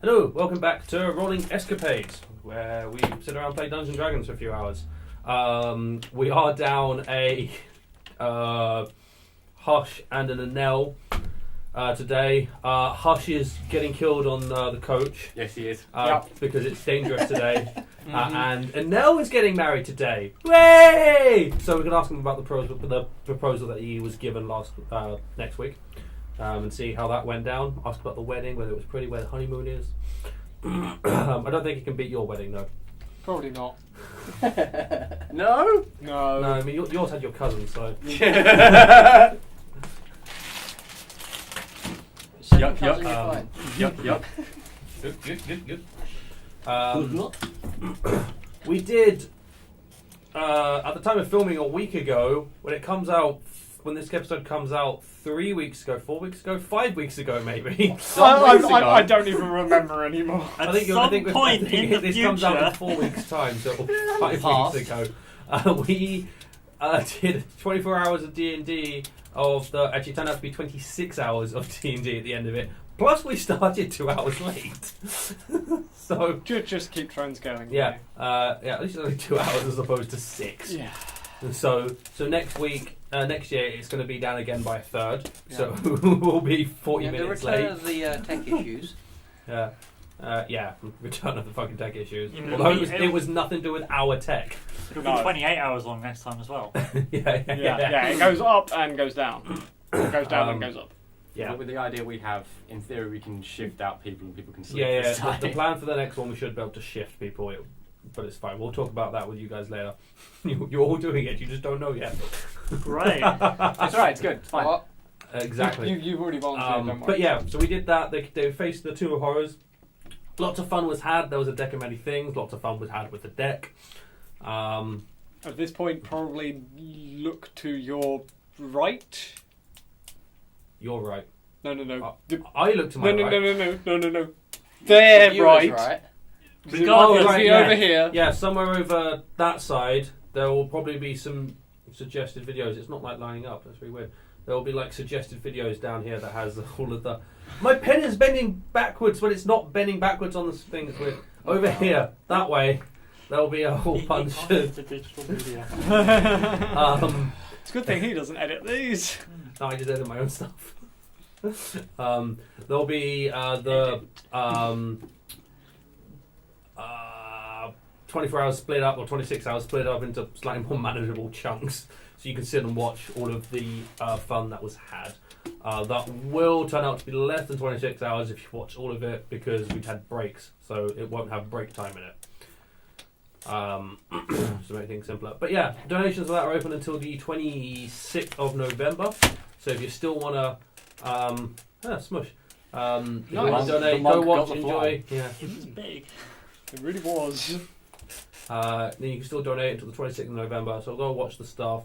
Hello, welcome back to Rolling Escapades, where we sit around and play Dungeons & Dragons for a few hours. We are down a Hush and an Anel today. Hush is getting killed on the coach. Yes, he is. Because it's dangerous today. And Anel is getting married today. Way! So we're going to ask him about the proposal that he was given next week. And see how that went down. Ask about the wedding, whether it was pretty, where the honeymoon is. I don't think he can beat your wedding, though. Probably not. No? No. No, I mean, yours had your cousin, so... Yup. Good. We did, at the time of filming a week ago, when this episode comes out 3 weeks ago, 4 weeks ago, 5 weeks ago maybe. I don't even remember anymore. I think this comes out in 4 weeks' time, so 5 weeks ago. We did 24 hours of D&D actually it turned out to be 26 hours of D&D at the end of it. Plus we started 2 hours late. So just keep transcaling. Yeah, at least only 2 hours as opposed to 6. Yeah. So next week, next year, it's going to be down again by a third. Yeah. So we'll be 40 minutes late. The return of the tech issues. Return of the fucking tech issues. Although it was nothing to do with our tech. It'll be 28 hours long next time as well. Yeah. It goes up and goes down. It goes down and goes up. Yeah. But with the idea we have, in theory, we can shift out people and people can sleep. Yeah. The plan for the next one, we should be able to shift people. But it's fine. We'll talk about that with you guys later. You're all doing it. You just don't know yet. Great. That's right. It's good. It's fine. What? Exactly. You've already volunteered. Don't worry. But yeah, so we did that. They faced the Tomb of Horrors. Lots of fun was had. There was a deck of many things. Lots of fun was had with the deck. At this point, probably look to your right. You're right. No. I look to my right. No. They're right. Right. Over here. Yeah, somewhere over that side, there will probably be some suggested videos. It's not like lining up. That's really weird. There will be like suggested videos down here that has all of the... My pen is bending backwards, but it's not bending backwards on the thing. It's weird. Over here, that way, there will be a whole bunch of... digital media. It's a good thing he doesn't edit these. No, I just edit my own stuff. There'll be 24 hours split up, or 26 hours split up into slightly more manageable chunks, so you can sit and watch all of the fun that was had. That will turn out to be less than 26 hours if you watch all of it, because we've had breaks, so it won't have break time in it. To make things simpler. But yeah, donations for that are open until the 26th of November, so if you still want to smush, if you want to donate, go watch, enjoy. Yeah. It was big. It really was. Then you can still donate until the 26th of November, so go watch the stuff.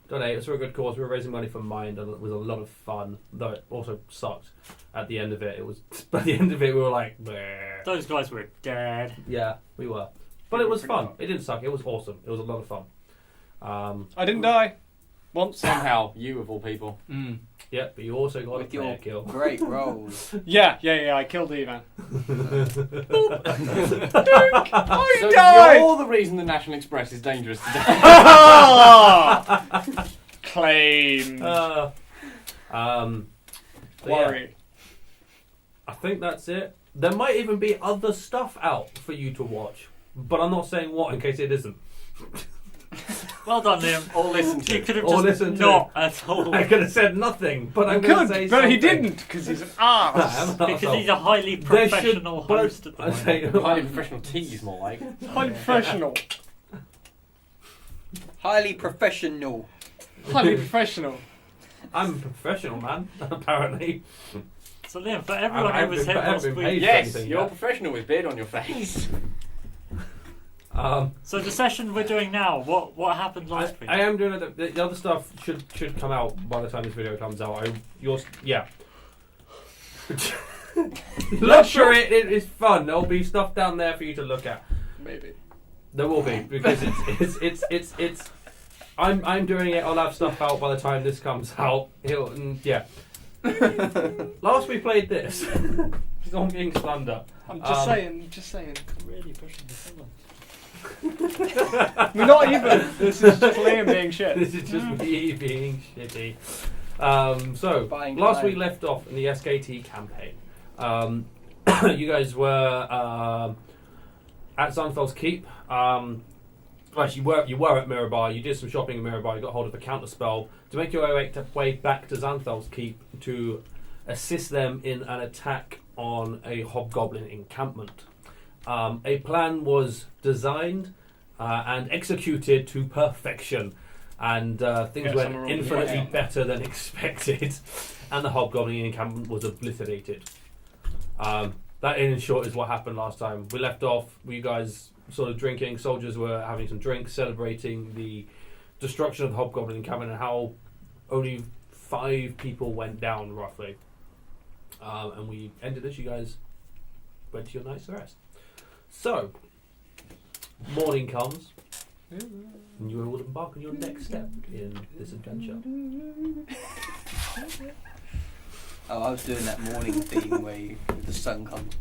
Donate, it's for a good cause. We were raising money for Mind, and it was a lot of fun, though it also sucked at the end of it. By the end of it, we were like, bleh. Those guys were dead. Yeah, we were. But it was fun. It didn't suck. It was awesome. It was a lot of fun. I didn't die. Once. Somehow, you of all people. Yeah, but you also got With a player your kill. great rolls. Yeah, I killed Ivan. Oh, you died! You're the reason the National Express is dangerous today. Claim. Worry. Yeah, I think that's it. There might even be other stuff out for you to watch, but I'm not saying what in case it isn't. Well done, Liam. Or listen to. You could have Or just listen to not at all. I could have said nothing, but I'm I going to could, say but something. he didn't, because he's an arse. Because he's a highly professional host at the moment. Highly professional tease, more like. Highly professional. Highly professional. Highly professional. I'm a professional, man, apparently. So Liam, for everyone who was here last week... Yes, you're a professional with beard on your face. So the session we're doing now, what happened last week? I am doing it. The other stuff should come out by the time this video comes out. Look for it. It is fun. There'll be stuff down there for you to look at. Maybe. There will be, because it's. I'm doing it. I'll have stuff out by the time this comes out. Last we played this. Zombie King's Thunder. I'm just saying. Really pushing the film. We're not even. This is just Liam being shit. This is just me being shitty. So, Buying last time. week left off in the SKT campaign. You guys were at Zunfeld's Keep. Actually, you were at Mirabar. You did some shopping in Mirabar. You got hold of a counter spell to make your way back to Zunfeld's Keep to assist them in an attack on a hobgoblin encampment. A plan was designed and executed to perfection, and things went infinitely better than expected, and the hobgoblin encampment was obliterated. That, in short, is what happened last time. We left off, you guys sort of drinking, soldiers were having some drinks, celebrating the destruction of the hobgoblin encampment and how only 5 people went down, roughly. And we ended as you guys went to your night's rest. So, morning comes, and you will embark on your next step in this adventure. Oh, I was doing that morning theme where the sun comes.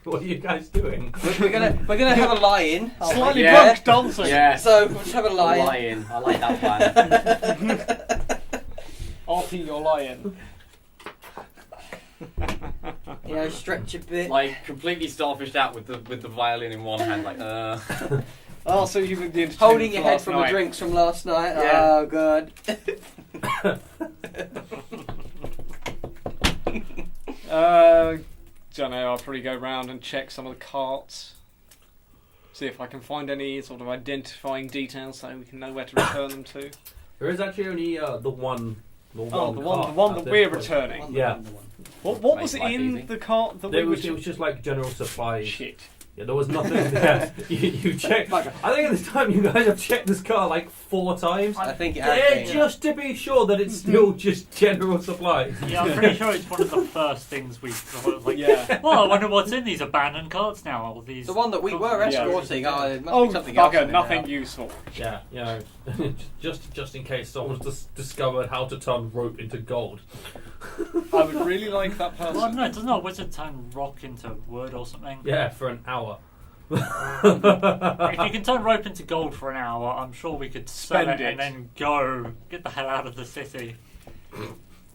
What are you guys doing? We're gonna have a lie-in. Slightly yeah. drunk dancing. Yeah. So we'll just have a lie-in. Lion. I like that plan. RP, you're lying. You know, stretch a bit. Like completely starfished out with the violin in one hand, like Oh, so you've been the entertainment Holding your for head last from night. the drinks from last night. Yeah. Oh god. Don't know, I'll probably go round and check some of the carts. See if I can find any sort of identifying details so we can know where to return them to. There is actually only the one. The The cart one at that this we're point. returning. Yeah. What Makes was life in easy. the cart that It we was just like general supplies. Shit. Yeah, there was nothing there. You checked. I think at this time you guys have checked this car like 4 times. I think it has Yeah, been. just to be sure that it's still just general supplies. Yeah, I'm pretty sure it's one of the first things we thought. Like, Yeah. well, I wonder what's in these abandoned carts now. All these. The one that we were Yeah. escorting. Oh, there must Oh, be something else. in bugger, it nothing now. useful. Yeah, you know, just in case someone's discovered how to turn rope into gold. I would really like that person. Well, no, doesn't a wizard turn rock into wood or something? Yeah, for an hour. If you can turn rope into gold for an hour, I'm sure we could sell Spend it it. and then go get the hell out of the city.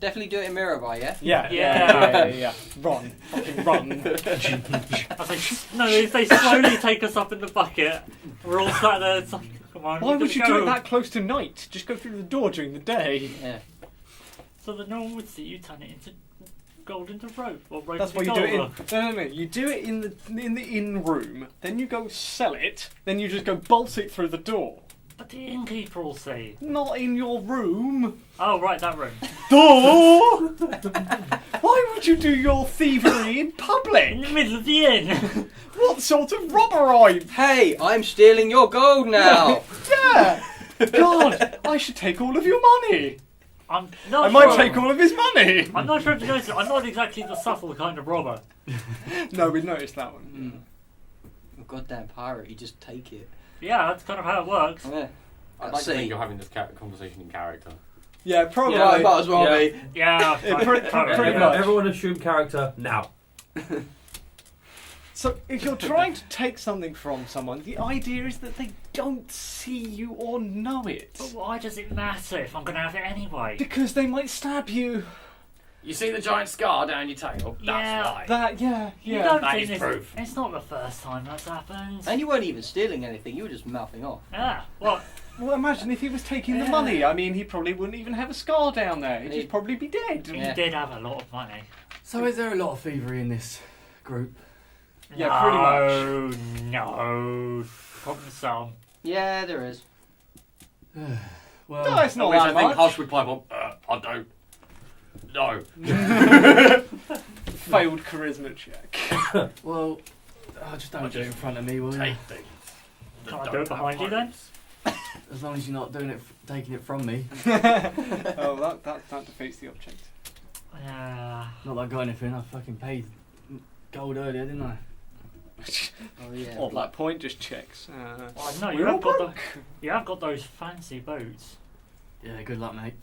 Definitely do it in Mirabai, yeah? Yeah. Run. Fucking run. I was like, no, if they slowly take us up in the bucket, we're all sat there. It's like, come on, Why we would you gotta do go. it that close to night? Just go through the door during the day. Yeah. So that no one would see you turn it into gold into rope or rope That's why into you do gold. it in. No. You do it in the in room. Then you go sell it. Then you just go bolt it through the door. But the innkeeper will see. Not in your room. Oh, right, that room. Door. Why would you do your thievery in In public? the middle of the inn. What sort of robber? Hey, I'm stealing your gold now. Yeah. God, I should take all of your money. I'm not I might sure. take all of his money. I'm not sure if you noticed. I'm not exactly the subtle kind of robber. No, we noticed that one. Goddamn pirate, you just take it. Yeah, that's kind of how it works. Yeah. I'd like to think you're having this conversation in character. Yeah, probably. Yeah, it might as well Yeah. be. Yeah, Yeah, pretty Everyone, much. everyone assume character now. So if you're trying to take something from someone, the idea is that they don't see you or know it. But why does it matter if I'm going to have it anyway? Because they might stab you. You see the giant scar down your tail? That's Yeah. why. That, yeah. You don't that think is this, proof. it's not the first time that's happened. And you weren't even stealing anything, you were just mouthing off. Yeah, well, Well, imagine if he was taking the Yeah. money. I mean, he probably wouldn't even have a scar down there. He'd He- just probably be dead. he Yeah. did have a lot of money. So is there a lot of thievery in this group? Yeah, pretty much. No, probably some. Yeah, there is. Well, No, it's not Always I that think much. Hush would pipe on. I don't. No. Failed charisma check. well, just don't do it in front of me, will you? Take things. that Can I don't do it behind have you then? homes. As long as you're not doing it, taking it from me. Oh, that defeats the object. Yeah. Not that I got anything. I fucking paid gold earlier, didn't I? Oh, yeah. Or that point just checks. Well, no, We're you all have got broke. you have got those fancy boots. Yeah, good luck, mate.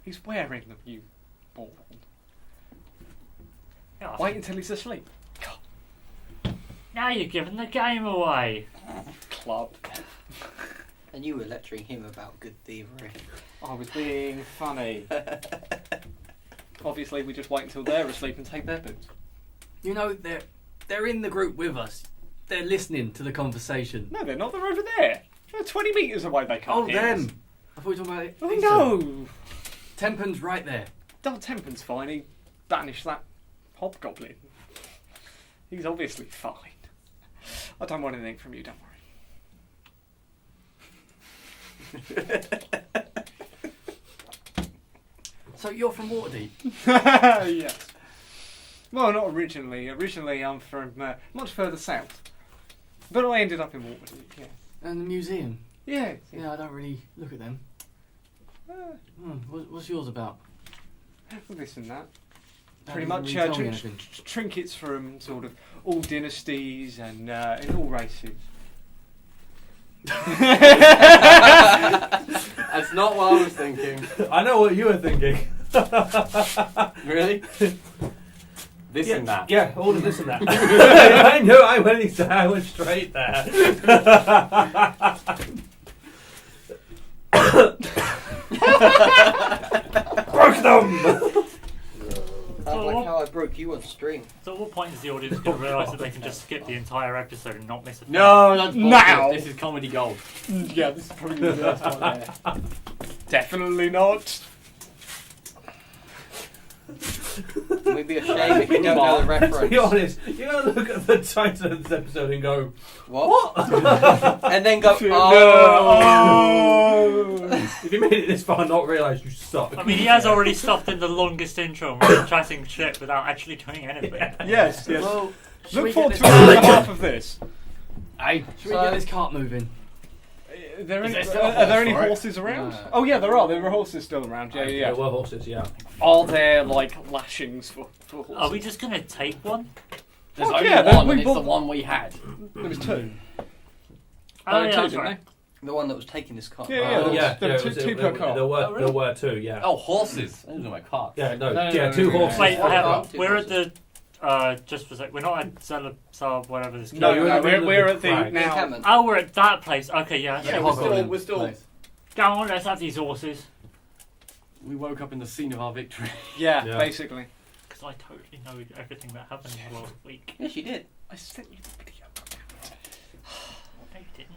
He's wearing them, you bald. Yeah, Wait until he's asleep. now you're giving the game away. Club. And you were lecturing him about good thievery. I was being funny. Obviously, we just wait until they're asleep and take their boots. You know, they're in the group with us. They're listening to the conversation. No, they're not. They're over there. They're 20 metres away. They can't Oh, hear us. them! I thought you were talking about it. Oh, no! Tempen's right there. Dark Tempen's fine. He banished that hobgoblin. He's obviously fine. I don't want anything from you, don't worry. So you're from Waterdeep? Yes. Well, not originally. Originally, I'm from much further south. But I ended up in Waterdeep, yeah. And the museum? Yeah. Yeah, I don't really look at them. Uh, What's yours about? this and that. That Pretty doesn't much really tell me anything. trinkets from sort of all dynasties and in all races. That's not what I was thinking. I know what you were thinking. Really? This Yeah, and that. Yeah, all of this and that. I knew I went straight there. Broke them! Sounds like how I broke you on string. So at what point is the audience going to realise that they can just skip the entire episode and not miss a thing? No, that's bullshit. Now. This is comedy gold. Yeah, this is probably the worst one there. Definitely not. We'd be ashamed if you don't know the Let's be reference. honest, you're going to look at the title of this episode and go, What? And then go, Oh. if you made it this far and not realise you suck. I mean, he has already stuffed in the longest intro and we're chatting shit without actually doing anything. Yes, yes. Well, should Look we forward get to this an hour and a half of this. Should we get this cart moving? Are there any, there still a are there horse any for it? horses around? No. Oh yeah, there are. There are horses still around. Yeah, Yeah, yeah. well, horses, yeah. Are there like lashings for horses? Are we just going to take one? There's Oh, only yeah, one, we and it's the bought- one we had. There was two. Oh, yeah, two, that's didn't right. The one that was taking this car. Yeah, yeah. yeah, there were it two- was- two per car. There were, Oh, really? there were two, yeah. Oh, horses. I didn't know my car. Yeah, no, No, yeah, no, two no, no, horses. no. Wait, Oh, hang two we're at horses. the... just for a sec, we're not at Zelazar, whatever this No, you're no, in the middle of we're the at the crag. now. Encampment. Oh, we're at that place. Okay, yeah. Yeah, So we're still. Place. go on, let's have these horses. We woke up in the scene of our victory. Yeah, Yeah. basically. Because I totally know everything that happened last week. Yes, you did. I sent you the video. No, you didn't.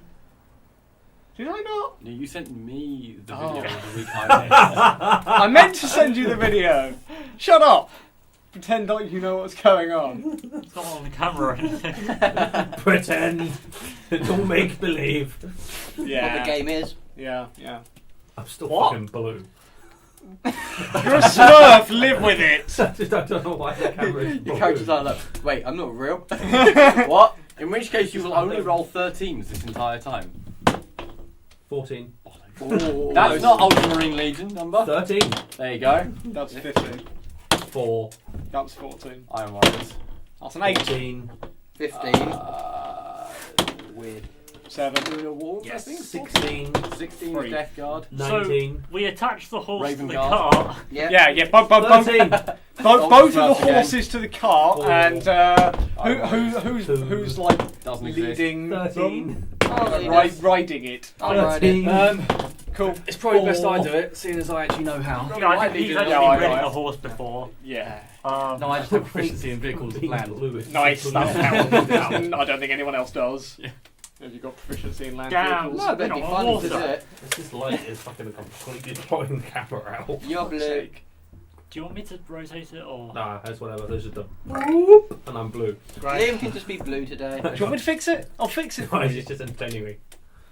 Did I not? No, you sent me the Oh. video the week I I meant to send you the video. Shut up. Pretend like you know what's going on. It's not on the camera or anything. Pretend. Don't make believe. Yeah. What the game is. Yeah, yeah. I'm still What? fucking blue. You're a Smurf. Live with it. I don't know why the camera is blue. Your characters are like, wait, I'm not real. What? In which case you will only roll 13s this entire time. 14. Ooh. That's not Ultramarine Legion number. 13. There you go. That's 15. 4. That's 14. Iron Warriors. That's an 8. 18. 15. Weird. 7. Doing a wolf, Yes. I think. 16. 16 Three. Death Guard. 19. We attached the horse Raven to the Guard. cart. Yeah. Yeah, yeah. Both 13. of the again. horses to the cart, Four. and who's Two. like Doesn't exist. leading them? 13. Riding it. I'll ride it. 13. Cool. It's probably best I Four. do it, seeing as I actually know how. You know, I think he's actually Yeah, ridden I- a horse before. Yeah. No, I just have proficiency in vehicles of Being land. blue is Nice. blue. That counts. I don't think anyone else does. Yeah. Have you got proficiency in land Damn. vehicles? No, that'd be You know, fun horse to do up. it. This light is fucking completely blowing the camera out. You're blue. Do you want me to rotate it or? Nah, that's whatever. There's just a whoop, and I'm blue. Liam can just be blue today. Do you want me to fix it? I'll fix it. No, for you. it's just entertaining me.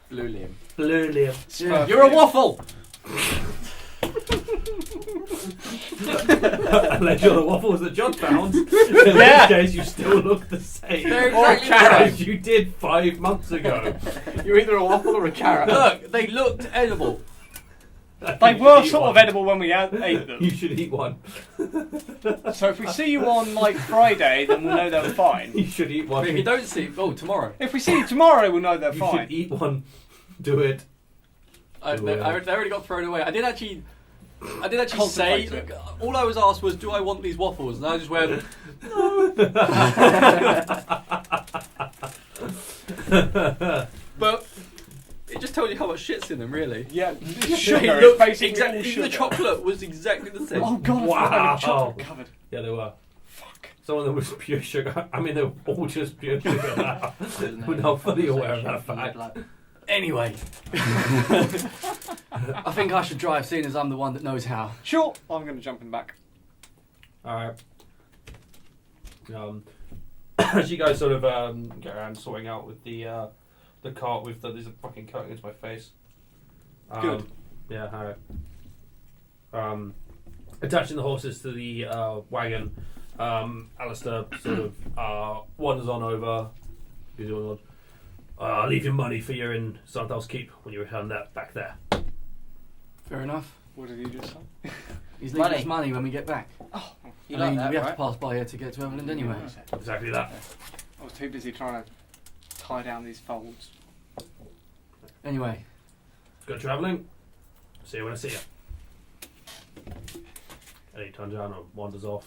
Blue Liam. Blue Liam. Smurf You're a Liam. waffle! Unless you're the waffles that John found. In Yeah. which case, you still look the same. They're Or a exactly carrot. As you did 5 months ago. You're either a waffle or a carrot. Look, they looked edible. They were sort of edible when we ate them. You should eat one. So if we see you on like Friday, then we'll know they're fine. You should eat one. But if you don't see, tomorrow. If we see you tomorrow, we'll know they're You fine. should eat one. Do it. They already got thrown away. I did actually I did actually say. Contemplate All I was asked was, "Do I want these waffles?" And I just went, "But it just tells you how much shit's in them, really." Yeah, It sugar. looked Basically exactly. all Even the sugar. chocolate was exactly the same. Oh god, Wow. I thought they were chocolate covered. Yeah, they were. Fuck. Some of them was pure sugar. I mean, they were all just pure sugar now. We're not fully aware of that fact. Anyway, I think I should drive, seeing as I'm the one that knows how. Sure, I'm going to jump in back. Alright. As you guys sort of get around sorting out with the cart with there's a fucking cutting into my face. Good. Yeah, alright. Attaching the horses to the wagon, Alistair sort of wanders on over. He's going on. I'll leave you money for your in Sandal's Keep when you return that back there. Fair enough. What did he just say? He's leaving us money when we get back. You I like mean, that, we have right? to pass by here to get to Everland anyway. Exactly that. I was too busy trying to tie down these folds. Anyway, Good travelling. See you when I see you. And he turns around and wanders off.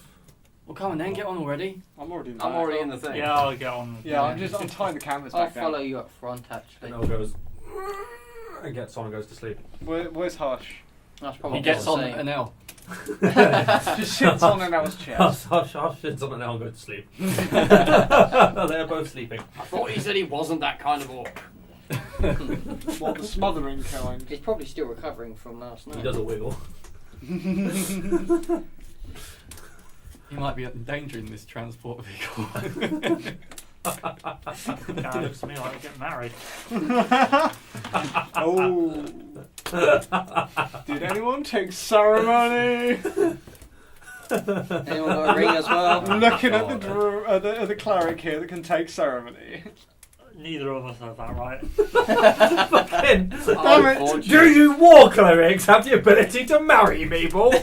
well, come on then, get on already. I'm already in I'm already in the thing. Yeah, I'll get on. Yeah, I'm tying the canvas I'll back follow down. you up front, actually. And Noel goes and gets on and goes to sleep. Where's Hush? That's probably He gets on what I'm an L. Just sits on Annelle's chest. Hush sits on and now and goes to sleep. They're both sleeping. I thought he said he wasn't that kind of orc. What, the smothering kind? He's probably still recovering from last night. He does a wiggle. He might be in danger in this transport vehicle. It looks to me like we're getting married. Oh. Did anyone take ceremony? Anyone got a ring as well? Looking at the cleric here that can take ceremony. Neither of us have that right. Fucking Damn it. do you war clerics have the ability to marry people?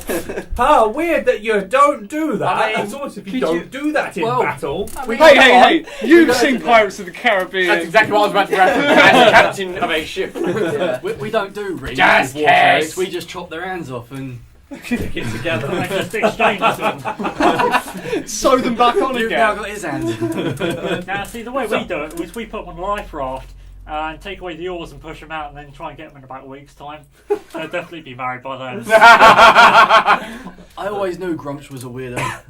How weird that you don't do that. I mean, It's almost if you could don't you- do that in well, battle. Hey, you've seen Pirates of the Caribbean. That's exactly what I was about to reference. As a captain of a ship. Yeah. we don't do rings. Just with war clerics. kiss. We just chop their hands off and Stick it together. And just exchange them. Sew them back on you've now again. got his hand. Now, see, the way we do it is we put them on a life raft and take away the oars and push them out and then try and get them in about a week's time. They'll definitely be married by then. I always knew Grumsh was a weirdo.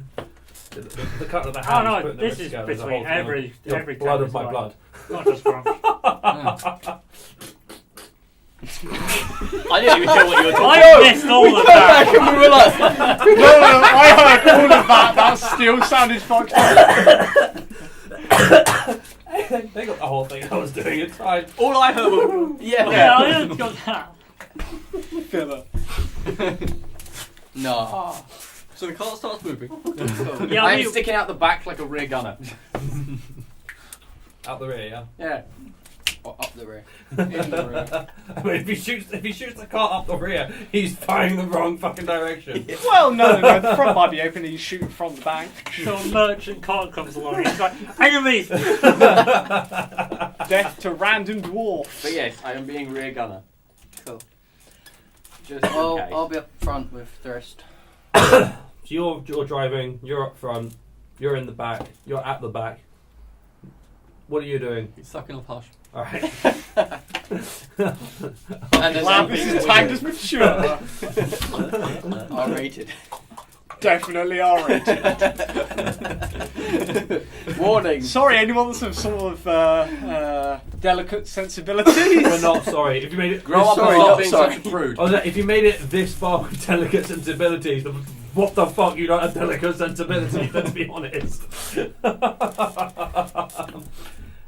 The cut of the Oh hands. no, putting the this wrists is together is a between whole thing. Your every blood of canvas my line. blood. Not just Grumsh. I didn't even know what you were talking I missed all of that. about. We were like, No, I heard all of that. That still sounded fucked up. They got the whole thing I was doing. It's fine. all I heard was, Yeah, I haven't got that. Filler. no. So the car starts moving. Yeah, I I'm mean, sticking out the back like a rear gunner. Out the rear, yeah. Yeah. Or up the rear. In the rear. I mean, if he shoots the car up the rear, he's firing the wrong fucking direction. Well, no, the front might be open and he's shooting from the back. so a merchant cart comes along and he's like, enemies! Death to random dwarfs. But yes, I am being rear gunner. Cool. Just in Well, case. I'll be up front with the rest. So you're driving, you're up front, you're in the back, you're at the back. What are you doing? He's sucking off Hush. Alright. And there's Wow, this is tagged as mature. R-rated. Definitely R-rated. warning. Sorry, anyone that's of sort of delicate sensibilities. We're not sorry. If you made it Grow up and sorry, stop not being sorry. such a prude. I was like, if you made it this far with delicate sensibilities, then what the fuck? You don't have delicate sensibilities. Let's be honest.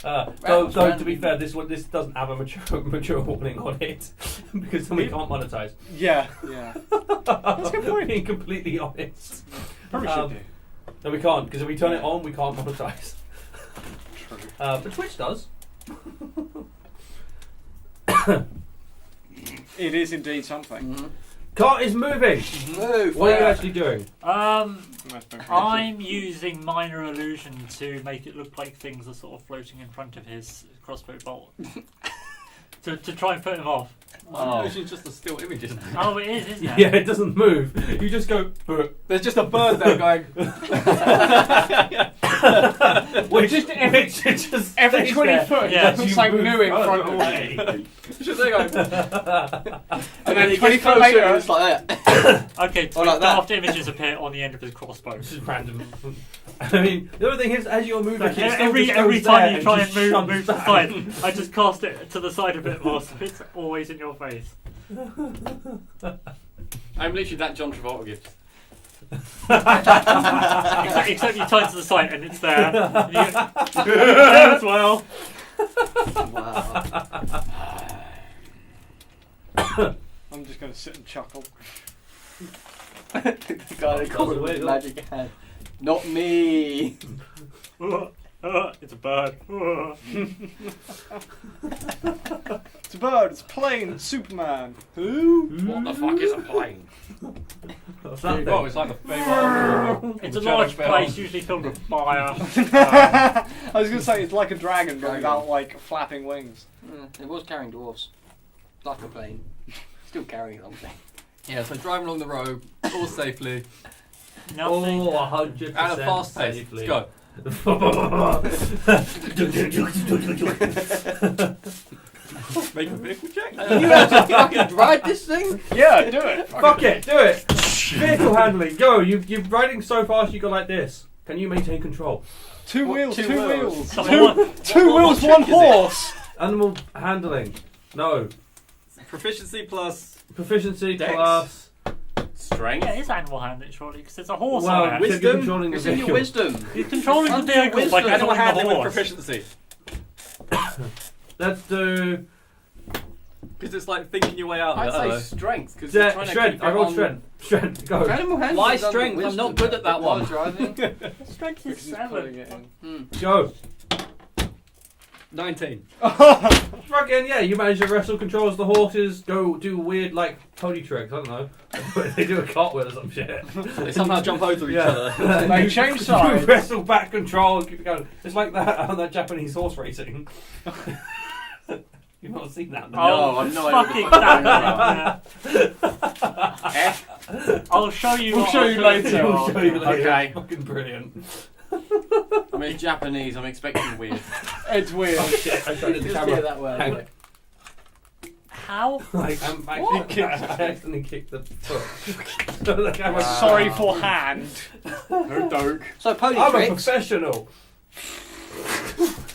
Though to be fair, this doesn't have a mature warning on it because then we can't monetize. Yeah. That's a good point. Being completely honest. Probably should do. No, we can't because if we turn it on, we can't monetize. True. But Twitch does. It is indeed something. Mm-hmm. Cart is moving. Move! What are you actually doing? I'm using minor illusion to make it look like things are sort of floating in front of his crossbow bolt. to try and put him off. Oh. It's just a still image, isn't it? Oh, it is, isn't it? Yeah, it doesn't move. You just go. There's just a bird there going. Which Just every Every 20 foot, Yeah. there's something new in front of me. It's just there going. And then he 20 gets foot closer later, and it's like that. Okay, Or like that. daft images appear on the end of his crossbow. This is random. I mean, the other thing is, as you're moving, Like, it still every just goes time there you try and just move shoves to the back. side, I just cast it to the side a bit more, so it's always in your face. I'm literally that John Travolta gift. Except you turn to the side and it's there. And you there as well. Wow. I'm just going to sit and chuckle. The guy that called with his magic hand. Not me. It's a bird. It's a bird, it's a plane, it's Superman. Who? What the fuck is a plane? What's that Oh, thing? it's like the famous. It's a Shadow large spell. place, usually filled with fire. I was going to say it's like a dragon, but Dragon. without like flapping wings. It was carrying dwarves. Like a plane. Still carrying something. Yeah, so driving along the road, all safely, Nothing. Oh, 100% at a fast pace. safely. Let's go. Make a vehicle check. You have to fucking drive this thing? Yeah, do it. Fuck it, do it. Vehicle handling, go. You're riding so fast. You go like this. Can you maintain control? Two What, wheels, two two wheels? wheels. Come Two, on. two What wheels, trick one is it? horse. Animal handling, no. Proficiency plus Proficiency Dex. plus. Strength? Yeah, it's animal handling, surely, because there's a horse Well, on it. because you're Wisdom? controlling the It's in your vehicle. wisdom. You're controlling the Under vehicle by wisdom. animal controlling handling the with horse. proficiency. Let's do Because it's like thinking your way out. I'd of it, I don't know. say strength, because you're trying to strength. keep I it rolled on... strength. Strength, go. Animal handling Why is under strength? I'm not wisdom. good at that While one. driving. Strength is Because he's putting 7. it in. Go. 19. Fucking yeah, you manage to wrestle controls the horses, go do weird like pony tricks, I don't know. They do a cartwheel or some shit. They somehow jump over each other. They change sides. You wrestle back control and keep it going. It's like that on that Japanese horse racing. You've not seen that? No, I've no idea Fucking what that. I'll show you. We'll what show I'll you later. I'll show you later. Okay. Fucking brilliant. I mean, it's Japanese, I'm expecting weird. It's weird. Oh shit, I showed it the Just camera. get that way. Hang Anyway. How? Like, I accidentally kicked the foot. So the camera. Wow. Sorry for hand. No doke. So, pony I'm a tricks. professional.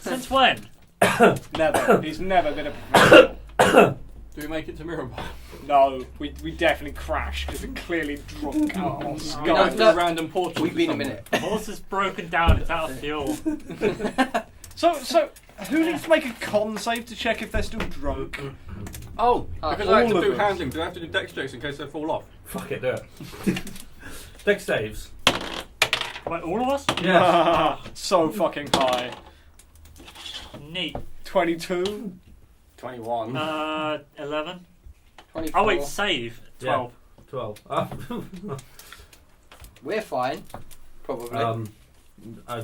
Since when? Never. He's never been a professional. Do we make it to Mirror? No, we definitely crashed because we're clearly drunk out of our Go skull. through a random portal. We've to been a somewhere. minute. The horse is broken down. It's out of fuel. So, who needs to make a con save to check if they're still drunk? Oh, because I have all to of do us. handling. Do I have to do dex checks in case they fall off? Fuck it, do it. Dex saves. Wait, all of us? Yeah. So fucking high. Neat. 22. 21. 11. 24. Oh wait, save. 12. 12. We're fine. Probably. I,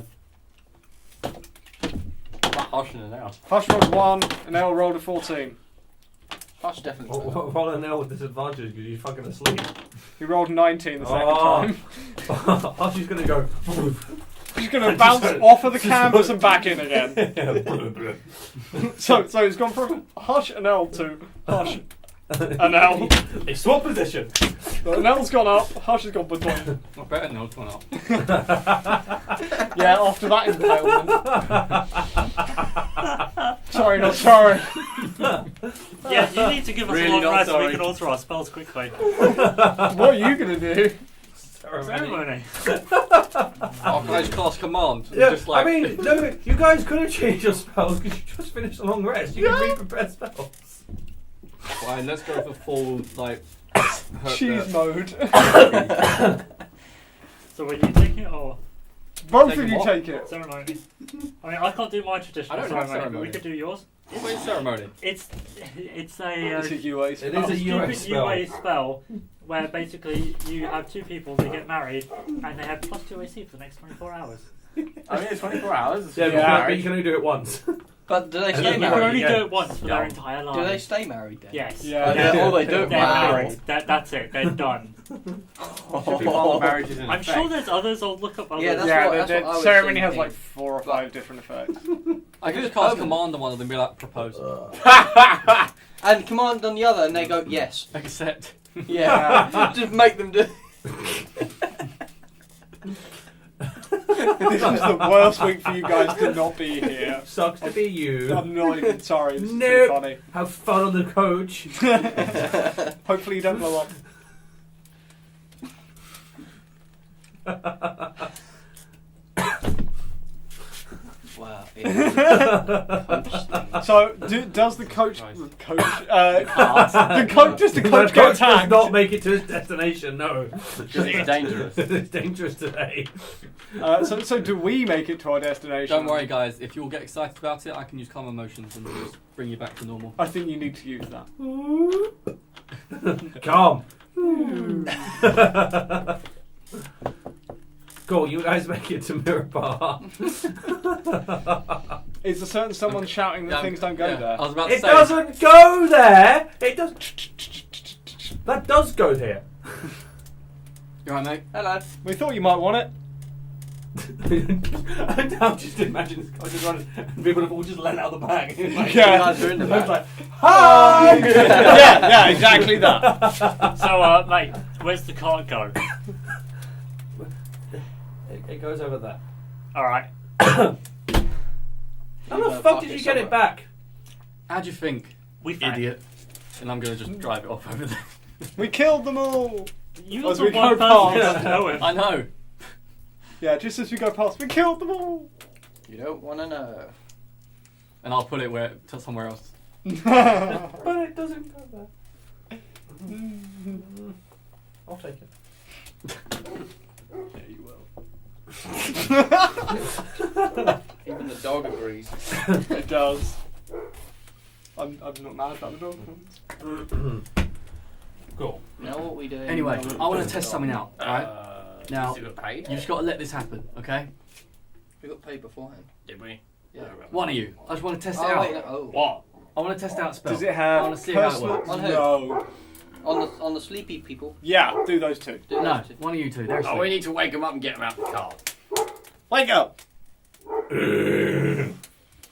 Hush and an L. Hush rolled 1, and Elle rolled a 14. Hush definitely. roll an L with disadvantage because you're fucking asleep. He rolled 19 the second Oh. time. Hush's gonna go. He's going to bounce off of the canvas and back in again. So it's gone from Hush and L to Hush and L. They swap position. An L's gone up, Hush has gone between. I better know what's going up. Yeah, after that impalement. Sorry, not sorry. Yeah, you need to give us Really a long not rest so we sorry. can alter our spells quickly. What are you going to do? Ceremony. Oh, can I just cast command? Yeah, Just like, I mean, no, you guys could have changed your spells because you just finished a long rest. You can re-prepare spells. fine, let's go for full, like, hurt Cheese mode. So were you taking it or Both Take of you what? take it. ceremony? I mean, I can't do my traditional I don't have ceremony, but ceremony. we could do yours. What is ceremony? It's a It's a UA It spell. is a UA stupid spell. UA spell where basically you have two people, they get married, and they have plus 2 AC for the next 24 hours. I mean, it's 24 hours. Yeah, Yeah. but you can only do it once. But do they And stay then You you can married? only Yeah. do it once for their Yeah. entire life. Do they stay married then? Yes. Yeah. Oh, they do. They're Wow. married. That's it. They're done. Should be while the marriage is in I'm effect. sure there's others. I'll look up others. Yeah, that's Yeah, what the I was ceremony has thinking. like 4 or 5 different effects. I could just cast command on one of them and be like, propose. And command on the other, and they go yes. Accept. Yeah, just make them do. This is the worst week for you guys to not be here. Sucks to be you. I'm not even sorry. This is No. too funny. Have fun on the coach. Hopefully you don't blow up. Wow. Yeah. So, does the coach... Nice. The coach... Does the coach The get does attacked? not make it to his destination, no. Because it's dangerous. It's dangerous today. So do we make it to our destination? Don't worry, guys. If you all get excited about it, I can use calm emotions and just bring you back to normal. I think you need to use that. Calm. Cool, you guys make it to Mirror Bar. Is there certain someone shouting that things don't go there? I was about to It say. doesn't go there! It does. That does go there. You alright, mate? Hello. We thought you might want it. I'm just imagine this guy just running and people have all just let out the bag. Like, Yeah. You guys are in the it's back. like, hi! yeah, exactly that. So, mate, where's the cart go? It goes over there. All right. How the gonna fuck park did it you get it somewhere. back? How do you think, We found idiot? And I'm going to just drive it off over there. We killed them all. You As the we one go person who past. doesn't know him. I know. Yeah, just as we go past, we killed them all. You don't want to know. And I'll put it to somewhere else. But it doesn't go there. I'll take it. Yeah, you will. Even the dog agrees. It does. I'm not mad about the dog. Cool. Now what we do? Anyway, I want to test something out, alright? Now, you got paid? You just got to let this happen, okay? We got paid beforehand. Did we? Yeah. One of you. I just want to test it Oh out. wait, no, oh. What? I want to test out a spell. Does it I have want to see how it personal? works. On who? No. On the sleepy people. Yeah, do those two. Do No, those two. one of you two. They're Oh, we asleep. need to wake him up and get him out of the car. Wake up.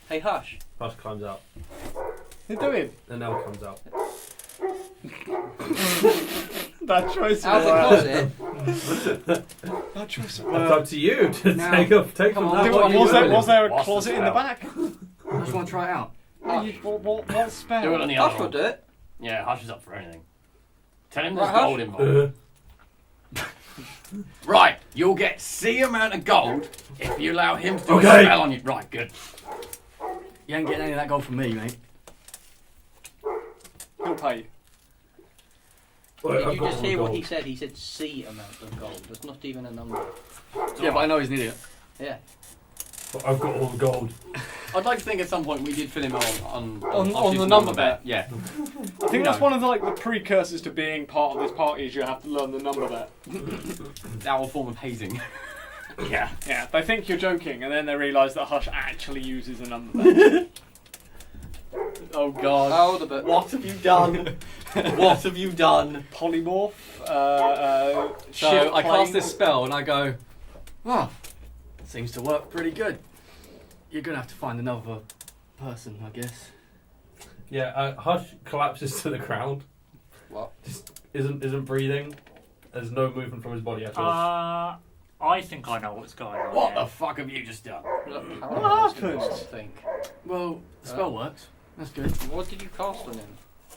Hey, hush. Hush climbs out. They're doing. And Nell comes out. That choice Out of the word. closet. That choice of It's word. up to you to Now, take come from on, that do what it. you Was there, will. was there a What's the closet in the spell? back? I just want to try it out. What spell? Do it on the Hush other will one. do it. Yeah, Hush is up for anything. Tell him there's Right, Hush? gold involved. Right, you'll get C amount of gold if you allow him to do Okay. a spell on you. Right, good. You ain't getting any of that gold from me, mate. He'll pay you. Well, Did I've you got just all hear the what he gold. said? He said C amount of gold. That's not even a number. Yeah, but I know he's an idiot. Yeah. But I've got all the gold. I'd like to think at some point we did fill him on On Hush's the number bet. Yeah. I think that's one of the precursors to being part of this party is you have to learn the number there. Our form of hazing. Yeah. Yeah. They think you're joking, and then they realise that Hush actually uses a number there. Oh God. Oh, the book. What have you done? What have you done? Polymorph. So I cast this spell and I go, well, seems to work pretty good. You're going to have to find another person, I guess. Yeah, Hush collapses to the ground. What? Just isn't breathing. There's no movement from his body at all. I think I know what's going on. What here. the fuck have you just done? Look, What happened? I think. Well, the spell works. That's good. What did you cast on him?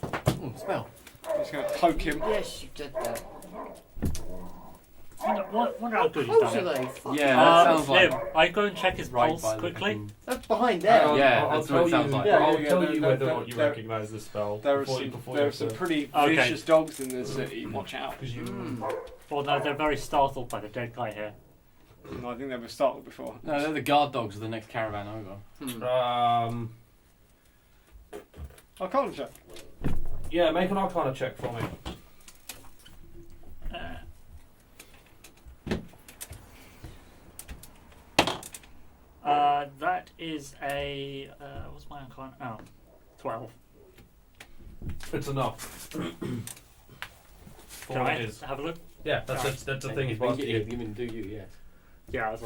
Oh, spell. Just going to poke him. Yes, you did that. Wonder how good he's Close done are it. they? Fuck. Yeah, that sounds Slim, like I go and check his right pulse by the quickly. fucking- That's behind there. Yeah, I'll that's what tell it sounds you- like. Yeah, I'll yeah, tell yeah, you no, whether or no, not you no. recognise the spell. There are before some you have to- pretty Okay. vicious dogs in this city. Watch out. Because you. Well, no, they're very startled by the dead guy here. No, I think they were startled before. No, they're the guard dogs of the next caravan over. Arcana check. Yeah, make an Arcana check for me. That is a. What's my Arcana? Oh, 12. It's enough. Can For what I it is. have a look? Yeah, that's the thing he's When asking you you. mean do you? Yes. Yeah, I was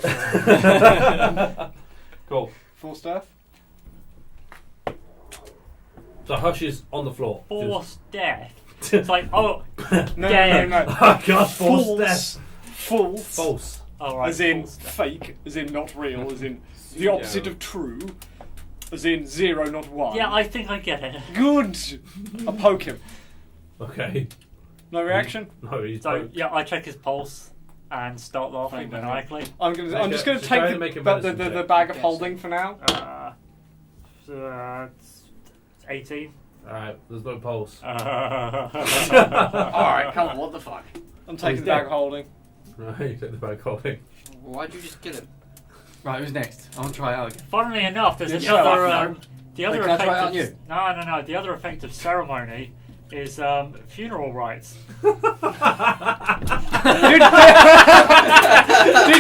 like, Cool. Full staff. So Hush is on the floor. forced death. It's like, oh, No, dead. no, no. Oh God, false death. False. False. All right, As in forced death. fake, as in not real, as in the opposite of true, as in 0, not 1. Yeah, I think I get it. Good! I poke him. Okay. No reaction? No, he's So yeah, I check his pulse and start laughing Fine, then. maniacally. I'm just gonna take make a the medicine check. bag of holding for now. It's 18. Alright, there's no pulse. Alright, come on, what the fuck? I'm taking he's the bag dead. of holding. Right, you take the bag holding. Why'd you just kill him? Right, who's next? I'll try it out again. Funnily enough, there's Yes, another. no. The other Wait, can I effect. try it Of, on you? No. The other effect of ceremony is funeral rites. Did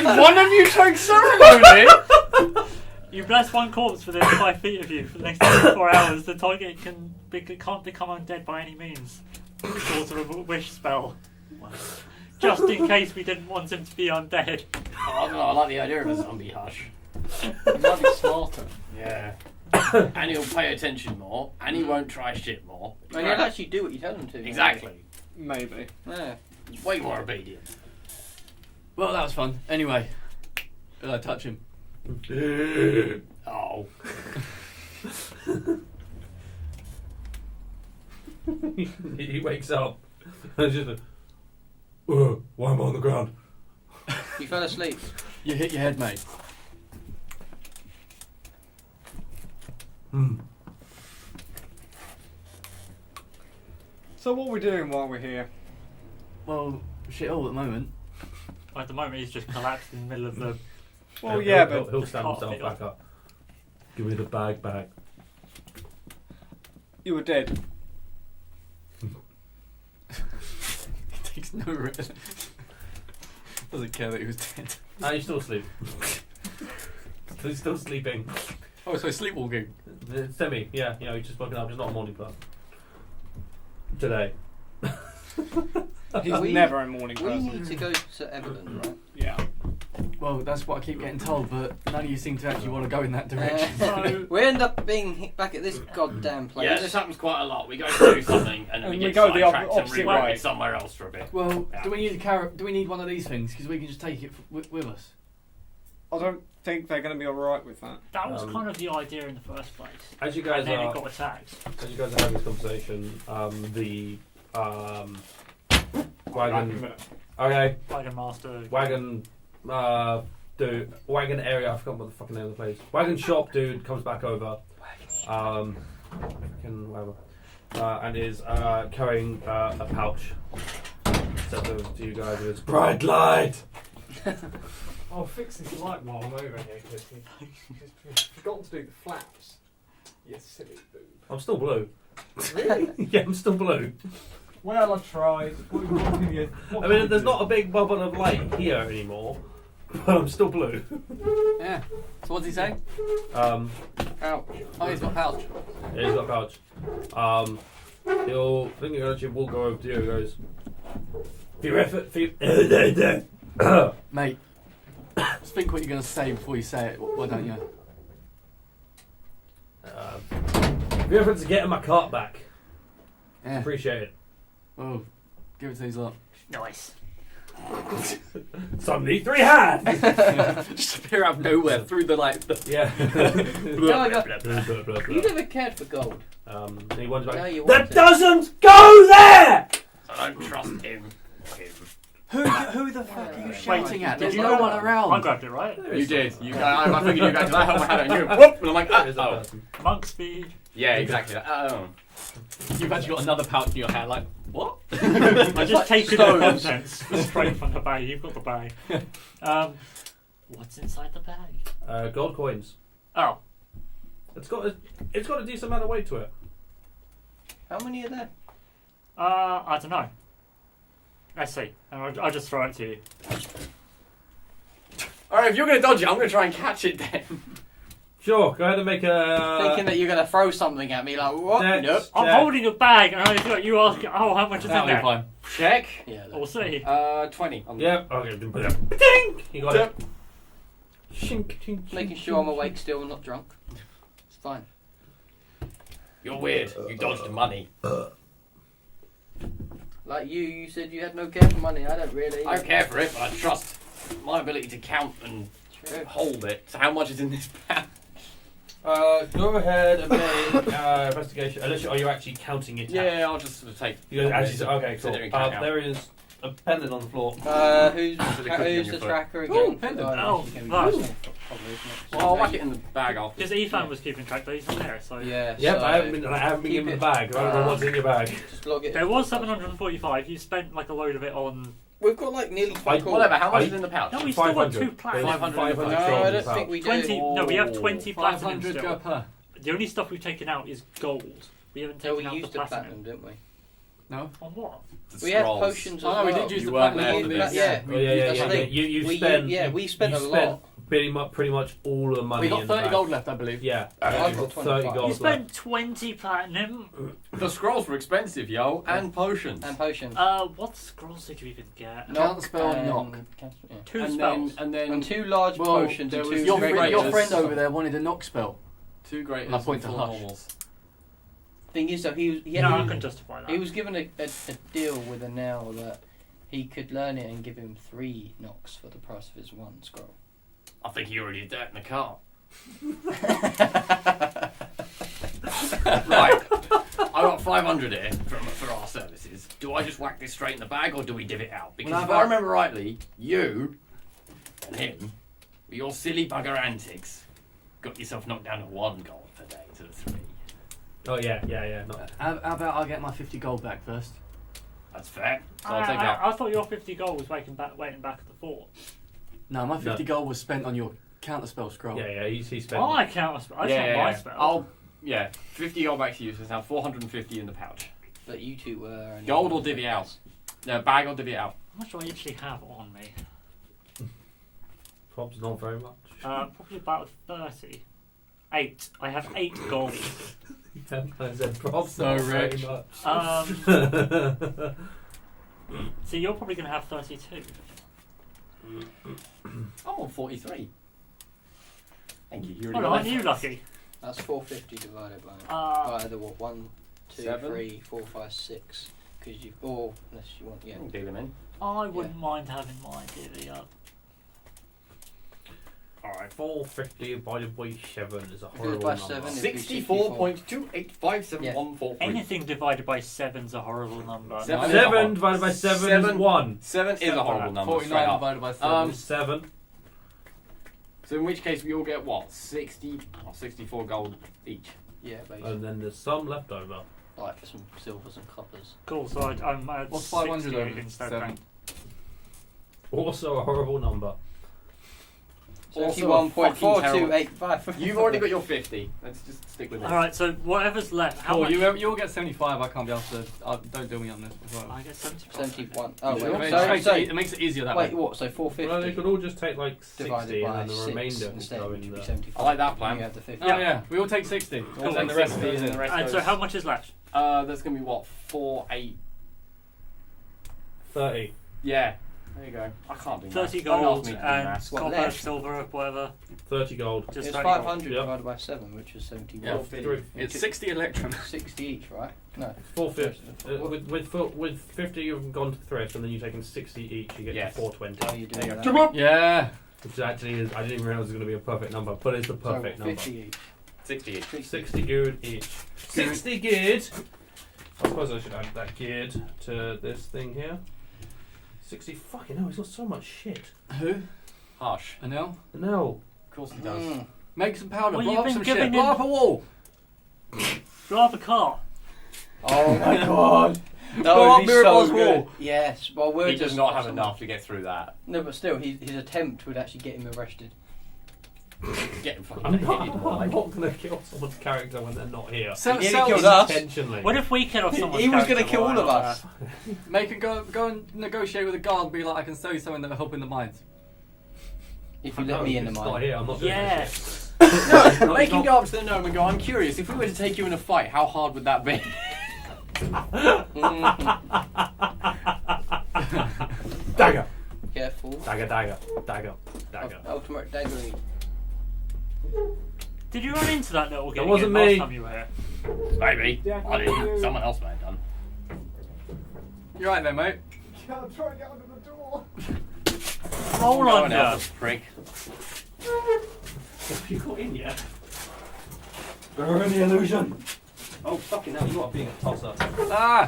one of you take ceremony? You bless one corpse within 5 feet of you for the next 24 hours. The target can't become undead by any means, short of a wish spell. Just in case we didn't want him to be undead. Oh, I don't know, I like the idea of a zombie Hush. You might be smarter. Yeah. And he'll pay attention more, and he won't try shit more. And he'll actually do what you tell him to. Exactly. Maybe. Yeah. He's way more obedient. Well, that was fun. Anyway, did I touch him? Oh. He wakes up and it's just like, why am I on the ground? You fell asleep. You hit your head, mate. So what are we doing while we're here? Well, shit all at the moment. At the moment, he's just collapsed in the middle of the. Well, yeah, he'll, but he'll stand Can't himself fit back up. Give me the bag back. you were dead. He takes no risk. Doesn't care that he was dead. Ah, he's still asleep. He's still sleeping. Oh, so sleepwalking. Semi, yeah, he's just woken up. He's not a morning person. Today. He's We- never a morning We person. need to go to Everton, right? Yeah. Well, that's what I keep getting told, but none of you seem to actually want to go in that direction. So, We end up being hit back at this goddamn place. Yeah, this happens quite a lot. We go to do something, and then And we we get go the sidetracked and opposite reroute way. it somewhere else for a bit. Well, Yeah. do we need do we need one of these things? Because we can just take it with us. I don't think they're going to be alright with that. that was Um, kind of the idea in the first place. As you guys And then are it got attacked. As you guys are having this conversation, the wagon. Okay, Wagon master. wagon. Wagon area. I forgot what the fucking name of the place. Wagon shop dude comes back over. Fucking whatever. And is carrying a pouch. Sets over to you guys with its bright light. I'll fix this light while I'm over here because you've forgotten to do the flaps. You silly boob. I'm still blue. Really? Yeah, I'm still blue. Well, I tried. What can you, what I can mean, you there's do? not a big bubble of light here anymore, but I'm still blue. Yeah. So what does he say? Um, Ouch. Oh, he's got a pouch. Yeah, he's got a pouch. He'll think he actually will go over to you. He goes, for your effort, for your Mate, just think what you're going to say before you say it. Why don't you? for your efforts to get my cart back. Yeah. Appreciate it. Well, give it to these lot. Nice. Suddenly, 3 hands. Just appear out of nowhere through the like. Yeah. No, I got- Blah, blah, blah, blah. You never cared for gold. And he wonders No, back. you That want it. doesn't go there. So don't trust him. Who the fuck are you shouting at? Did There's you no know one I around. grabbed it, right? There You is did. some- I figured you guys. I held my hand out and you whoop, and I'm like, There is that oh. person. Monk speed. Yeah, exactly. Oh. You've actually got another pouch in your hand. Like what? I just taken the stones. contents straight from the bag. You've got the bag. What's inside the bag? Gold coins. Oh, It's got a decent amount of weight to it. How many are there? I don't know. Let's see. And I'll just throw it to you. Alright, if you're going to dodge it, I'm going to try and catch it then. Sure, go ahead and make a. Thinking that you're going to throw something at me, like, what? Dex Nope. I'm check. holding a bag, and I thought you ask, oh, how much is in That'll be there? fine. Check. Yeah, We'll see. 20. Yep. Okay. Then put it up. Ding! You got it. Shink, shink, Making shink, sure I'm shink. awake still and not drunk. It's fine. You're weird. You dodged money. Like you said you had no care for money. I don't really. I don't care for it, but I trust my ability to count and True. hold it. So how much is in this bag? Go ahead and make investigation. Unless are you actually counting it? out? Yeah, I'll just sort of take. You guys actually say, okay, cool. Considering count out. There is a pendant on the floor. Who's Consider cooking on who's your the foot. tracker again? Ooh, pendant. Oh, it's gonna be nice. yourself, probably, isn't it? Well, I'll whack it in the bag after. Because Ethan was keeping track, but he's not there, so. Yeah. Yep, so I haven't been keep given the it- bag. I don't know what's in your bag. Just log it. There was 745. You spent like a load of it on. We've got like nearly full. Whatever, how much I- is in the pouch? No, we still got 500. 2 platinum. 500. No, I don't think we do. 20. No, we have 20 platinum 500 still. go per. The only stuff we've taken out is gold. We haven't No, taken we out used the the platinum. platinum, didn't we? No? On what? The We have scrolls. potions as Oh, no, we well. did use You the weren't platinum. there for this. Yeah. Oh yeah, That's the thing. You We spent. we spent you a spent lot. pretty much all of the money. We got in the 30 bag. gold left, I believe. Yeah, I've you've got 30 25. gold You left. spent 20 platinum. The scrolls were expensive, yo, and potions. And potions. What scrolls did you even get? Counter spell and knock. Yeah. 2 and spells. then, and then And 2 large Well, potions there and was 2 Your, great your raiders. friend over there wanted a knock spell. 2 great And I point to full Hush. normals. Thing is, though, he No, I was can justify that. he was given a deal with a nail that he could learn it and give him 3 knocks for the price of his 1 scroll. I think you already did that in the car. Right. I got 500 here for our services. Do I just whack this straight in the bag or do we div it out? Because Well, if I remember rightly, you and him, with your silly bugger antics, got yourself knocked down to 1 gold per day to the 3. Oh yeah. Not, How about I get my 50 gold back first? That's fair. So I'll take that. I thought your 50 gold was waiting back at the fort. No, my 50 gold was spent on your counter spell scroll. yeah. He spent. I count a spell. I count my spell. I'll 50 gold back to you, so it's now 450 in the pouch. But you 2 were. and Gold you or divvy out? No, bag or divvy out. How much do I actually have on me? Probs not very much. Probably about 30. 8. I have 8 gold. I said probs So not very rich. much. So you're probably going to have 32. I'm on 43. Thank you. You Oh, already no, got aren't you lucky? That's 450 divided by either what 1, 2, 7? 3, 4, 5, 6. Because you, or unless you want, yeah. Do them in. I wouldn't mind having my divvy up. Alright, 450 divided by 7 is a If it was horrible by number. 7, it'd be 64.285714. Anything divided by 7's a horrible number. Seven. 7 divided by 7 is 1. 7 is a horrible number. 49 Straight up. divided by 7. 7. So in which case we all get what? 64 gold each. Yeah, basically. And then there's some left over. Like some silvers and coppers. Cool, so I'm at What's 500 60 over instead 7? then. Also a horrible number. Also a fucking terrible- 71.4285. You've already got your 50. Let's just stick with it. Alright, so whatever's left, how Cool, much? you all get 75. I can't be able to. Don't do me on this. As well. I get 75. 71. Oh, It wait. makes- So, it makes it easier that wait, way. what? So 450 Well, they could all just take like 60 divided and by then the 6 remainder would instead, go which in would be the... 75. I like that plan. You have the 50. Oh yeah, we all take 60. All And then take the rest 60, goes and in. the rest And goes- so how much is left? That's going to be what? 4, 8. 30. Yeah. There you go. I can't do 30 maths. Don't ask gold me to do and maths. What, copper, left? silver, whatever. 30 gold. Just It's 30 gold. 500 Yep. divided by 7, which is 71. Yeah, 43. It's 60 electrum. 60 each, right? No. 450. With 50 you've gone to thrift and then you've taken 60 each, you get Yes. to 420. Oh, you're doing There that. Yeah. Which actually is, I didn't even realise it was going to be a perfect number, but it's the perfect so, number. 50 each. 60 each. 60 good each. 60 good! I suppose I should add that good to this thing here. 60 fucking hell, he's got so much shit. Who? Harsh. Anil? No. Of course he does. Mm. Make some powder. Well, blow you've up been some shit. giving Blow him- up a wall. Blow up a car. Oh my god. That Blow would up be Mirabel's so good. wall. Yes, well we're He just does not have awesome. enough to get through that. No, but still, his attempt would actually get him arrested. Get him fucking I'm hit. not going to kill someone's character when they're not here. Sell, He nearly sell, killed us. Intentionally. What if we kill off someone's He was going to kill all of us. make him go and negotiate with a guard and be like, I can sell you something that will help in the mines. If you let me in the It's not mine. here, I'm not doing that shit. Yes. No, they can go up to the gnome and go, I'm curious, if we were to take you in a fight, how hard would that be? Dagger. Careful. Dagger. Ultimate daggery. Did you run into that little guy wasn't last me. time you were here? Maybe. Yeah, I didn't. Someone else may have done. You right there, mate? Yeah, I'm trying to get under the door. Roll Go on on you. out, prick. Have you got in yet? Burn the illusion. Oh fucking hell! You got being a tosser. Ah!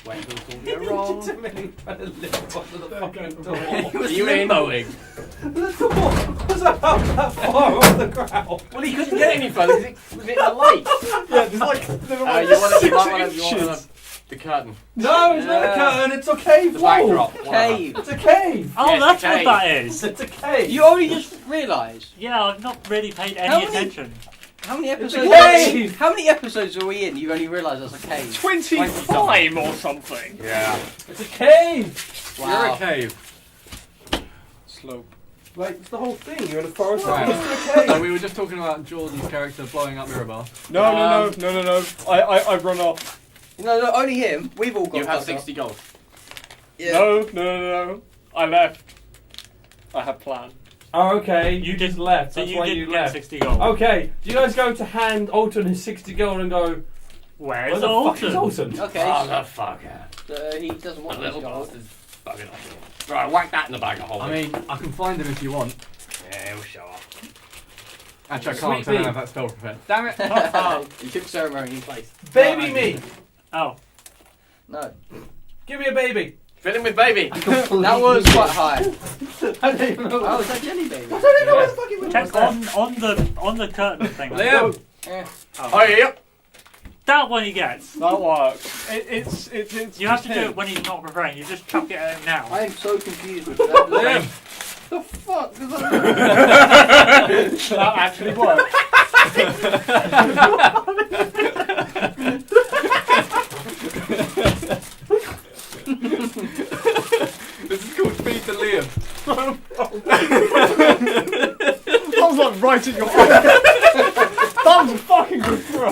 Wait, it was all wrong. Legitimately trying to lift under the fucking door. He was limboing. The door was about that far off the ground. Well, he couldn't get any further because it was in the light. Yeah, there's like You want the curtain. No, it's not a curtain. It's a cave The wall. backdrop. Cave. It's a cave. Oh, Yes, that's okay. what that is. It's a cave. You only just realised. Yeah, I've not really paid How any many- attention. How many a episodes? cave. How many episodes are we in? You only realised that's a cave. 25 or something. Yeah. It's a cave. You're a cave. Slope. Like it's the whole thing. You're in a forest. Right. It's a cave. So we were just talking about Jordan's character blowing up Mirabar. No. I've run off. No, only him. We've all got. You have fucked up. 60 gold. Yeah. No. I left. I had planned. Oh, okay. You You just did- left. So That's you why didn't you get left. 60 gold. Okay. Do you guys go to hand Alton his 60 gold and go? Where's Where the fuck is Alton? Alton? Okay. Oh, the fucker. He doesn't The want little this gold. bastard's bugging off. Right, whack that in the bag of holding. I mean, I can find him if you want. yeah, he'll show up. Actually, I Sweet can't because I pea. don't have that spell prepared. Damn it! You took ceremony in place. Baby me. Oh, No. Give me a baby. Fill him with baby. That was quite high. I don't even know. Oh, is that jelly baby? I don't even know what the fuck it was. check on the curtain thing. Liam! Yeah. Oh, yeah. That one he gets. That works. It's. You have to do it when he's not preparing. You just chuck it at him now. I am so confused with that. Liam! The fuck does that That actually works. This is called Feed the Liam. That was like right at your eye. That was a fucking good throw.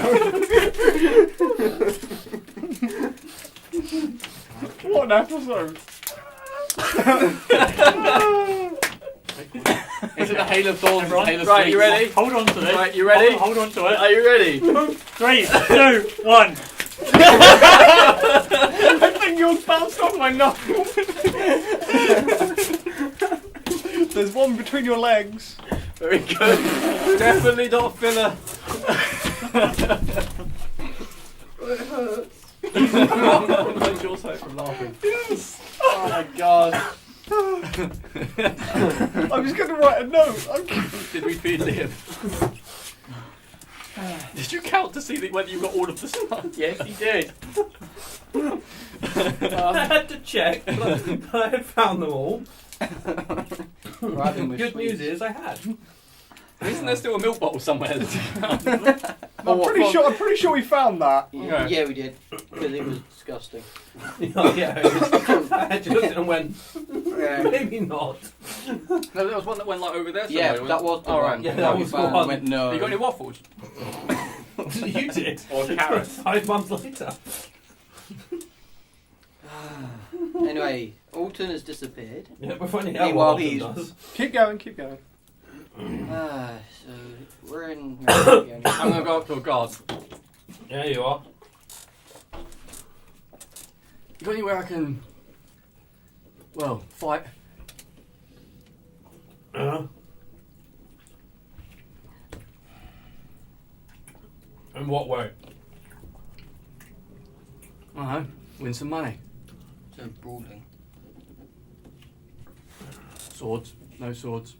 What an episode. Is it the Hail of Thorns? Everyone, Hail of right, you Streets? ready? Hold on to this. Right, you ready? Hold on to it. Are you ready? 3, 2, 1. I think yours bounced off my knuckle. There's one between your legs. Very good. Definitely not a filler. Makes yours hurt from laughing. Oh my god. I was going to write a note. Did we feed Liam? Did you count to see whether you got all of the stuff? Yes, he did. I had to check, but I had found them all. Right, Good news is I had. Isn't there still a milk bottle somewhere? I'm pretty sure we found that. Yeah, we did. Because it was disgusting. Oh, yeah, I just looked and went, Yeah. maybe not. No, there was one that went like over there somewhere. Yeah, wasn't that it? was the All one. right. Yeah, that that we was the found. one. Went, no. You got any waffles? You did. Or carrots? 5 months later. Anyway, Alton has disappeared. Yeah, we're finding out Meanwhile, what Alton he's- does. Keep going. So we're in. I'm gonna go up to a guard. Yeah, you are. You got anywhere I can, well, fight? In what way? I don't know, win some money. So brawling. Swords, no swords.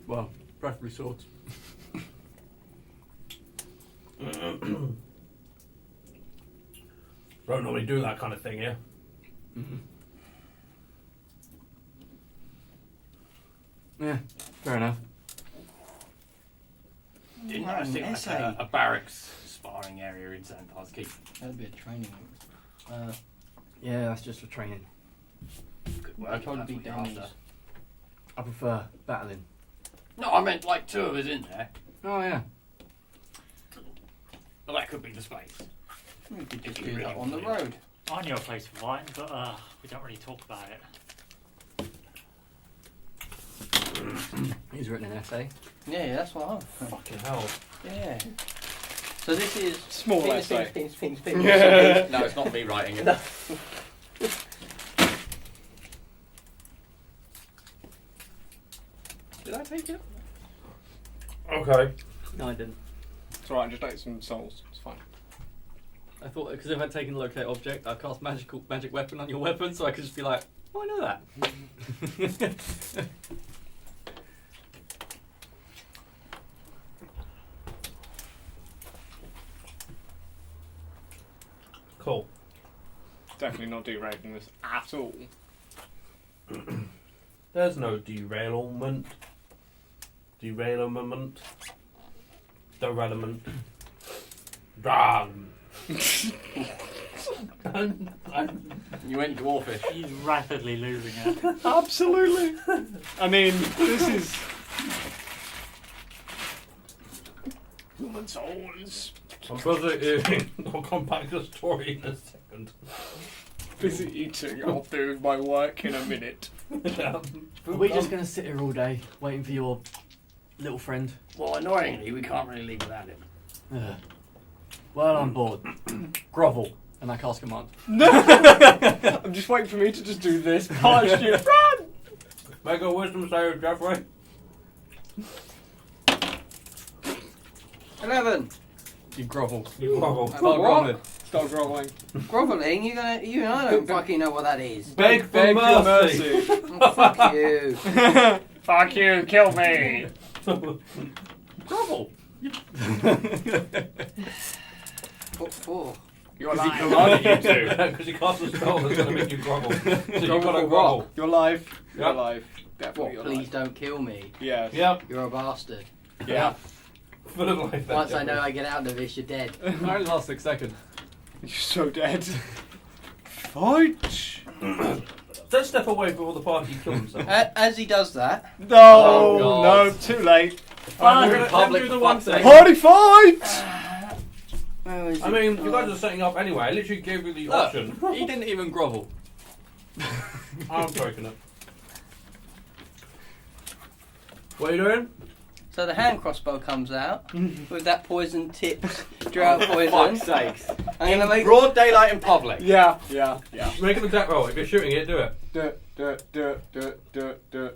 Well, preferably swords. Don't normally do that kind of thing, yeah? Mm-hmm. Yeah, fair enough. Didn't Right, I think an like essay. a barracks sparring area in Santar's Keep? That'd be a training. Yeah, that's just for training. Good I'd work. probably That's be what you're Danny's. after. I prefer battling. No, I meant like 2 of us in there. Oh yeah. But that could be the space. We could just If do you that really on the want road. I knew a place for wine, but we don't really talk about it. He's written an essay. Yeah, that's what I'm. Fucking hell. Yeah. So this is Small penis, essay. penis, penis, penis, Yeah. penis. No, it's not me writing it. No. Did I take it? Okay. No, I didn't. It's alright, just ate some souls. It's fine. I thought because if I'd taken the locate object, I'd cast magic weapon on your weapon, so I could just be like, oh, I know that. Cool. Definitely not derailing this at all. There's no derailment. Derailment. Derailment. Dran. You went dwarfish. He's rapidly losing it. Absolutely. I mean, this is human souls. I'm busy. I'll come back to the story in a second. Busy eating. I'll do my work in a minute. Are we just going to sit here all day waiting for your little friend? Well, annoyingly, we can't really leave without him. Ugh. Well, I'm bored. Grovel. And I cast command. I'm just waiting for me to just do this. Punch you. Run! Make a wisdom save, Jeffrey. 11. You grovel. You grovel. Start What? groveling. Start groveling. Groveling? You and I don't fucking know what that is. Beg for Beg for mercy. Oh, fuck you. Fuck you, kill me. Grovel. What for? You're Because he alive. commanded you to. Because he cast a spell that's going to make you grovel. So you've got to for grovel. You're alive. You're Yep. alive. What, Definitely you're please alive. don't kill me. Yes. Yep. You're a bastard. Yeah. Full of life. Once I know I get out of this, you're dead. I only last 6 seconds. You're so dead. Fight. Don't step away before the party kill themselves. As he does that, No, Oh, no, God. too late. Alright, We're in public, do the for one fuck's thing. sake. Party fight! where is I it? mean, you guys are setting up anyway. I literally gave you the Look, option. he didn't even grovel. I'm breaking it. What are you doing? So the hand crossbow comes out with that poison tipped drought For poison. fuck's sakes. I'm gonna make Broad daylight in public. Yeah, yeah, yeah. Make an attack roll. If you're shooting it, do it. Do, do, do, do, do, do.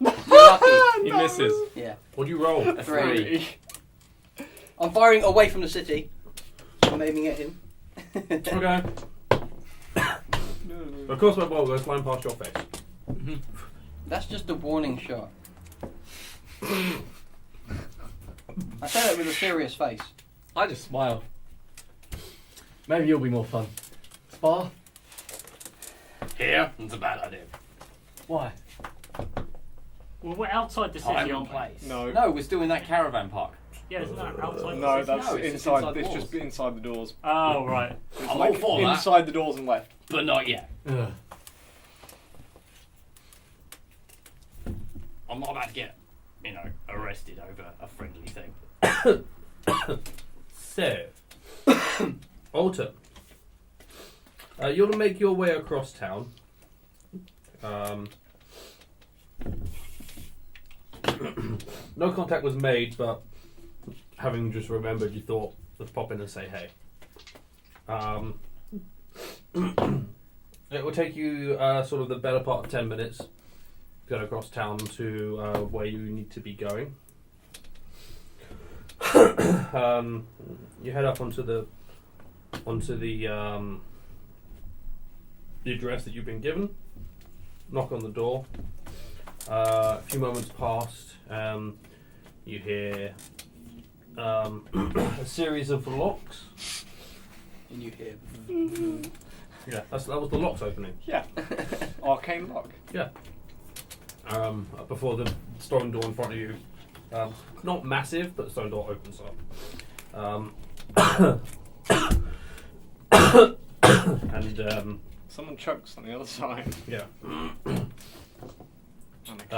you're lucky. He misses. Yeah. What do you roll? A 3. I'm firing away from the city. I'm aiming at him. Okay. Of course, my ball goes flying past your face. That's just a warning shot. I say that with a serious face. I just smile. Maybe you'll be more fun. Spar? Here, it's a bad idea. Why? Well, we're outside the Time city, and aren't we? place. No. No, we're still in that caravan park. Yeah, isn't that outside No, the city? that's No, it's inside. inside It's walls. just inside the doors. Oh, right. It's I'm all for that. inside the doors and left. But not yet. Ugh. I'm not about to get, arrested over a friendly thing. So, Alton, you'll make your way across town. No contact was made, but having just remembered, you thought, let's pop in and say hey. It will take you sort of the better part of 10 minutes to get across town to where you need to be going. You head up onto the address that you've been given. Knock on the door. A few moments passed. You hear a series of locks. And you hear. Yeah, that was the locks opening. Yeah. Arcane lock. Yeah. Before the stone door in front of you. Not massive, but the stone door opens up. And Someone chokes on the other side. yeah. And a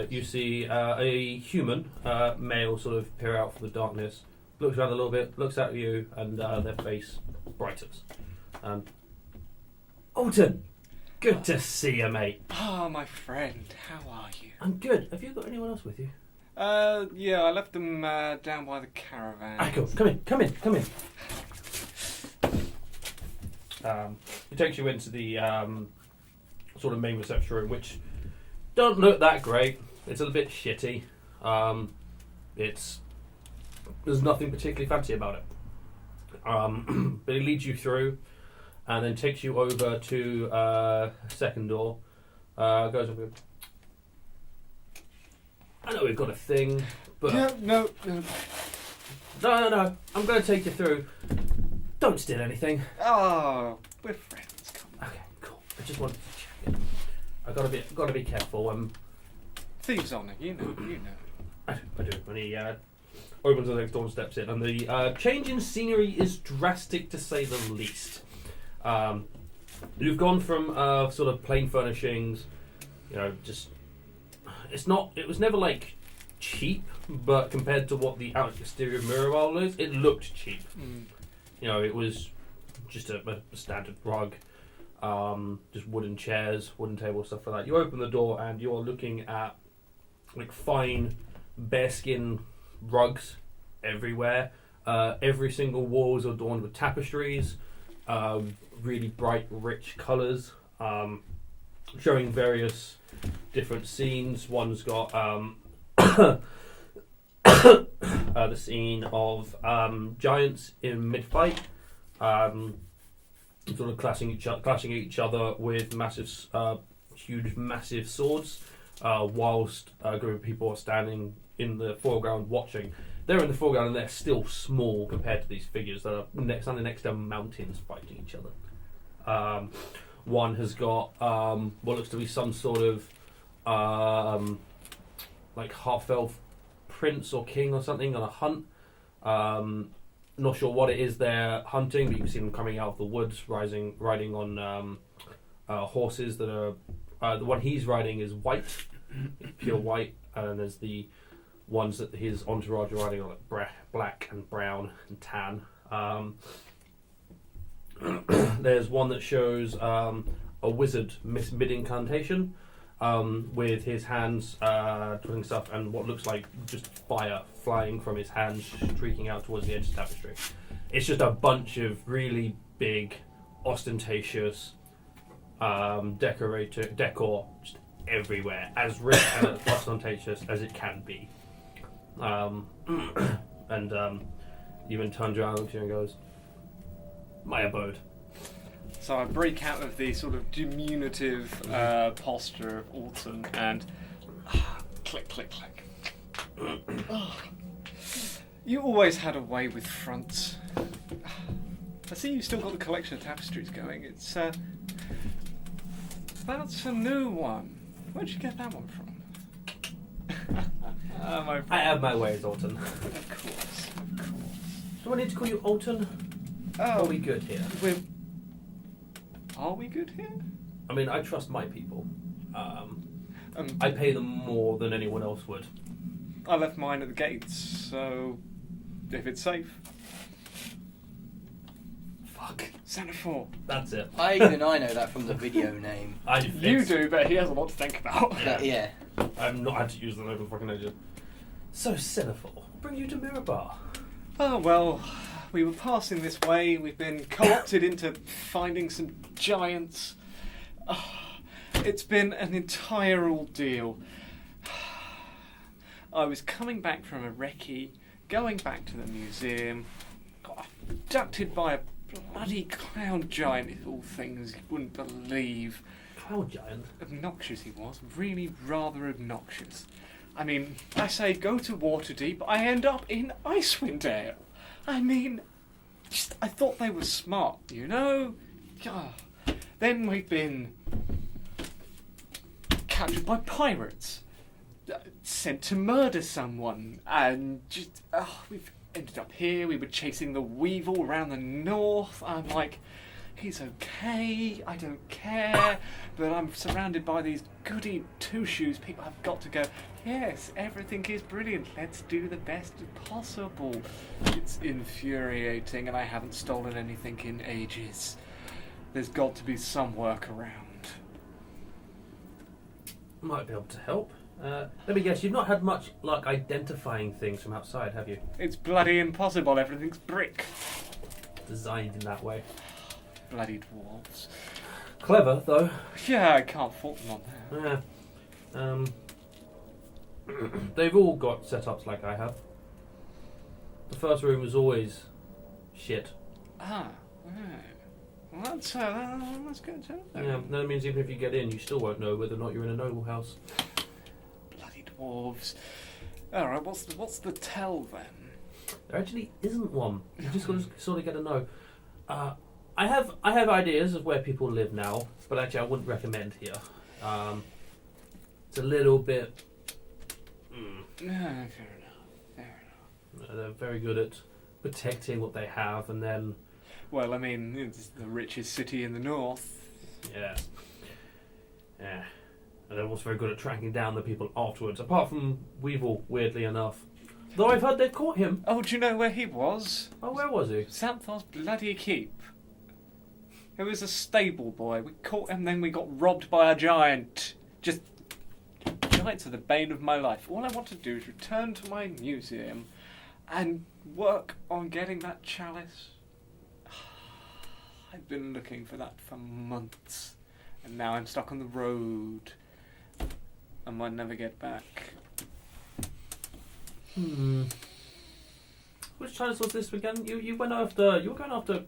You see a human male sort of peer out from the darkness, looks around a little bit, looks at you, and their face brightens. Alton, good to see you, mate. Ah, my friend, how are you? I'm good. Have you got anyone else with you? Yeah, I left them down by the caravan. Ah, cool. Come in. It takes you into the sort of main reception room, which don't look that great. It's a little bit shitty. There's nothing particularly fancy about it. But it leads you through, and then takes you over to a second door. Goes over. I know we've got a thing, but No. no. I'm going to take you through. Don't steal anything. Oh, we're friends. Come on. Okay, cool. I just wanted to check it. I gotta be careful. Thieves' honour, you know. I do. When he opens the next door and steps in, and the change in scenery is drastic to say the least. You've gone from sort of plain furnishings, just it was never like cheap, but compared to what the exterior Miraval is, it looked cheap. It was just a standard rug, just wooden chairs, wooden tables, stuff like that. You open the door and you're looking at like fine bearskin rugs everywhere. Every single wall is adorned with tapestries, really bright, rich colours, showing various different scenes. One's got the scene of giants in mid-fight, sort of clashing each other with huge, massive swords, whilst a group of people are standing in the foreground watching. They're in the foreground and they're still small compared to these figures that are standing next to mountains fighting each other. One has got what looks to be some sort of like half-elf prince or king or something on a hunt. Not sure what it is they're hunting, but you can see them coming out of the woods, riding on horses that are. The one he's riding is white, pure white, and there's the ones that his entourage are riding on like black and brown and tan. There's one that shows a wizard mid-incantation, with his hands doing stuff and what looks like just fire flying from his hands, streaking out towards the edge of the tapestry. It's just a bunch of really big, ostentatious decor just everywhere, as rich and as ostentatious as it can be. And even turns around, looks at you and goes, "My abode." So I break out of the sort of diminutive posture of Alton and click, click, click. You always had a way with fronts. I see you've still got the collection of tapestries going. That's a new one. Where'd you get that one from? I have my ways, Alton. Of course. Do I need to call you Alton? Are we good here? Are we good here? I mean, I trust my people. I pay them more than anyone else would. I left mine at the gates, so if it's safe. Fuck. Santa 4. That's it. I know that from the video name. You do, but he has a lot to think about. Yeah. I've not had to use the name for fucking ages. So, Cineful, bring you to Mirabar. Oh, well, we were passing this way. We've been co-opted into finding some giants. Oh, it's been an entire ordeal. I was coming back from a recce, going back to the museum, got abducted by a bloody cloud giant, of all things you wouldn't believe. Cloud giant? Obnoxious he was, really rather obnoxious. I mean, I say go to Waterdeep, I end up in Icewind Dale. I mean, I thought they were smart, you know? Then we've been captured by pirates, sent to murder someone, and we've ended up here. We were chasing the Weevil around the north. I'm like, He's okay, I don't care, but I'm surrounded by these goody two-shoes people. I've got to go, yes, everything is brilliant, let's do the best possible. It's infuriating, and I haven't stolen anything in ages. There's got to be some workaround. Might be able to help. Let me guess, you've not had much luck identifying things from outside, have you? It's bloody impossible, everything's brick. Designed in that way. Bloody dwarves. Clever, though. Yeah, I can't fault them on that. Yeah. They've all got setups like I have. The first room was always shit. Ah, right. Well, that's good too. Yeah, that means even if you get in, you still won't know whether or not you're in a noble house. Bloody dwarves. Alright, what's the tell then? There actually isn't one. You just got to sort of get to know. I have ideas of where people live now, but actually I wouldn't recommend here. It's a little bit. Fair enough. They're very good at protecting what they have, and then Well, I mean, it's the richest city in the north. yeah, and they're also very good at tracking down the people afterwards. Apart from Weevil, weirdly enough. Though I've heard they've caught him. Oh, do you know where he was? Oh, where was he? Xanthos bloody keep. He was a stable boy. We caught him, then we got robbed by a giant. Giants are the bane of my life. All I want to do is return to my museum and work on getting that chalice. I've been looking for that for months, and now I'm stuck on the road. I might never get back. Which challenge was this again? You went after. You were going after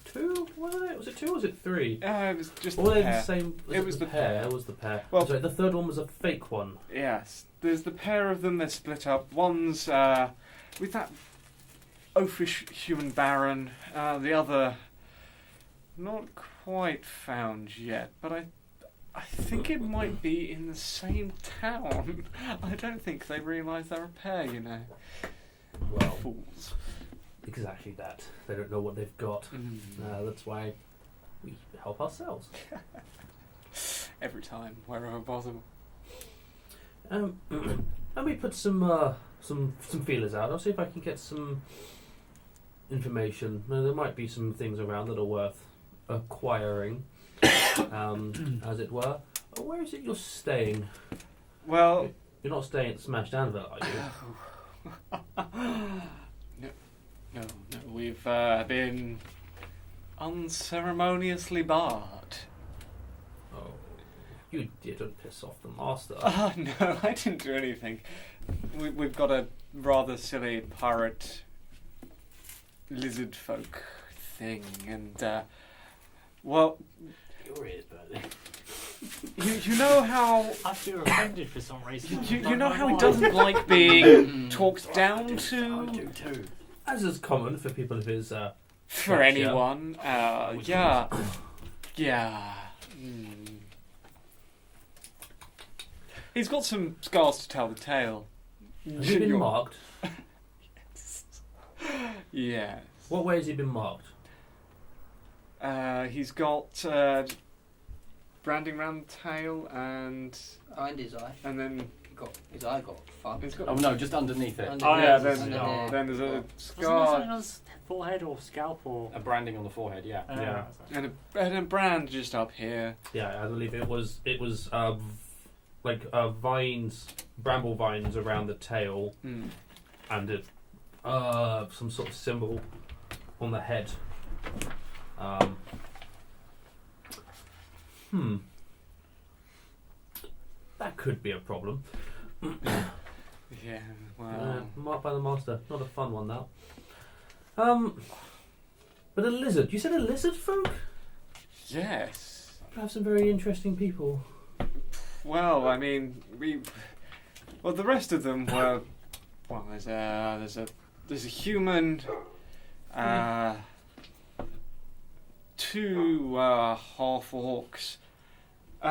2, wasn't it? Was it 2 or was it 3? It was just Or the were they pair. the same? It was the pair. It was the pair. Well- Sorry, the third one was a fake one. Yes, there's the pair of them. They're split up. One's with that oafish human baron. The other, not quite found yet, but I think it might be in the same town. I don't think they realise they're a pair, you know. Well, Fools. exactly that. They don't know what they've got. That's why we help ourselves. Every time, wherever possible. Let me put some feelers out. I'll see if I can get some information. There might be some things around that are worth acquiring, as it were. Where is it you're staying? Well, You're not staying at Smashed Anvil, are you? no, we've been unceremoniously barred. Oh, you didn't piss off the master. Oh, no, I didn't do anything. We've got a rather silly pirate lizard folk thing, and, well, Your ears burning. you know how... I feel offended for some reason. You know how he doesn't like being talked down I to? do too. As is common for people of his. For Gotcha. anyone. Yeah. Yeah. He's got some scars to tell the tale. Has he been marked? Yeah. What way has he been marked? He's got branding around the tail and And his eye. then His eye got fucked. he's got Oh no, just underneath it. Under Oh, the- yeah, then under the- there's a Wasn't there scar something on his forehead or scalp or? A branding on the forehead, yeah. Yeah. and a brand just up here. Yeah, I believe it was vines, bramble vines around the tail, and it some sort of symbol on the head. That could be a problem. Yeah. Well. Marked by the master. Not a fun one, that. But a lizard. You said a lizard folk? Yes. You have some very interesting people. Well, I mean, the rest of them were. Well, there's a human, 2 half orcs.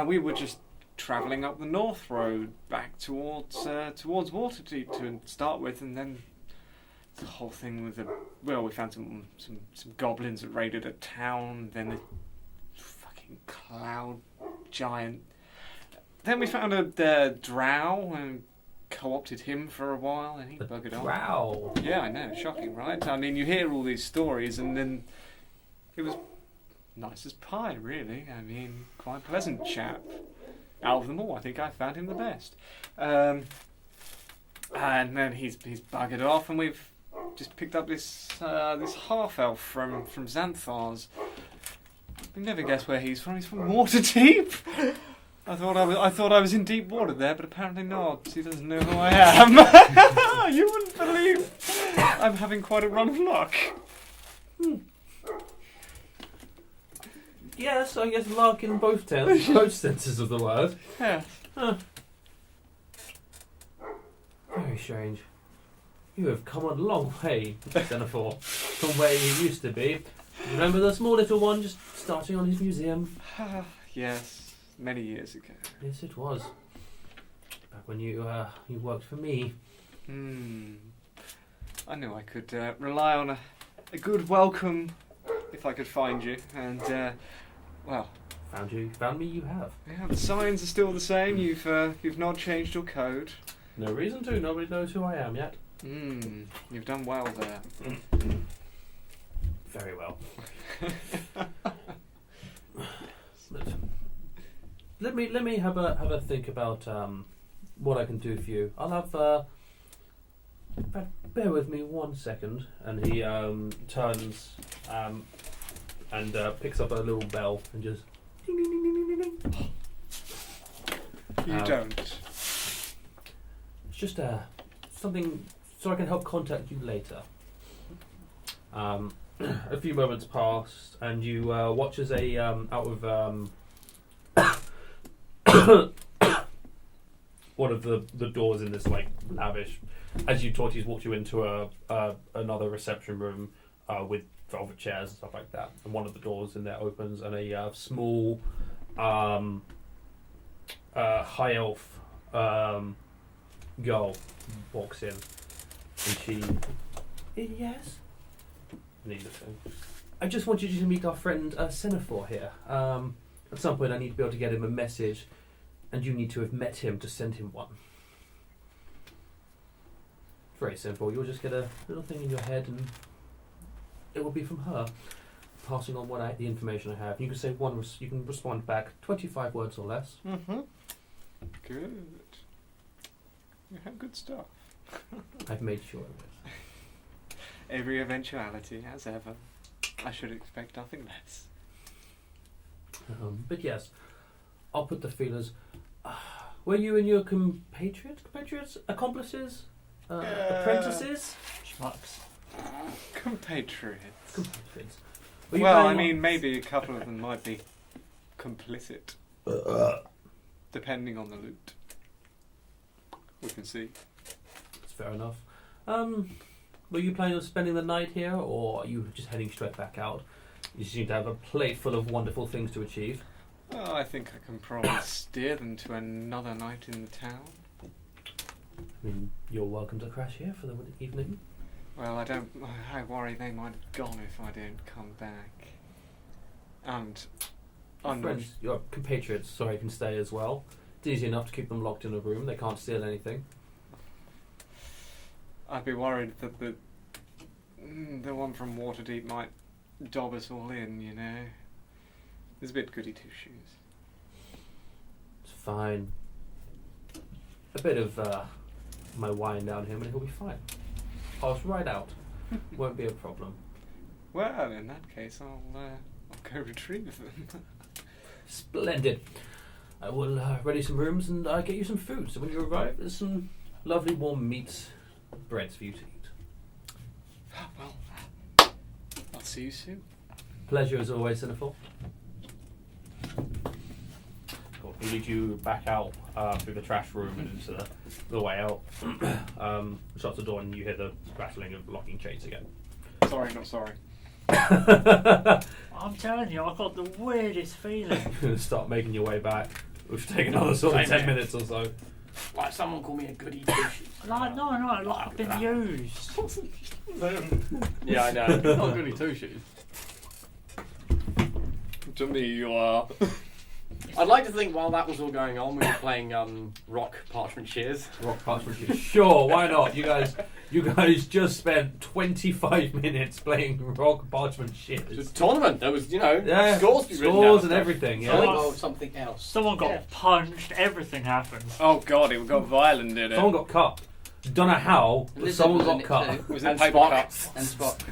We were just travelling up the north road back towards Waterdeep to start with, and then the whole thing with the... Well, we found some goblins that raided a town, then the fucking cloud giant. Then we found a drow and co-opted him for a while, and he buggered off. Wow. Yeah, I know, shocking, right? I mean, you hear all these stories, and then it was nice as pie, really. I mean, quite a pleasant chap. Out of them all, I think I found him the best. And then he's buggered off, and we've just picked up this half-elf from Xanthar's. You never guess where he's from. He's from Waterdeep. I thought I was in deep water there, but apparently not. He doesn't know who I am. You wouldn't believe. I'm having quite a run of luck. Yes, I guess luck in both senses of the word. Yeah. Huh. Very strange. You have come a long way, Xenophore, from where you used to be. Remember the small little one just starting on his museum? Yes, many years ago. Yes, it was. Back when you worked for me. I knew I could rely on a good welcome if I could find you, and well. Found me. You have. Yeah, the signs are still the same. You've not changed your code. No reason to. Nobody knows who I am yet. You've done well there. Very well. Let me have a think about what I can do for you. I'll have bear with me 1 second, and he turns and picks up a little bell and just ding ding ding ding ding ding ding. You don't. It's just something so I can help contact you later. A few moments pass, and you watch as a out of one of the doors in this like lavish. As you talk, he's walked you into another reception room with velvet chairs and stuff like that. And one of the doors in there opens, and a small high elf girl walks in, and she, yes. I just wanted you to meet our friend Xenophore here. At some point I need to be able to get him a message, and you need to have met him to send him one. Very simple. You'll just get a little thing in your head, and it will be from her, passing on the information I have. You can say you can respond back 25 words or less. Good. You have good stuff. I've made sure of it. Every eventuality, as ever. I should expect nothing less. But yes, I'll put the feelers. Were you and your compatriots, accomplices, apprentices, Schmucks. Compatriots. Were you Well, I planning mean, on- maybe a couple of them might be complicit, depending on the loot. We can see. That's fair enough. Were you planning on spending the night here, or are you just heading straight back out? You seem to have a plate full of wonderful things to achieve. Oh, I think I can probably steer them to another night in the town. I mean, you're welcome to crash here for the evening. Well, I worry they might have gone if I don't come back. And I'm not... Friends, your compatriots, sorry, can stay as well. It's easy enough to keep them locked in a room. They can't steal anything. I'd be worried that the one from Waterdeep might dob us all in, you know. There's a bit goody two-shoes. It's fine. A bit of my wine down him and he'll be fine. Pass right out. Won't be a problem. Well, in that case, I'll go retrieve them. Splendid. I will ready some rooms and get you some food. So when you arrive, there's some lovely warm meats, breads for you to eat. Well, I'll see you soon. Pleasure as always, Xenophore. Cool. He leads you back out through the trash room and into the way out. Shuts the door and you hear the rattling of locking chains again. Sorry, not sorry. I'm telling you, I've got the weirdest feeling. You're going to start making your way back, which will take another sort of 10 minutes or so. Like someone call me a goody two-shoes. No, like I've been used. Yeah, I know. Not goody two shoes. To me, you are. I'd like to think while that was all going on, we were playing rock parchment shears. Rock parchment shears. Sure, why not? You guys just spent 25 minutes playing rock parchment It was shears. a tournament. There was, Yeah, scores to be written scores down and everything. Oh, Yeah. well, something else. Someone got Yeah. punched. Everything happens. Oh god, it got violent, did it? Someone got cut. Don't know how, but Lizard someone was in got it cut. too. Was And it paper Spock. cuts? And Spot.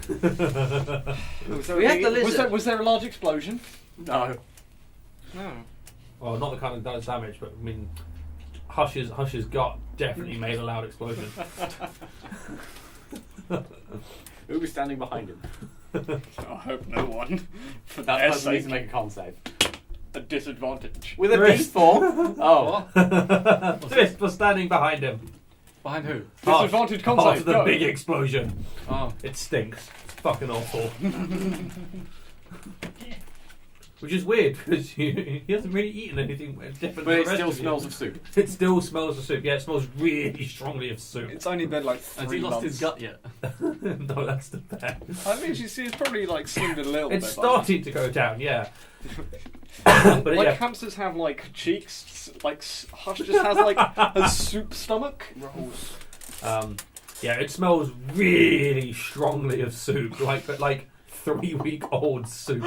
Was there We had a- the lizard. Was there a large explosion? No. No. Well, not the kind that does damage, but I mean, Hush's gut definitely made a loud explosion. Who was standing behind him? I hope no one. For That their person needs sake, to make a con save. a disadvantage. With a Chris. D4? Oh. Twist was standing behind him. Behind who? Disadvantage con After save, the go. big explosion. Oh. It stinks. It's fucking awful. Which is weird because he hasn't really eaten anything different. But to it the rest still of you. smells of soup. It still smells of soup. Yeah, it smells really strongly of soup. It's only been like Has 3 he months. lost his gut yet? No, that's the bad. I mean, you see, it's probably like slimmed a little It's bit. starting to go down, yeah. But Like yeah, hamsters have like cheeks, like Hush just has like a soup stomach. Rolls. yeah, it smells really strongly of soup, but like 3-week-old soup.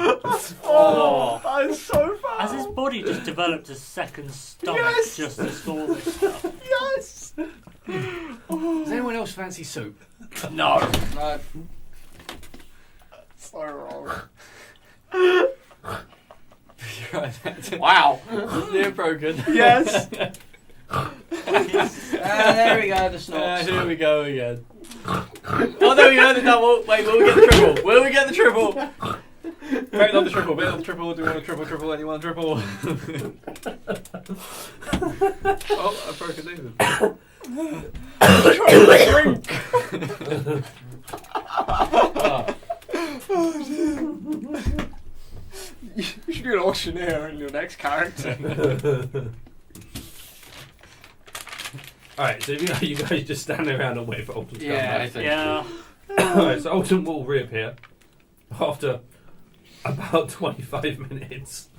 Oh, that is so Has his bad. body just developed a second stomach Yes! just to store this stuff? Yes. Does anyone else fancy soup? No. No. So wrong. Wow. Near broken. Yes. There we go, the snorts. Here we go again. Oh no, you heard the double. Wait, will we get the triple? Will we get the triple? Bet on the triple. Bet on the triple. Do you want a triple? Triple? Anyone triple? Oh, I broke a David. You should be an auctioneer in your next character. Alright, so you guys just stand around and wait for Alton to come Yeah, back. essentially. Yeah. Alright, so Alton will reappear after about 25 minutes.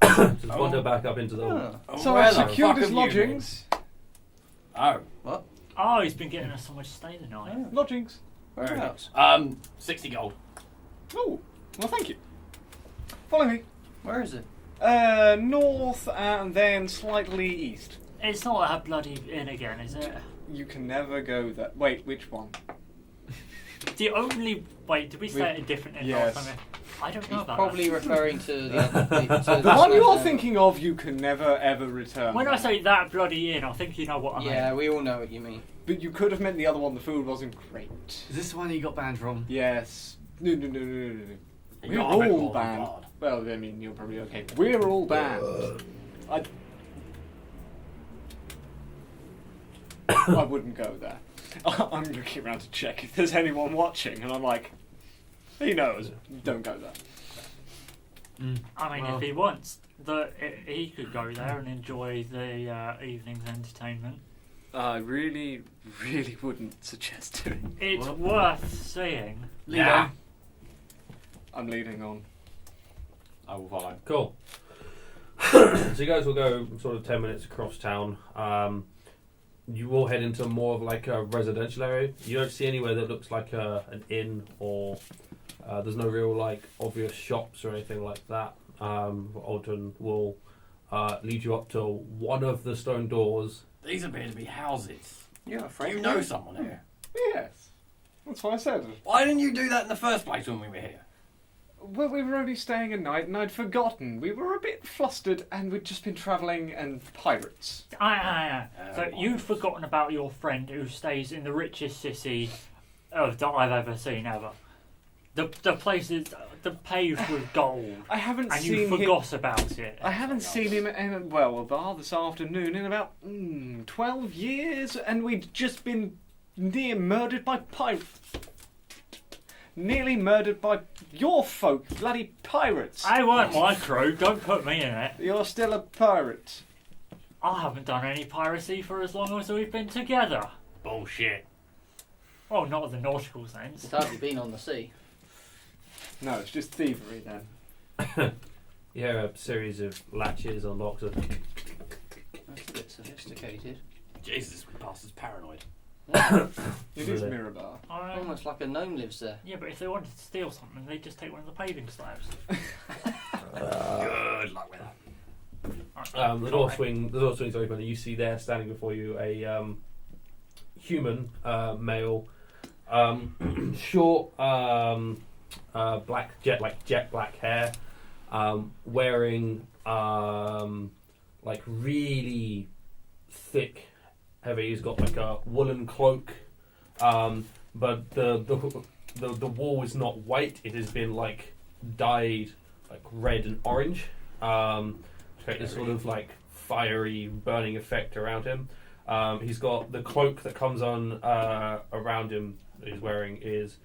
Just wander back up into the hall. Oh. So Where I've the secured fuck his have you lodgings. Oh. Oh, he's been getting us somewhere to stay the night. Oh. Lodgings. Very Whereabouts? nice. 60 gold. Oh, well, thank you. Follow me. Where is it? North and then slightly east. It's not a bloody inn again, is it? You can never go there. Wait, which one? The only wait, did we stay at a different inn Yes. last time? I don't know He's about probably that. referring to the other. The one you're thinking of, you can never ever return. When I say that bloody inn, I think you know what I mean. Yeah, we all know what you mean. But you could have meant the other one. The food wasn't great. Is this the one you got banned from? Yes. No. You We're got a bit all more than banned. God. Well, I mean, you're probably okay. We're all banned. I wouldn't go there. I'm looking around to check if there's anyone watching, and I'm like, he knows. Don't go there. I mean, Well. if he wants, he could go there and enjoy the evening's entertainment. I really, really wouldn't suggest doing. It's What? worth seeing. Yeah. I'm leading on. I will follow. Cool. So you guys will go sort of 10 minutes across town. You will head into more of like a residential area. You don't see anywhere that looks like an inn or there's no real like obvious shops or anything like that. Alton will lead you up to one of the stone doors. These appear to be houses. You're afraid. You know someone here. Yes. That's what I said. Why didn't you do that in the first place when we were here? Well, we were only staying a night and I'd forgotten. We were a bit flustered and we'd just been travelling and pirates. So you'd forgotten about your friend who stays in the richest city that I've ever seen ever. The place is paved with gold, I haven't and seen you him. forgot about it. I haven't seen him in a bar this afternoon in about 12 years, and we'd just been near murdered by pirates. Nearly murdered by your folk, bloody pirates. I weren't my crew. Don't put me in it. You're still a pirate. I haven't done any piracy for as long as we've been together. Bullshit. Well, not in the nautical sense. It's hardly been on the sea. No, it's just thievery then. You hear a series of latches or locks. That's a bit sophisticated. Jesus, we passed as paranoid. Yeah. It is Really? Mirabar. Almost like a gnome lives there. Yeah, but if they wanted to steal something, they'd just take one of the paving slabs. Good luck with that. The door swings open, and you see there, standing before you, a human male, short, jet black hair, wearing like really thick, heavy. He's got like a woolen cloak, but the wall is not white. It has been like dyed like red and orange. Create this sort of like fiery burning effect around him. He's got the cloak that comes on around him that he's wearing is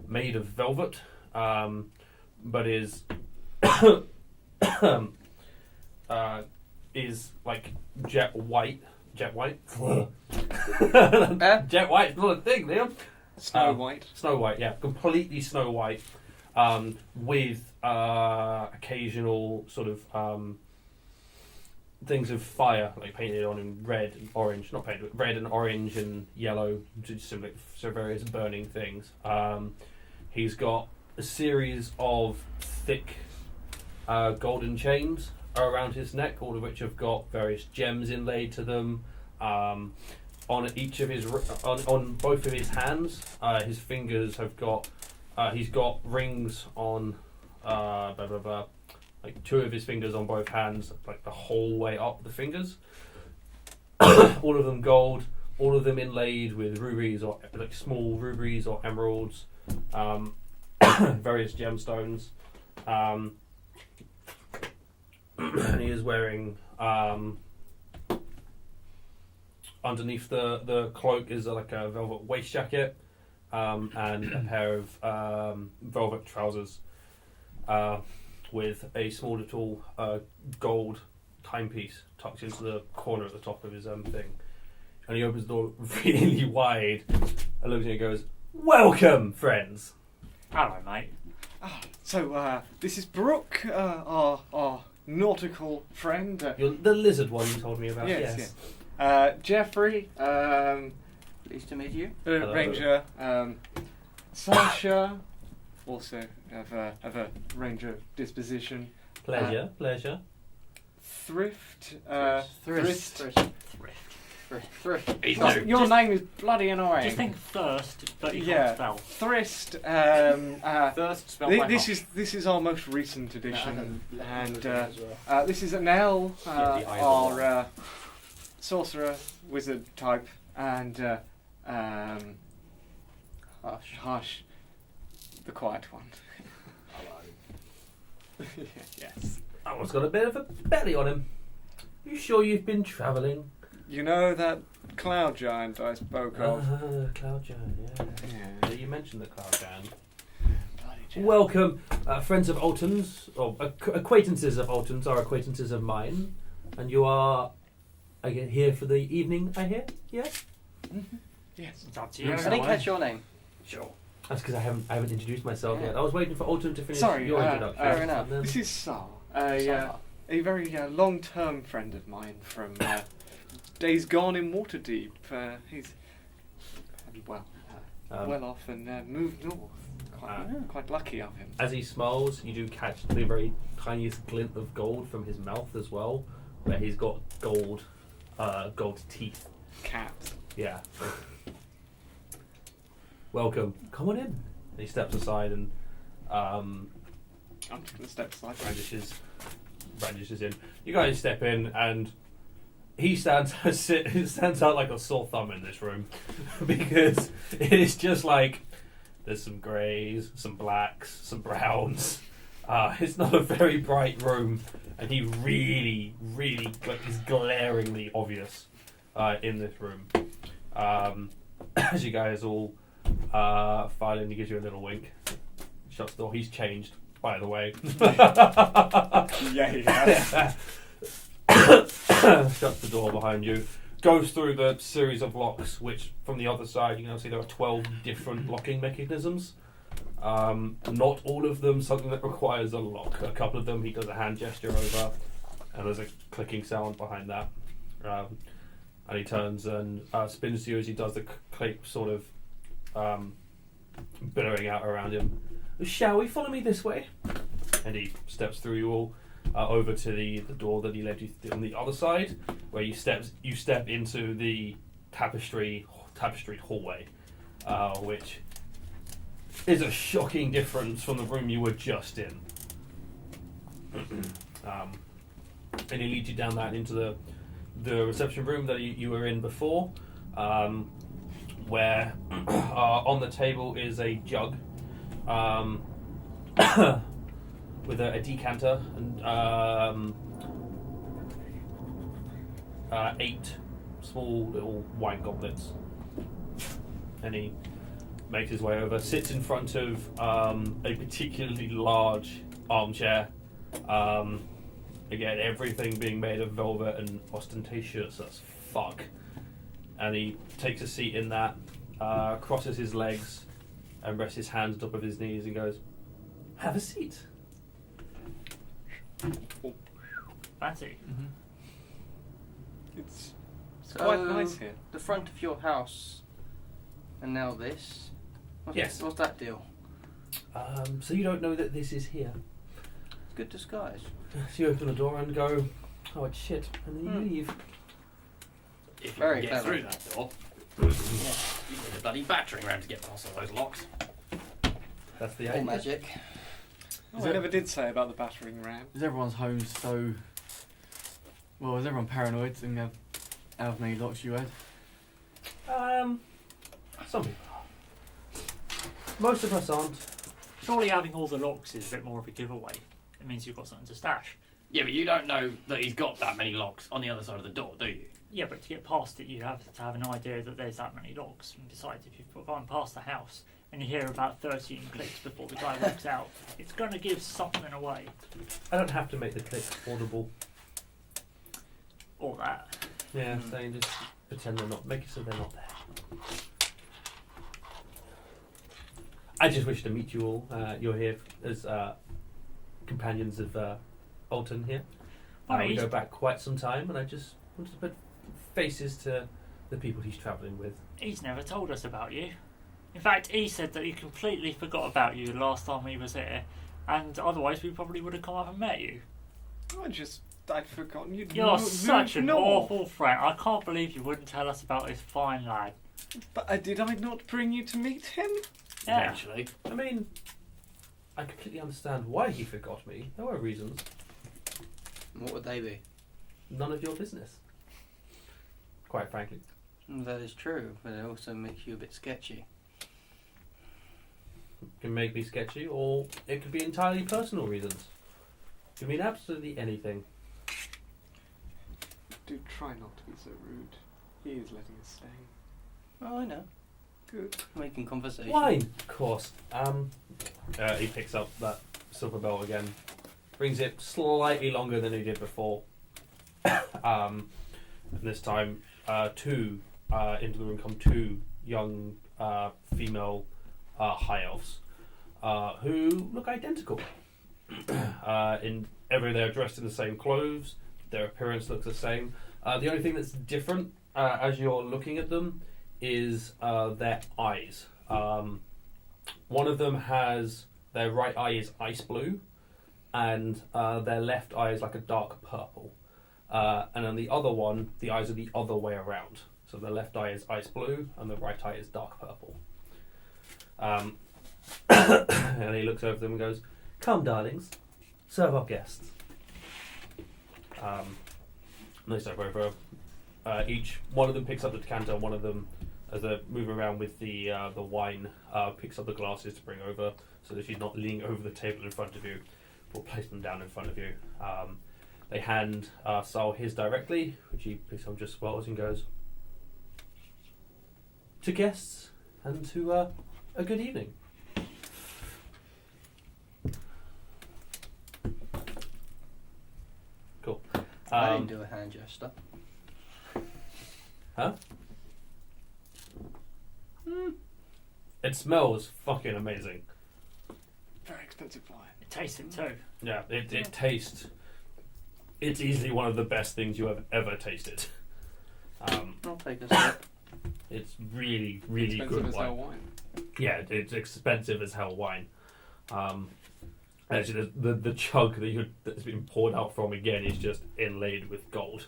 made of velvet, but is is like jet white. Jet white? Jet white's not a thing, Liam. Snow White. Snow White, yeah. Completely Snow White, with occasional sort of things of fire, like painted on in red and orange. Not painted, red and orange and yellow, so various burning things. He's got a series of thick golden chains around his neck, all of which have got various gems inlaid to them. On each of his, on both of his hands, his fingers have got. He's got rings on, like two of his fingers on both hands, like the whole way up the fingers. All of them gold. All of them inlaid with rubies or like small rubies or emeralds. Various gemstones. And he is wearing. Underneath the cloak is like a velvet waist jacket, and a pair of velvet trousers, with a small little gold timepiece tucked into the corner at the top of his thing. And he opens the door really wide and looks at you and goes, "Welcome, friends." Hello, mate. So, this is Brooke, our nautical friend. You're the lizard one you told me about. Yes. Jeffrey, Pleased to meet you. Hello. Ranger, Sasha, also of a Ranger disposition. Pleasure. Thrift, Thrift. He's Oh, new. your name is bloody annoying. Just think thirst, but you Yeah. can't spell. Thrist, First, spell my this is our most recent edition, and as well. this is an L, Yeah, the eye of the our sorcerer wizard type, and Hush, the quiet one. Yes. That one's got a bit of a belly on him. You sure you've been travelling? You know that cloud giant I spoke of? Cloud Giant, yeah. Yeah. You mentioned the Cloud Giant. Bloody giant. Welcome, friends of Alton's, or acquaintances of Alton's are acquaintances of mine. And you are here for the evening, I hear? Yes? Yes. It's up to you. I didn't catch your name. Sure. That's because I haven't introduced myself Yeah. yet. I was waiting for Alton to finish Sorry, your introduction. fair enough. and then- This is Sar, Sarah. a very long-term friend of mine from days gone in Waterdeep. He's well off and moved north. Quite lucky of him. As he smiles, you do catch the very tiniest glint of gold from his mouth as well, where he's got gold teeth. Cat. Yeah. Welcome. Come on in. And he steps aside and I'm just gonna step aside. brandishes in. You guys step in and he stands out like a sore thumb in this room because it is just like there's some greys, some blacks, some browns. It's not a very bright room, and he really is glaringly obvious in this room. As you guys all file in, he gives you a little wink, shuts the door. He's changed, by the way. Yeah, he has. Shuts the door behind you, goes through the series of locks, which from the other side you can see there are 12 different locking mechanisms. Not all of them something that requires a lock. A couple of them he does a hand gesture over, and there's a clicking sound behind that. And he turns and spins to you as he does the click, sort of billowing out around him. Shall we? Follow me this way. And he steps through you all over to the door that he led you on the other side, where you step into the tapestried hallway, which is a shocking difference from the room you were just in. And he leads you down that into the reception room that you were in before, where on the table is a jug with a decanter and 8 small little wine goblets. And he makes his way over, sits in front of a particularly large armchair. Again, everything being made of velvet and ostentatious as fuck. And he takes a seat in that, crosses his legs, and rests his hands on top of his knees and goes, "Have a seat." Fancy. Mm-hmm. It's So, quite nice here. the front of your house, and now this. Yes. What's that deal? So you don't know that this is here. Good disguise. So you open the door and go, "Oh, it's shit," and then you leave. If you Very can get clever. through that door, you need a bloody battering ram to get past all those locks. That's the All idea. magic. As I never did say about the battering ram. Is everyone's home so... Well, is everyone paranoid and have how many locks you had? Some people are. Most of us aren't. Surely having all the locks is a bit more of a giveaway. It means you've got something to stash. Yeah, but you don't know that he's got that many locks on the other side of the door, do you? Yeah, but to get past it, you have to have an idea that there's that many locks. And besides, if you've gone past the house and you hear about 13 clicks before the guy walks out, it's going to give something away. I don't have to make the clicks audible. Or that. Yeah, saying just pretend they're not, make it so they're not there. I just wish to meet you all. You're here as companions of Alton here. We go back quite some time, and I just wanted to put faces to the people he's travelling with. He's never told us about you. In fact, he said that he completely forgot about you the last time he was here, and otherwise we probably would have come up and met you. I'd forgotten you'd You're such an north. awful friend. I can't believe you wouldn't tell us about this fine lad. But did I not bring you to meet him? Yeah. Eventually. I mean, I completely understand why he forgot me. There were reasons. What would they be? None of your business. Quite frankly. That is true, but it also makes you a bit sketchy. It can make me sketchy, or it could be entirely personal reasons. It could mean absolutely anything. Do try not to be so rude. He is letting us stay. Oh, I know. Good. Making conversation. Wine, of course. He picks up that silver bell again, brings it slightly longer than he did before. And this time, into the room come 2 young female high elves who look identical. They're dressed in the same clothes. Their appearance looks the same. The only thing that's different as you're looking at them is their eyes. One of them has their right eye is ice blue, and their left eye is like a dark purple. And then the other one, the eyes are the other way around. So the left eye is ice blue, and the right eye is dark purple. And he looks over them and goes, "Come, darlings, serve our guests." And they step over. Each one of them picks up the decanter. One of them, as they're moving around with the wine, picks up the glasses to bring over, so that she's not leaning over the table in front of you, or place them down in front of you. They hand Saul his directly, which he picks up, just swallows and goes, "To guests and to a good evening." Cool. I didn't do a hand gesture. Huh? It smells fucking amazing. Very expensive wine. It tastes it too. Yeah, it tastes. It's easily one of the best things you have ever tasted. I'll take a sip. It's really, really Expensive good as wine. hell wine. Yeah, it's expensive as hell wine. Actually, the chug that's been poured out from again is just inlaid with gold.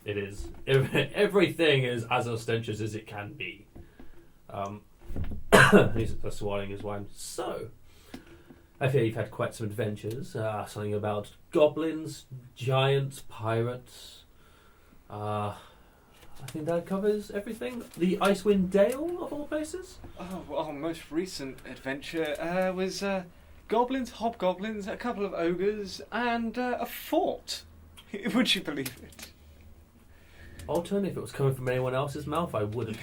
It is everything is as ostentatious as it can be. He's swallowing his wine. So, I fear you've had quite some adventures. Something about goblins, giants, pirates. I think that covers everything. The Icewind Dale, of all places. Oh, our most recent adventure was goblins, hobgoblins, a couple of ogres, and a fort. Would you believe it? I'll turn if it was coming from anyone else's mouth, I wouldn't.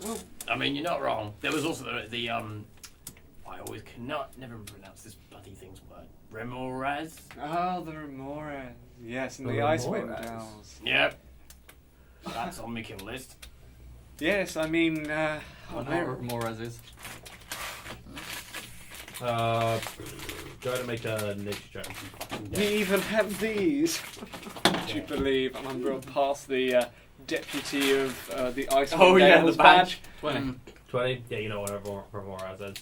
Well, I mean, you're not wrong. There was also the I always never pronounce this bloody thing's word. Remoraz? oh, the remora. Yes, and The the Icewind remoras. Dales. Yep. That's on my kill list. Yes, I mean, I know what Moraz is. Go ahead and make a nature check. we even have these. Would you believe? And I'm going to pass the deputy of the Icewind Oh yeah, Dales the badge. 20. 20? Yeah, you know what Remora is.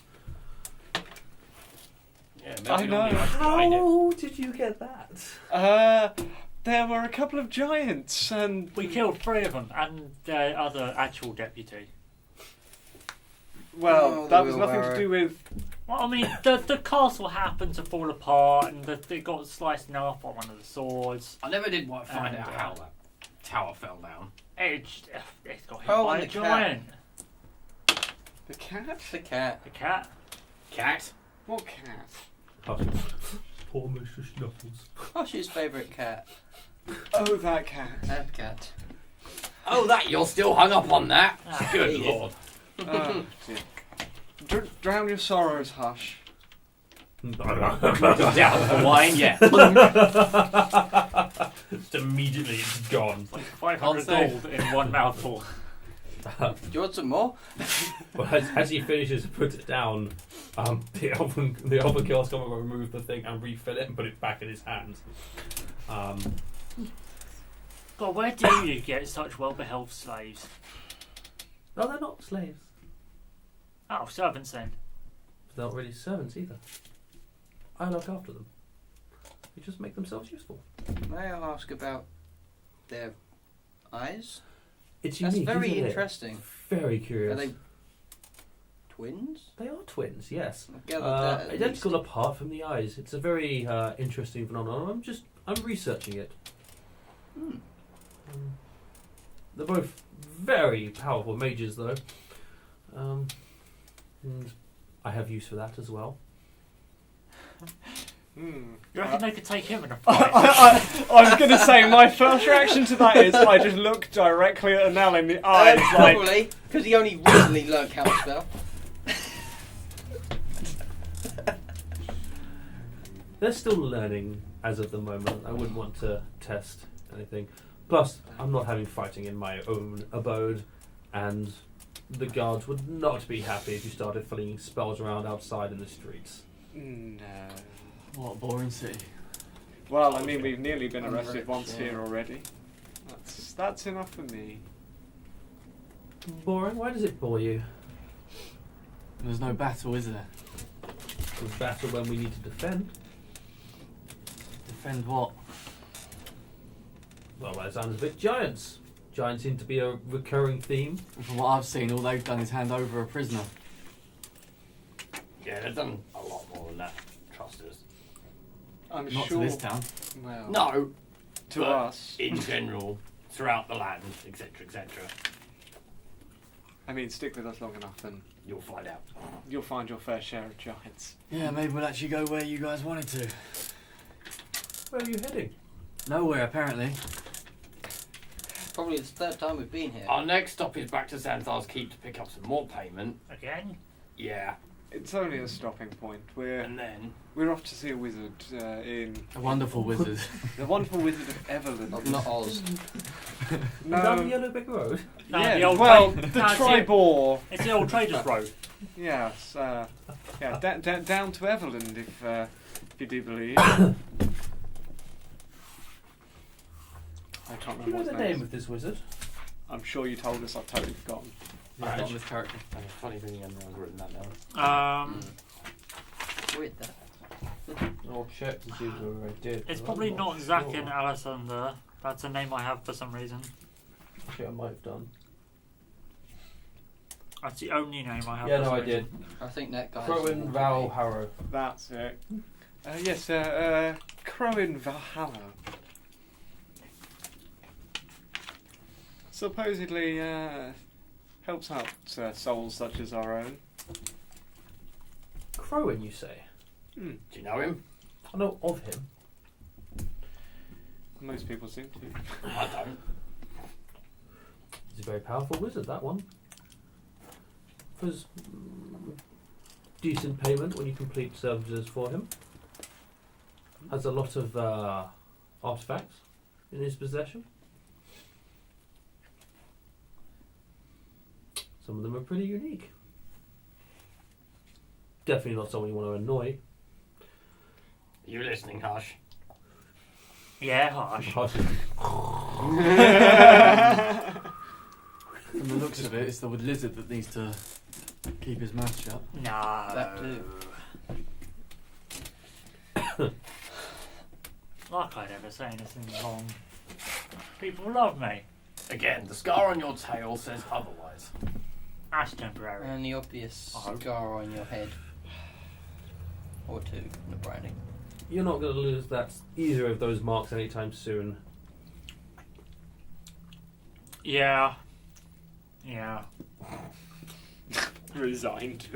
Yeah, I maybe know. not behind it. How did you get that? There were a couple of giants, and We killed 3 of them and the other actual deputy. well, Oh, that the was nothing to wheelbarrow. do with. Well, I mean, the castle happened to fall apart and it got sliced in half by one of the swords. I never did want to find And, out how that tower fell down. It's got hit Oh, by and a the cat. giant. The cat? The cat. The cat. Cat? What cat? Poor Mr. Snuffles. Hush's favourite cat. Oh, that cat. That cat. Oh, that you're still hung up on that? Ah. Good lord. Oh, dear. Drown your sorrows, Hush. Down for wine, yeah. Just immediately it's gone. Like 500 Can't gold in one mouthful. Do you want some more? Well, as he finishes and puts it down, the elven girl's come over and remove the thing and refill it and put it back in his hands. God, where do you get such well-behaved slaves? No, they're not slaves. Oh, servants then. They're not really servants either. I look after them. They just make themselves useful. May I ask about their eyes? It's That's unique, very isn't it? interesting. Very curious. Are they twins? They are twins, yes. I gathered that at Identical least. apart from the eyes. It's a very interesting phenomenon. I'm researching it. Hmm. They're both very powerful mages, though. And I have use for that as well. Hmm. You reckon they could take him in a fight? I was going to say, my first reaction to that is I just look directly at Anel in the eyes, like, Probably, because he only recently learned counterspell. They're still learning as of the moment. I wouldn't want to test anything. Plus, I'm not having fighting in my own abode, and the guards would not be happy if you started flinging spells around outside in the streets. no. What a boring city. Well, I mean, we've nearly been I'm arrested rich, once yeah. here already. That's enough for me. Boring? Why does it bore you? There's no battle, is there? There's battle when we need to defend. Defend what? Well, that sounds a bit giants. Giants seem to be a recurring theme. From what I've seen, all they've done is hand over a prisoner. Yeah, they've done a lot more than that. Trust us. I'm Not sure. to this town. Well, No, to but us. in general, throughout the land, etc., etc. I mean, stick with us long enough and You'll find out. you'll find your fair share of giants. Yeah, maybe we'll actually go where you guys wanted to. Where are you heading? Nowhere, apparently. Probably the third time we've been here. Our next stop is back to Xanthar's Keep to pick up some more payment. Again? Yeah, It's only a stopping point. And then We're off to see a wizard in a wonderful wizard. the wonderful wizard of Everland. Not Oz. Down the Yellow Brick Road. No, yeah, the old well, trade- the no, it's the- Tribor. It's the old Traders Road. Yes, yeah, down to Everland, if you do believe. I can't Do you remember know what the his name name of this wizard? is. I'm sure you told us. I've totally forgotten. I've got this character. Funny thing, I've written that down. Weird that. I'll check to see where I did. It's but probably I'm not sure. Zack and Alessander. That's a name I have for some reason. Actually, I might have done. That's the only name I have. Yeah, for no, some I reason. did. I think that guy. Crowin Val Harrow. That's it. Yes, Crowin Valhalla. Supposedly helps out souls such as our own. Crowin, you say? Do you know him? I know of him. Most people seem to. I don't. He's a very powerful wizard, that one. Offers decent payment when you complete services for him. Has a lot of artifacts in his possession. Some of them are pretty unique. Definitely not someone you want to annoy. Are you listening, Hush? Yeah, harsh. From the looks of it, it's the lizard that needs to keep his mouth shut. No. That too. Like I'd ever say anything wrong. People love me. Again, the scar on your tail says otherwise. That's temporary. And the obvious Oh. scar on your head. Or two, the branding. You're not going to lose either of those marks anytime soon. Yeah. Yeah. Resigned.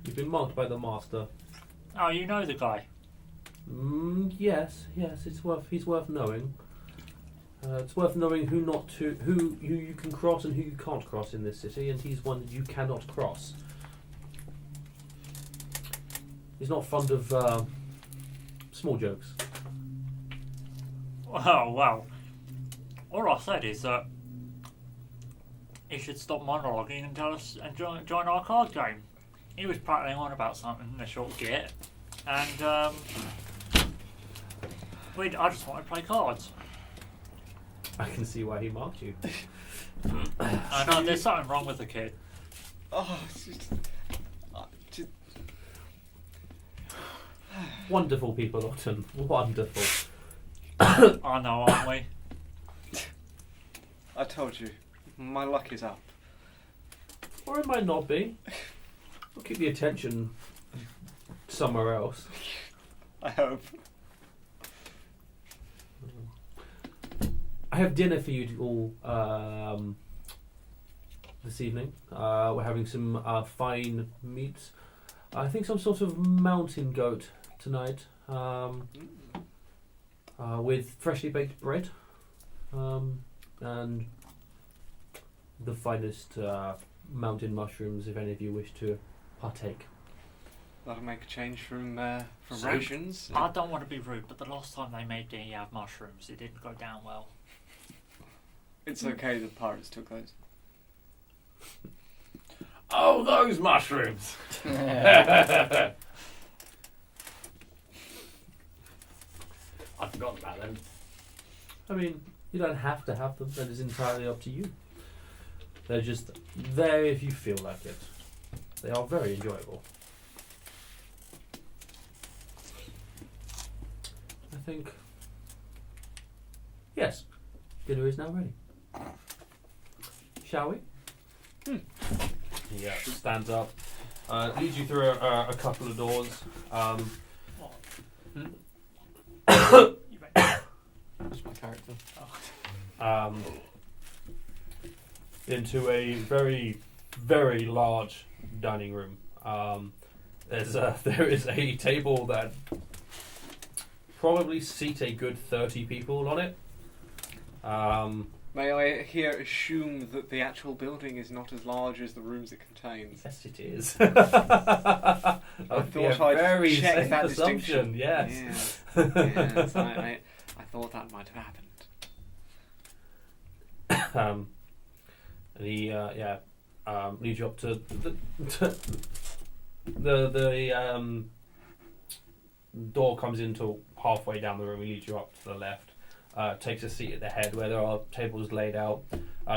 You've been marked by the master. Oh, you know the guy. Yes, he's worth knowing. It's worth knowing who you can cross and who you can't cross in this city, and he's one that you cannot cross. He's not fond of small jokes. Oh, well. All I said is that he should stop monologuing and tell us and join our card game. He was prattling on about something in a short git, and I just wanted to play cards. I can see why he marked you. I know there's something wrong with the kid. Oh, it's just Wonderful people, Otton. Wonderful. I know, aren't we? I told you, my luck is up. Or it might not be. We'll keep the attention somewhere else. I hope. I have dinner for you all this evening. We're having some fine meats. I think some sort of mountain goat tonight, with freshly baked bread and the finest mountain mushrooms, if any of you wish to partake. That'll make a change from So- rations. I don't want to be rude, but the last time they made the mushrooms, it didn't go down well. It's okay, the pirates took those. Oh, those mushrooms! I've forgotten about them. I mean, you don't have to have them. That is entirely up to you. They're just there if you feel like it. They are very enjoyable. I think... Yes, dinner is now ready. Shall we? Yeah, stands up. Leads you through a couple of doors. That's my character. Into a very, very large dining room. There is a table that probably seat a good 30 people on it. May I here assume that the actual building is not as large as the rooms it contains? Yes, it is. I I'd thought I'd very check safe that assumption. distinction. Yes. Yes, I thought that might have happened. And he leads you up to the door comes into halfway down the room. He leads you up to the left. Takes a seat at the head where there are tables laid out.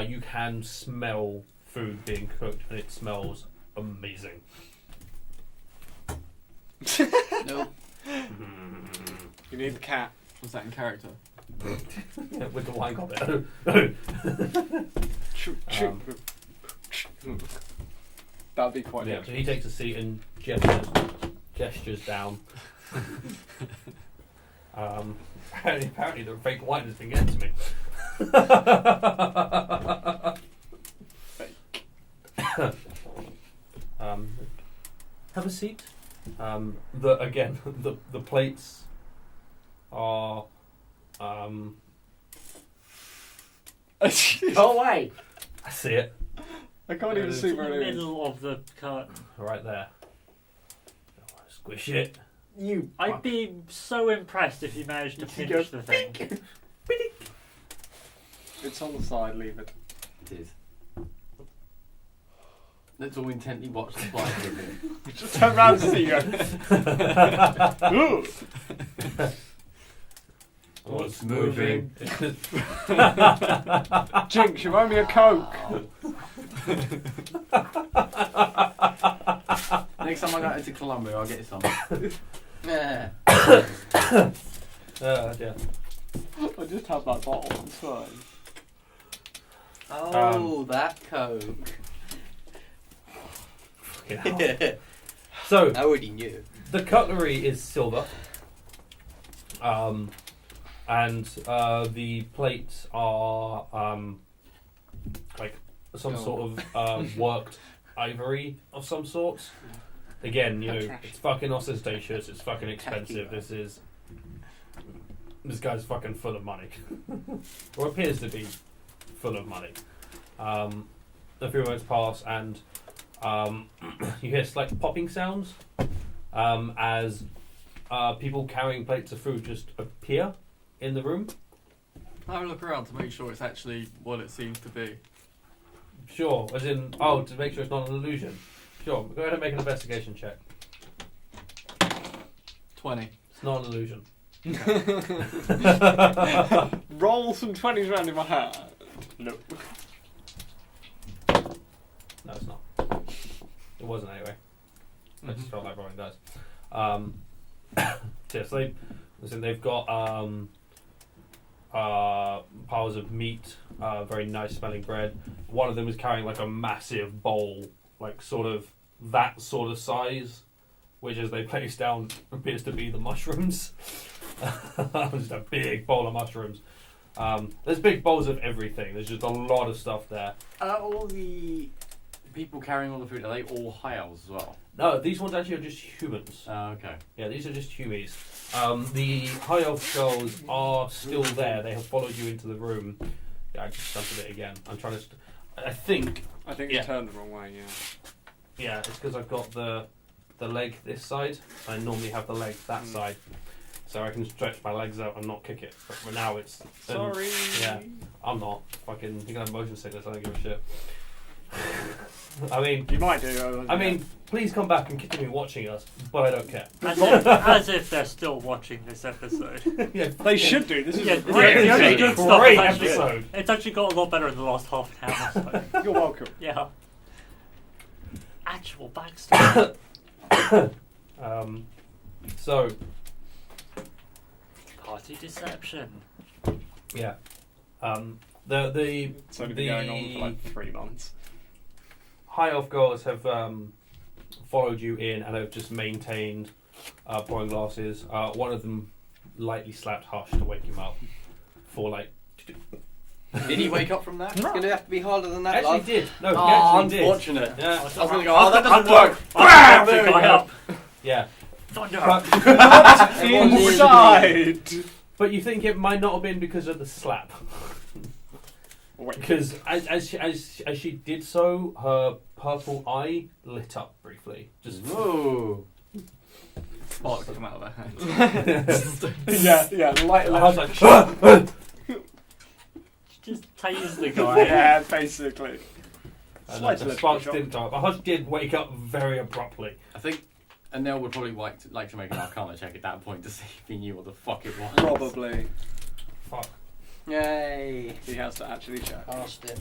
You can smell food being cooked, and it smells amazing. Nope. You need the cat. Was that in character? Yeah, with the wine goblet. That'd be quite Yeah, good. so he takes a seat and gestures down. Apparently the fake wine has been getting to me. Have a seat. The plates are Go away. I see it I can't even It's see in where the it is. middle of the curtain. right there. Squish it. You. I'd be so impressed if you managed to finish the thing. It's on the side, leave it. It is. Let's all intently watch the fly moving. Just turn around and see you. What's moving? Jinx, you owe me a Coke. Next time I go into Colombia, I'll get you some. Yeah. Yeah. I just have that bottle, it's fine. Oh, that Coke. Fucking hell. So I already knew. the cutlery is silver, and the plates are like some sort of worked ivory of some sort. Again, you know, it's fucking ostentatious. It's fucking expensive. This guy's fucking full of money, or appears to be full of money. A few moments pass, and you hear slight popping sounds as people carrying plates of food just appear in the room. Have a look around to make sure it's actually what it seems to be. Sure, as in, to make sure it's not an illusion. Sure, go ahead and make an investigation check. 20. It's not an illusion. Roll some 20s around in my hat. No. No, it's not. It wasn't anyway. I just felt like rolling dice. So they've got piles of meat, very nice smelling bread. One of them is carrying like a massive bowl, like sort of that sort of size, which as they place down appears to be the mushrooms. Just a big bowl of mushrooms. There's big bowls of everything. There's just a lot of stuff there. Are all the people carrying all the food, are they all high elves as well? No, these ones actually are just humans. Okay. Yeah, these are just humies. The high elf girls are still there. They have followed you into the room. Yeah, I just stunted it again. I'm trying to. I think you Yeah. turned the wrong way, yeah. Yeah, it's because I've got the leg this side. I normally have the leg that side, so I can stretch my legs out and not kick it. But for now, it's Sorry. Yeah, I'm not fucking. You can have motion sickness. I don't give a shit. I mean, You might do. I mean, please come back and continue watching us, but I don't care. As if they're still watching this episode. Yeah, they should do. This is Yeah, a great the only episode. good stuff Great is actually, episode. it's actually got a lot better in the last half an hour. So. You're welcome. Yeah. Actual backstory. So Party deception. yeah, the It's only been going on for like 3 months. high elf girls have followed you in and have just maintained pouring glasses. One of them lightly slapped Hush to wake him up for like. Did he wake up from that? It's going to have to be harder than that, Actually love. did. No, he Oh, actually did. unfortunate. Yeah, I was going to go, oh, that doesn't work. I There we got go. up. yeah. Thunder. Everyone's Inside! But you think it might not have been because of the slap? Because as she did so, her purple eye lit up briefly. Just Whoa. Sparks come out of her hand. yeah, light I was like, Just tase the guy. yeah, basically. and Slight the electrical sparks shock. didn't die. My husband did wake up very abruptly. I think Anel would probably like to make an Arcana check at that point to see if he knew what the fuck it was. Probably. Fuck. Yay! He has to actually check. Passed it.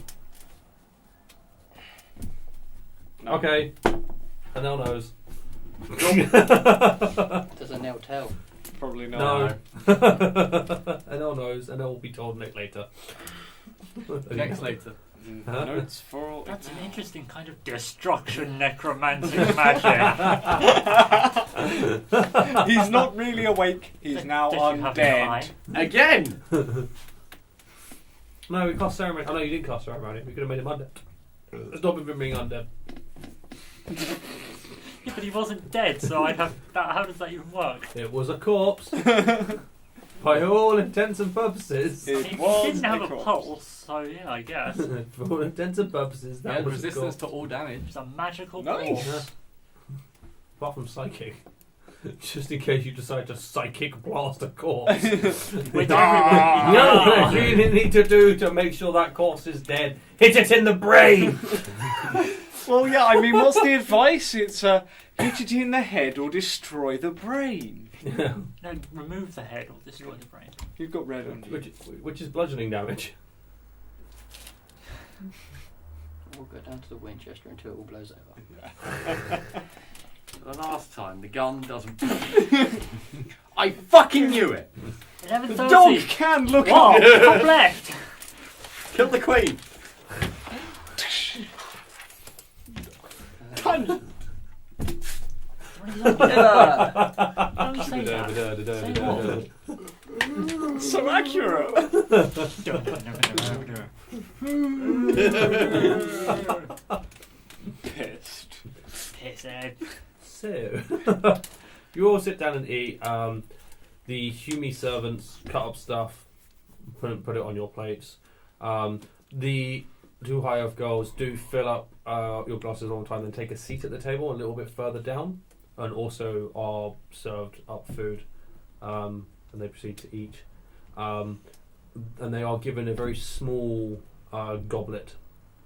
No. Okay. Anel knows. Does a nail tell? Probably not. No. Anel knows. Anel will be told later. Next later. Huh? Notes for all. That's an interesting kind of destruction necromantic magic. He's not really awake. He's now Does you have an undead. eye? Again! No, we cast ceremony. Oh no, you didn't cast ceremony. We could have made him undead. Stop him from being undead. Yeah, but he wasn't dead, so I'd have. How does that even work? It was a corpse. By all intents and purposes. It He was didn't have a corpse. pulse, so yeah, I guess. For all intents and purposes, that That was resistance a to all damage. It's a magical Nice. corpse. Yeah. Apart from psychic. Just in case you decide to psychic blast a corpse. With Ah. No, you need to do to make sure that corpse is dead. Hit it in the brain! Well, yeah, I mean, what's the advice? It's hit it in the head or destroy the brain. No, remove the head or destroy the brain. You've got red on you. which is bludgeoning damage. We'll go down to the Winchester until it all blows over. The last time, the gun doesn't. I fucking knew it! 11:30. The dog can look What? up. Top left. Kill the queen! Punch. Don't say that. Say what? So accurate. Pissed. Piss head. So, you all sit down and eat. The Humi servants cut up stuff, put it on your plates. The two high elf girls do fill up your glasses all the time and take a seat at the table a little bit further down, and also are served up food, and they proceed to eat. And they are given a very small goblet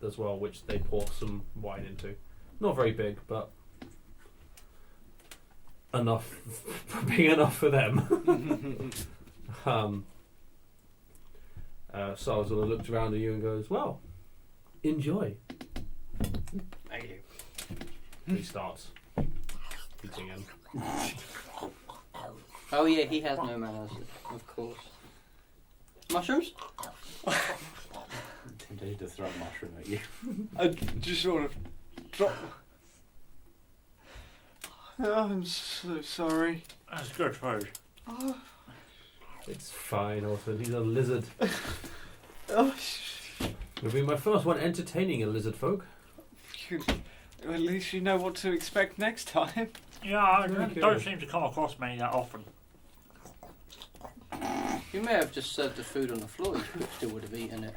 as well, which they pour some wine into. Not very big, but enough, big enough for them. Sarzula looks around at you and goes, "Well, enjoy." Thank you. He starts eating in. Oh yeah, he has no manners, of course. Mushrooms? Tempted to throw a mushroom at you. I just sort of drop. Oh, I'm so sorry. That's good food. Oh, It's fine, Orson. He's a lizard. oh, It'll be my first one entertaining a lizard folk. at least you know what to expect next time. Yeah, I Okay. don't seem to come across many that often. You may have just served the food on the floor, you still would have eaten it.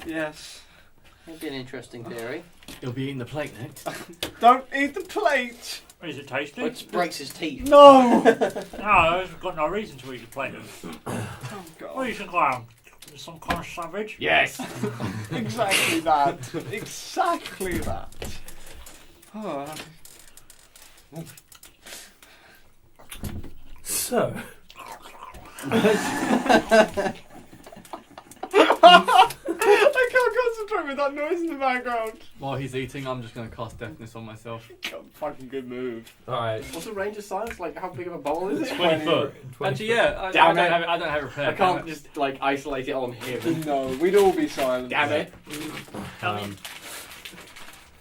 Yes. That'd be an interesting theory. You'll be eating the plate next. Don't eat the plate. Is it tasty? Which breaks his teeth. No. No, I've got no reason to eat the plate. Oh What do God. you think I am? Some kind of savage? Yes! Exactly that. Exactly that. Oh. So, I can't concentrate with that noise in the background. While he's eating, I'm just going to cast deafness on myself. Fucking good move. alright. What's the range of silence? Like, how big of a bowl is it? 20 foot. Actually, yeah, I Damn don't it. have it. I don't have it prepared. I can't just like isolate it on him. No, we'd all be silent. Damn it.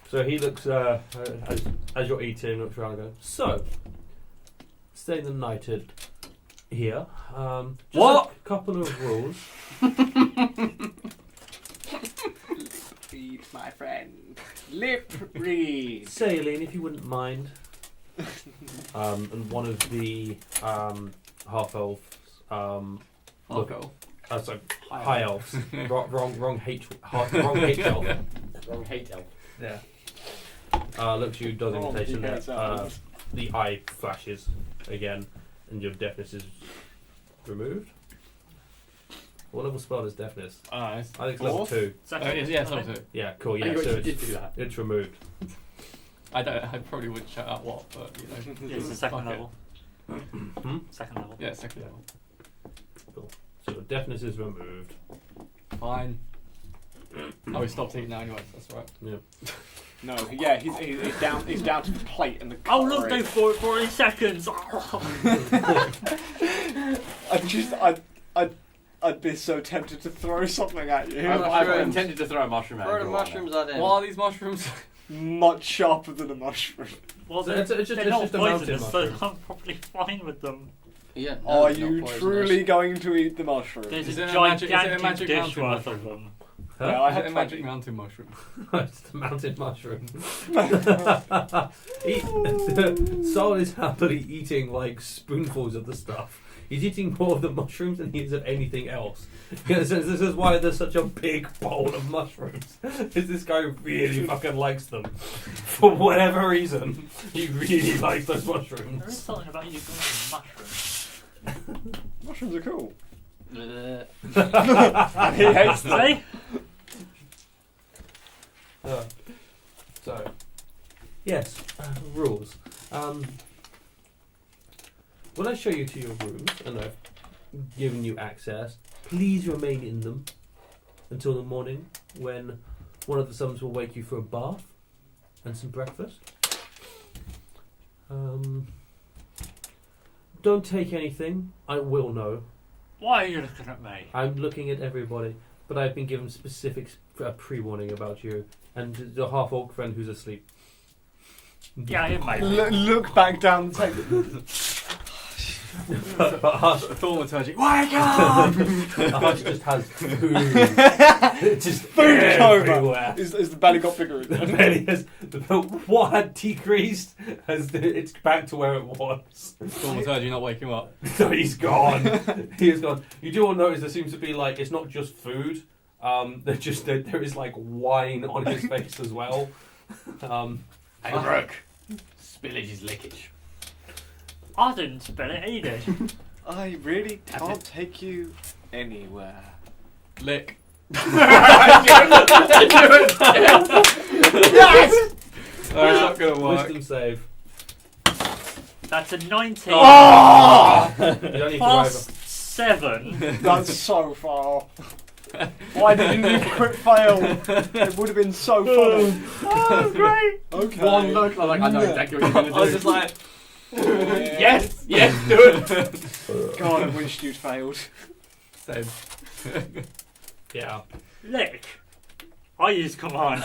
So he looks, as you're eating, looks around and goes, "So, staying the night at here. Just What? a couple of rules. Read, my friend. Lip read. Saline, if you wouldn't mind." And one of the half elves look So high elves. Wrong H elf. Wrong hate elf. Yeah. Looks you does Wrong invitation there. DK elves. The eye flashes again, and your deafness is removed. What level spell is deafness? Ah, I think it's level Fourth? 2. Second, yeah, it's level 2. Yeah, cool. Oh, Yeah, you so actually did do that. it's removed. I probably wouldn't shout out what, but you know. Yeah, it's the second Fuck it. level. Second level. Yeah, second Yeah. level. Cool. So your deafness is removed. Fine. Oh, he stopped eating now anyway, so that's right. Yeah. No, yeah, he's down. He's down to the plate and the. Oh look, cutlery. go for it 40 seconds. I'd be so tempted to throw something at you. I've intended to throw a mushroom at Throw the you. mushrooms at him. What are these mushrooms? Much sharper than a mushroom. Well, So it's just- they're it's not just a mountain poisonous, so mushroom. I'm probably fine with them. Yeah, no, Are it's not you poisonous. truly going to eat the mushroom? There's Is a it a magic- gigantic is it a magic dish mountain worth mushroom? of them. Yeah, Huh? I I had had a magic mountain mushroom. It's the mountain mushroom. Sol is happily eating like spoonfuls of the stuff. He's eating more of the mushrooms than he is of anything else. This is why there's such a big bowl of mushrooms. Is this guy really fucking likes them? For whatever reason, he really likes those There is mushrooms. something about you going mushrooms. Mushrooms are cool. Bleh. He hates them. See? So, yes, rules. When I show you to your rooms and I've given you access, please remain in them until the morning when one of the sons will wake you for a bath and some breakfast. Don't take anything. I will know. Why are you looking at me? I'm looking at everybody, but I've been given specific pre-warning about you and your half-orc friend who's asleep. Yeah, it might. Look back down the table. Thaumaturgy. Wake up! Hush just has food. Just Food coma. everywhere. Is the belly got bigger? The belly has what had decreased has it's back to where it was. Thaumaturgy not waking up. So he's gone. He is gone. You do all notice there seems to be like it's not just food. There is like wine on his face as well. Hey, Rook. Spillage is leakage. I didn't spill it, he did. I really can't take you anywhere. Lick. Yes! That's not gonna work. Wisdom save. That's a 19 You don't need to worry plus about 7. That's so far. Why didn't you crit fail? It would have been so funny. Oh, great! Okay. One look, I'm like, I know exactly what you're going to do. I was just like, yes, yes, do it. God, I wished you'd failed. same. Yeah. Lick. I use command.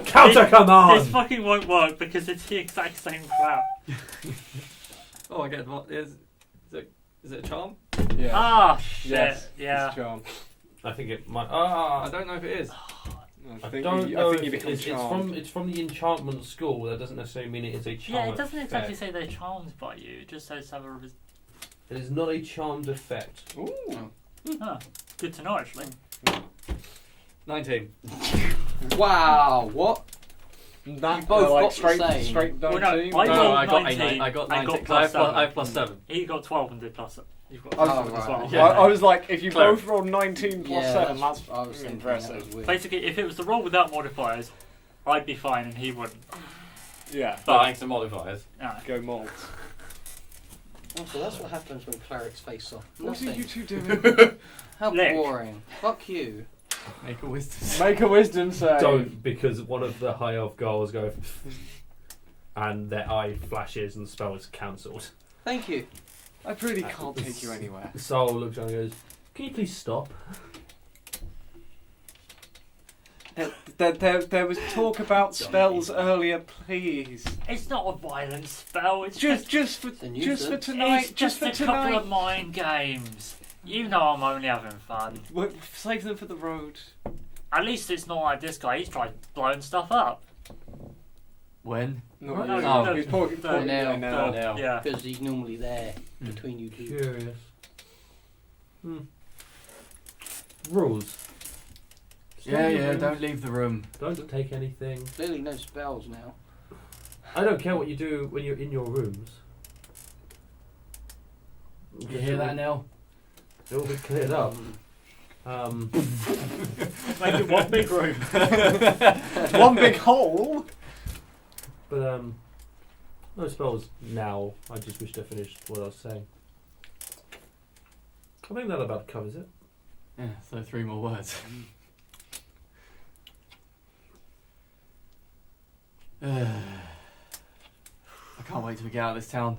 Counter This command. fucking won't work because it's the exact same crap. Oh, I get is it a charm? Yeah. Ah, shit. Yes. Yeah. It's charm. I think it might. I don't know if it is. I I think don't you, know I think you if become it's charmed. it's from the enchantment school. That doesn't necessarily mean it is a charm. Yeah, it doesn't exactly effect. say they're charmed by you. It just says have a. It is not a charmed effect. Ooh. Ah, good to know actually. 19. Wow, what? That You both like got the straight, same. straight Well, no, 19. I No, rolled I got 19. I got I 19. got 'cause plus I have 7. plus 7. He got 12 and did plus 7. You've got Oh, plus 7 as right. well. Yeah. I was like, if you Clever. both rolled 19 plus 7, that's I was thinking impressive. that was weird. Basically, if it was the roll without modifiers, I'd be fine and he wouldn't. Yeah, But thanks to modifiers. No. go mold. Oh, so that's what happens when clerics face off. What are Nothing. you two doing? How Lick. boring. Fuck you. Make a wisdom. Make a wisdom save. Don't, because one of the high elf girls go, and their eye flashes and the spell is cancelled. Thank you. I really can't take you anywhere. Soul looks down and goes, "Can you please stop?" There was talk about spells earlier, please. It's not a violent spell. It's Just for It's a nuisance. just for tonight. It's just for a couple tonight. of mind games. You know I'm only having fun. We'll save them for the road. At least it's not like this guy. He's tried blowing stuff up. When? No, No, no, no, he's talking no, now. now. Now. Yeah. Because he's normally there between you two. Curious. Rules. Stay Yeah, in your yeah, rooms. don't leave the room. Don't take anything. Clearly no spells now. I don't care what you do when you're in your rooms. You hear that now? It will be cleared up. Make it one big room. One big hole. But no spells now. I just wish to finish what I was saying. I think that about covers it. Yeah, so 3 more words. I can't wait till we get out of this town.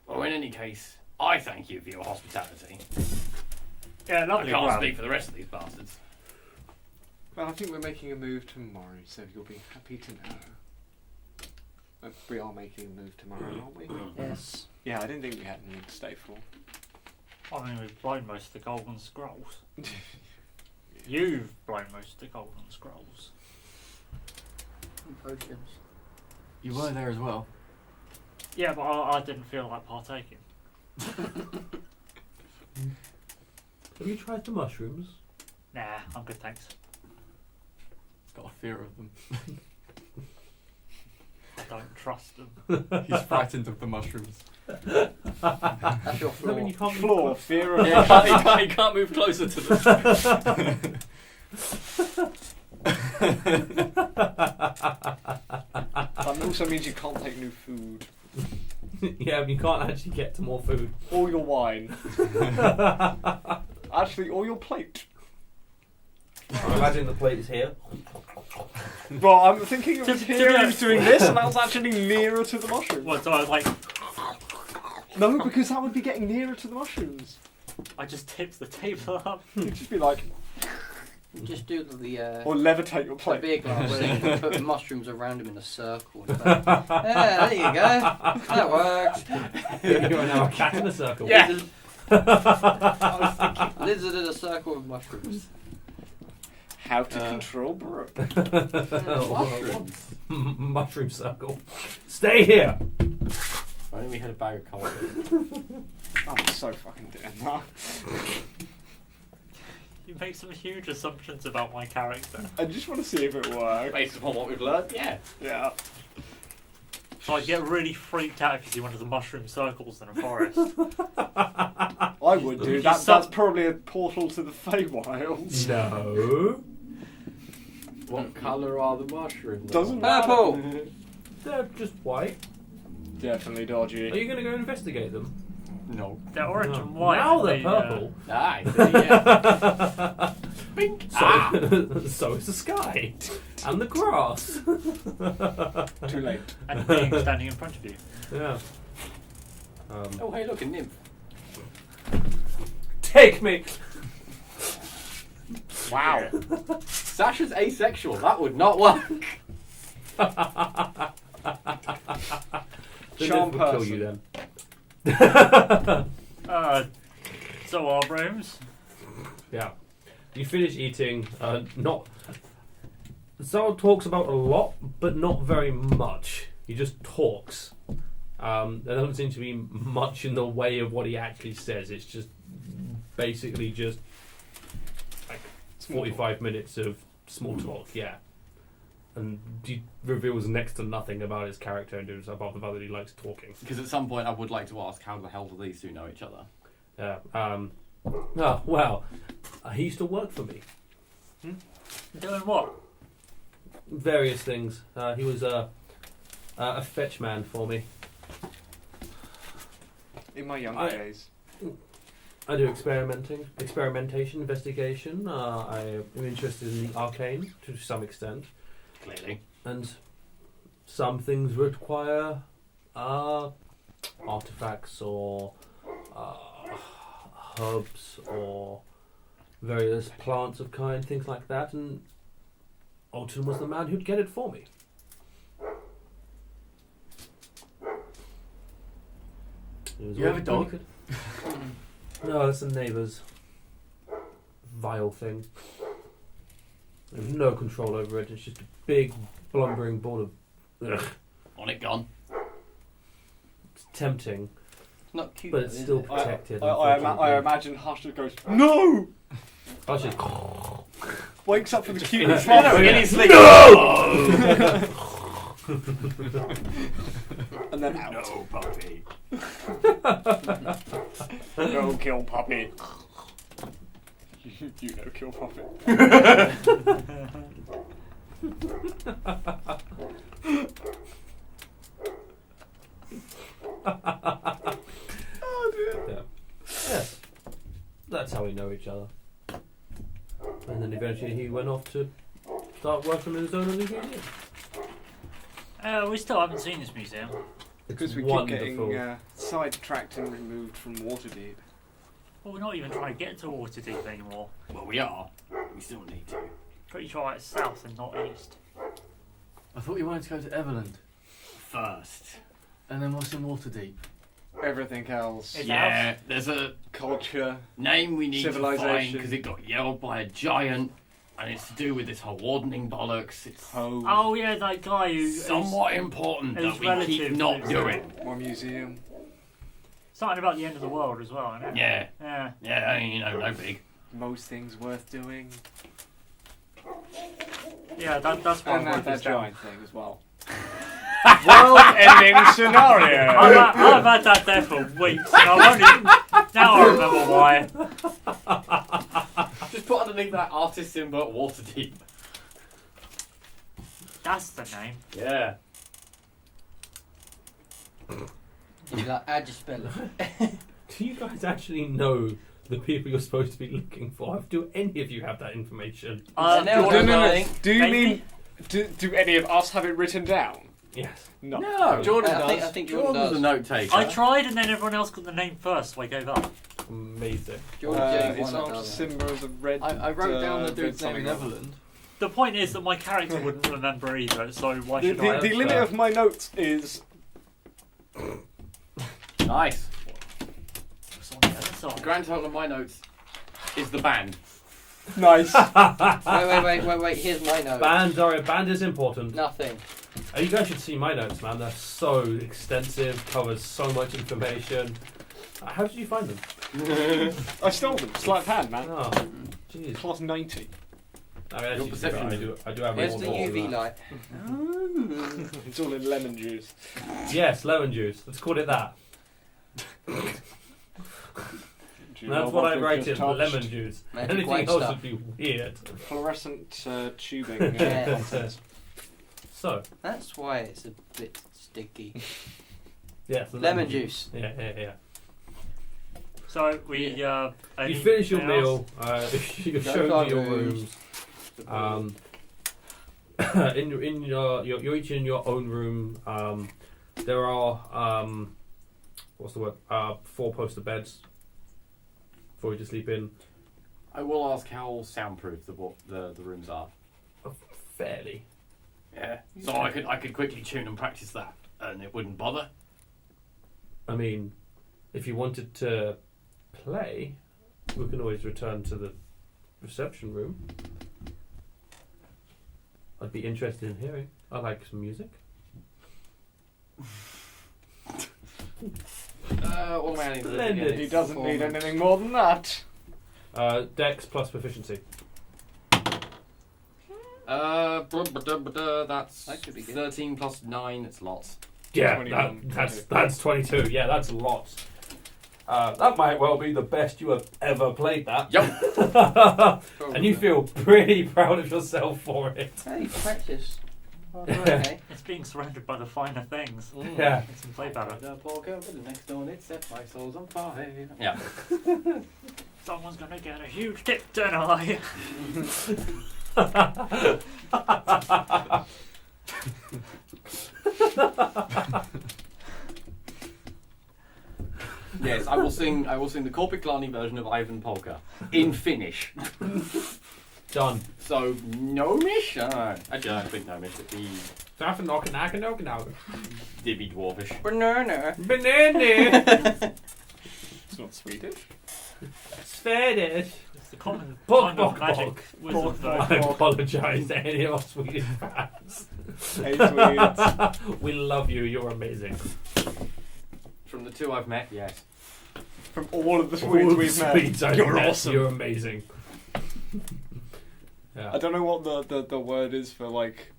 Well, in any case, I thank you for your hospitality. Yeah, I lovely. can't Graham. speak for the rest of these bastards. Well, I think we're making a move tomorrow, so you'll be happy to know. We are making a move tomorrow, aren't we? Yes. Yeah, I didn't think we had anything to stay for. I mean, we've blown most of the golden scrolls. You've blown most of the golden scrolls. And potions. You were there as well. Yeah, but I didn't feel like partaking. Have you tried the mushrooms? Nah, I'm good, thanks. He's got a fear of them. I don't trust them. He's frightened of the mushrooms. That's your I floor. mean, you can't Floor, fear of Yeah, he can't move closer to them. That also means you can't take new food. Yeah, but you can't actually get to more food. Or your wine. Actually, or your plate. I imagine the plate is here. Well, I'm thinking of To- hearing to- you doing this, and that was actually nearer to the mushrooms. Well, so I was like, No, because that would be getting nearer to the mushrooms. I just tipped the table up. You'd just be like, Just do the or levitate your the plate. big one where you put mushrooms around him in a circle. And like, yeah, there you go. That works. You're now a cat in a circle. Yeah. Lizard in a circle of mushrooms. How to control Brooke. Mushrooms. Mushroom circle. Stay here. Why don't we had a bag of coal? I'm so fucking doing that. You make some huge assumptions about my character. I just want to see if it works. Based upon what we've learned, yeah. Yeah. So I'd get really freaked out if you see one of the mushroom circles in a forest. I would do. Just That's probably a portal to the Feywilds. No. What colour are the mushrooms? Doesn't Purple. matter. They're just white. Definitely Are dodgy. you going to go investigate them? No. They're orange No. and white. Now and they're they, purple. Ah, I see, yeah. Pink. So, Ah. so is the sky. And the grass. Too late. and a being standing in front of you. Yeah. Oh, hey, look, a nymph. Take me. Wow. Sasha's asexual. That would not work. The Charm nymph would kill person. you then. So our rooms. Yeah. You finish eating. Not. Zara talks about a lot, but not very much. He just talks. There doesn't seem to be much in the way of what he actually says. It's just basically just like 45 minutes of small talk. Yeah. And he reveals next to nothing about his character and above the fact that he likes talking. Because at some point I would like to ask, how the hell do these two know each other? Yeah. Oh, well, he used to work for me. Doing what? Various things. He was a fetch man for me. In my young I- days. I do experimentation, investigation. I am interested in the arcane to some extent, Clearly. and some things require artifacts or herbs or various plants of kind, things like that. And Alton was the man who'd get it for me. It was You have always a dog? pretty good. No, it's the neighbour's vile thing. There's no control over it. It's just a big, blundering ball of. Ugh. On it gone. It's tempting. Not cute, But though, it's is still it? protected. I unfortunately. imagine Hush just goes, no! I should. Wakes up from the cutest No, slumber in in his sleep. And then out. No, puppy. No, kill puppy. You know, kill puppy. Yeah. Yes. That's how we know each other. And then eventually he went off to start working in his own museum. We still haven't seen this museum. Because we Wonderful. keep getting sidetracked and removed from Waterdeep. Well, we're not even trying to get to Waterdeep anymore. Well, we are. We still need to. Pretty sure it's south and not east. I thought you wanted to go to Everland, First. and then what's in Waterdeep? Everything else. It's Yeah, there's a Culture. name we need to find Civilization. because it got yelled by a giant, and it's to do with this whole wardening bollocks. It's Home. Oh yeah, that guy who somewhat important his that we keep relative not lives doing. More museum. something about the end of the world as well, isn't it? Yeah, Yeah. yeah, I mean, no big. Most things worth doing. Yeah, that's what And I wrote that this down. giant thing as well. World-ending scenario. I've had that there for weeks, and now I remember why. Just put underneath that artist symbol Waterdeep. That's the name. Yeah. You're like, how'd you spell it? Do you guys actually know the people you're supposed to be looking for? Do any of you have that information? No, No, no, no. Maybe. Do you Maybe. mean... Do any of us have it written down? Yes. No. No, Jordan I does. think Jordan Jordan's does. a note taker. I tried, and then everyone else got the name first, so I gave up. Amazing. Jordan's the only It's one that after does it. Simba as a red... I wrote down the red dude's name in something. Everland. The point is that my character wouldn't remember either, so why should I? The limit of my notes is... Nice. What's on the other The side? grand total of my notes is the band. Nice. Wait. Here's my note. Band is important. Nothing. You guys should see my notes, man. They're so extensive, covers so much information. How did you find them? I stole them. Sleight of hand, man. Oh, jeez. Class 90. I mean, actually, perception. I do have Here's more the than UV that. light. It's all in lemon juice. Yes, lemon juice. Let's call it that. Do you That's know what I we've rated, just touched? lemon juice. Magic Anything white else stuff. would be weird. Fluorescent tubing Yeah. content. So, That's why it's a bit sticky. yes. the Lemon juice. Yeah. So we You finish your anything meal. else? You've Go shown to our me your rooms. rooms. In your you're each in your own room. There are what's the word? 4 poster beds for you to sleep in. I will ask how soundproof the rooms are. Fairly. Yeah. So I could quickly tune and practice that, and it wouldn't bother. I mean, if you wanted to play, we can always return to the reception room. I'd be interested in hearing. I like some music. What am I adding to this Splendid. again? He doesn't need anything more than that. Dex plus proficiency. That's That could be good. 13 plus 9. It's lots. Yeah, 21, that's 22. Yeah, that's lots. That might well be the best you have ever played that. Yep. And you feel pretty proud of yourself for it. Hey, practice. Oh, okay. It's being surrounded by the finer things. Yeah. Makes him play better. The poor girl with the next door, it set my soul's on fire. Yeah. Someone's gonna get a huge tip, don't I? Yes, I will sing the Korpiklani version of Ivan Polka in Finnish. Done. So gnomish? Actually, I don't think gnomish. It'd be Dibby dwarfish. Banana. Banana. It's not Swedish. Swedish. It's the common Bok, kind of bok, magic bok. wizard I though. apologise to any of our Swedish fans. Hey, Swedes. We love you. You're amazing. From the two I've met, yes. From all of the All Swedes the we've met, Swedes I've you're met, awesome. You're amazing. I Yeah. don't know what the word is for like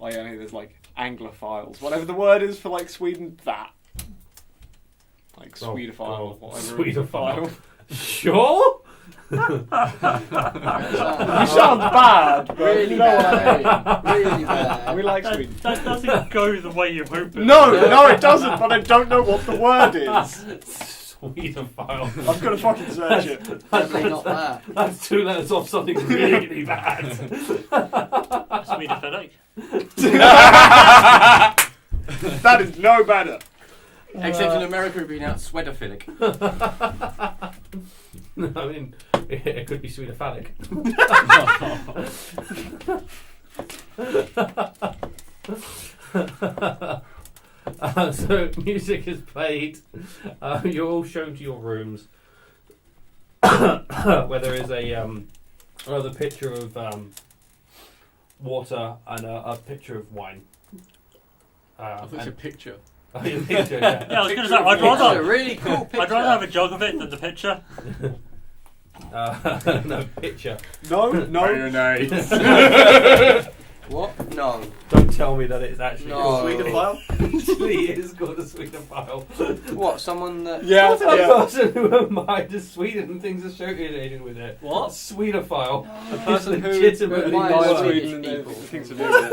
I think there's like Anglophiles. Whatever the word is for like Sweden, that. Like Oh, Swedophile or God. whatever. Swedophile. Sure. You sound bad, but Really no, bad. Really bad. we like Sweden. That doesn't go the way you hope it No, it doesn't, but I don't know what the word is. Swedophile. I'm gonna fucking search it. Definitely not that. That's 2 letters off something really bad. Swedophilic. That is no better. Except in America, it'd be now sweatophilic. I mean, it could be Swedophilic. So music is played. You're all shown to your rooms, where there is another picture of water and a picture of wine. I thought it's a picture. A picture, yeah. Yeah, I was going to say, It's a really cool picture. I'd rather have a jog of it than the picture. No picture. No. Mayonnaise. What? No. Don't tell me that it's actually No. called Swedophile? Actually, it is called a Swedophile. What? Someone that... Yeah, What's that yeah. person who admires Sweden and things associated with it? What? Swedophile. The person who legitimately admires admires Sweden Swedish and people. things to do with it.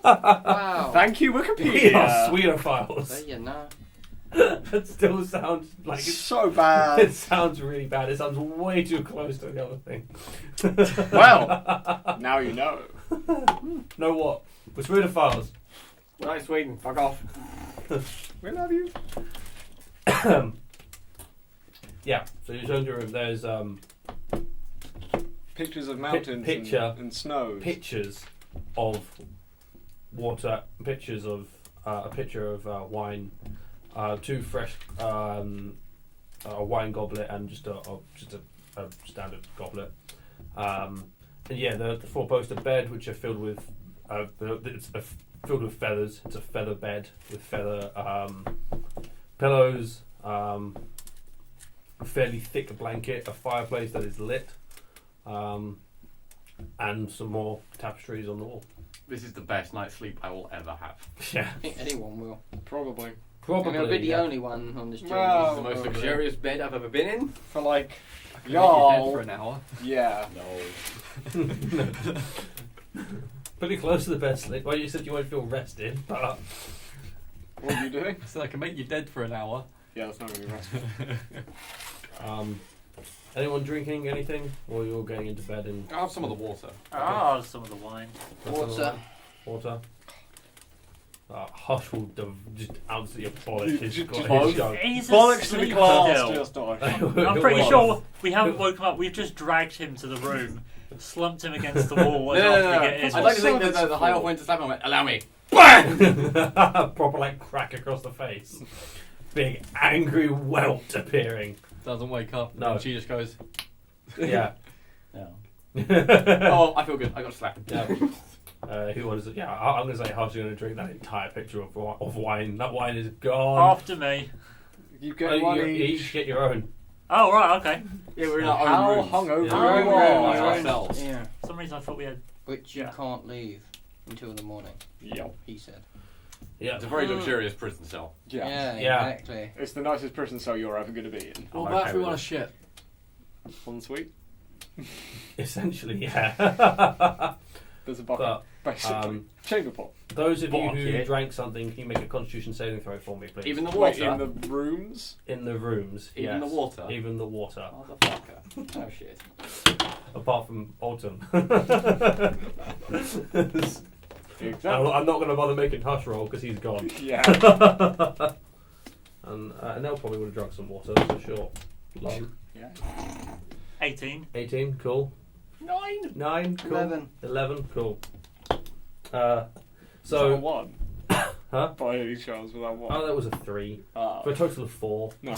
Wow. Thank you, We Wikipedia. are There Swedophiles. you know. That still sounds like It's it's, so bad. it sounds really bad. It sounds way too close to the other thing. Well, now you know. Know what? We're Swedophiles. Right, Sweden, fuck off. We love you. Yeah. So you're showing your room. There's Pictures of mountains picture. and snows. pictures of water, pictures of a picture of wine, 2 fresh, a wine goblet, and just a standard goblet. And yeah, the 4-poster bed, which are filled with filled with feathers. It's a feather bed with feather pillows, a fairly thick blanket, a fireplace that is lit, and some more tapestries on the wall. This is the best night's sleep I will ever have. Yeah, I think anyone will. Probably. probably. I'm going to be the yeah. only one on this journey. Well, The most okay. luxurious bed I've ever been in. For like, Make your head y'all. for an hour. Yeah. No. Pretty close to the best sleep. Well, you said you won't feel rested, but What are you doing? So I can make you dead for an hour. Yeah, that's not really restful. anyone drinking anything, or you're getting into bed and I'll have some of the water. Ah, some of the wine. Water. Water. Hush will just absolutely abolish his Just his jug. He's Bollocks to the asleep class, still. just Dosh. I'm pretty sure we haven't woken up. We've just dragged him to the room, slumped him against the wall, and after we get in. I'd like to think that the high elf went to slap him and went, allow me. Proper like crack across the face. Big angry welt appearing. Doesn't wake up. No. And she just goes. Yeah. No. Yeah. Oh, I feel good. I got slapped. Who was it? Yeah, I'm going to say Hush is going to drink that entire picture of wine. That wine is gone. After me. You Oh, get one you each. each get your own. Oh, right, okay. Yeah, we're in our How own rooms. hungover Yeah. you Our own are. room by Your own- ourselves. Yeah. For some reason I thought we had. Which you Yeah. can't leave until the morning, Yep. he said. Yeah. It's a very luxurious prison cell. Yeah. Yeah. Exactly. It's the nicest prison cell you're ever going to be in. What I'm about okay if we with want it. to shit? One suite. Essentially, yeah. There's a bucket. But Basically. Chamber pot. those of you who Bucket. drank something, can you make a Constitution saving throw for me, please? Even the Wait, water. in the rooms? In the rooms. Even yes. the water. Even the water. Motherfucker. Oh shit. Apart from Autumn. Exactly. I'm not going to bother making Hush roll because he's gone. Yeah. And Nell probably would have drunk some water for sure. Long. 18. 18, cool. 9, cool. 11, cool. So So, one. huh? By any chance with that one? Oh, that was a 3. Ah. For a total of 4. No.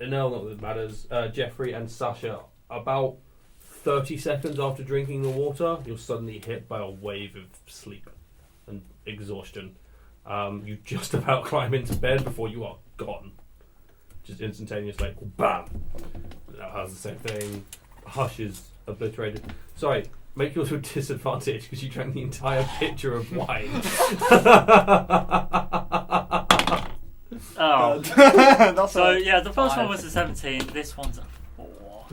Nell, not that it matters. Jeffrey and Sasha, about 30 seconds after drinking the water, you're suddenly hit by a wave of sleep and exhaustion. You just about climb into bed before you are gone. Just instantaneous, like bam. That has the same thing. Hush is obliterated. Sorry, make yours with disadvantage because you drank the entire pitcher of wine. Oh. That's So a- yeah, the first one Five. was a 17. This one's a 4.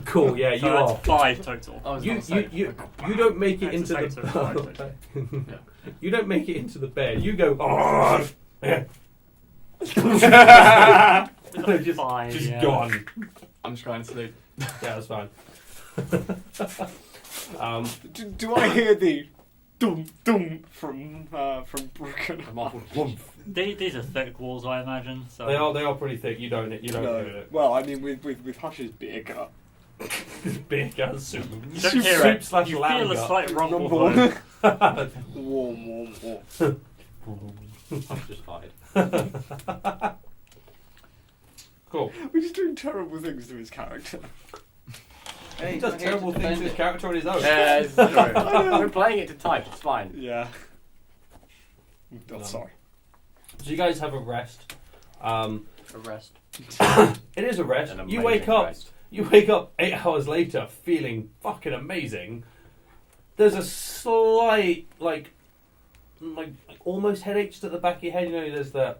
Cool. Yeah, you So are. that's 5 total. I was You gonna say, you don't make it It's into a sector of five, the. You don't make it into the bed. You go. Oh, yeah. just 5, just yeah. gone. I'm just trying to sleep. Yeah, that's fine. Do I hear the dum dum from Brooke and I'm awful. These are thick walls, I imagine. So They are pretty thick. You don't hear No. it. Well, I mean, with Hush's bigger. Big as soup. you don't hear Soup it. slash You lamb feel a gut. slight rumble. Number though. one. Warm. I'm just tired. Cool. We're just doing terrible things to his character. Hey, He does we're here terrible to things defend to his it. character on his own. Yeah, it's true. We're playing it to type. It's fine. Yeah. No. Sorry. So you guys have a rest. A rest. It is a rest. An You amazing wake up. rest. You wake up 8 hours later, feeling fucking amazing. There's a slight, like almost headaches at the back of your head. You know, there's the.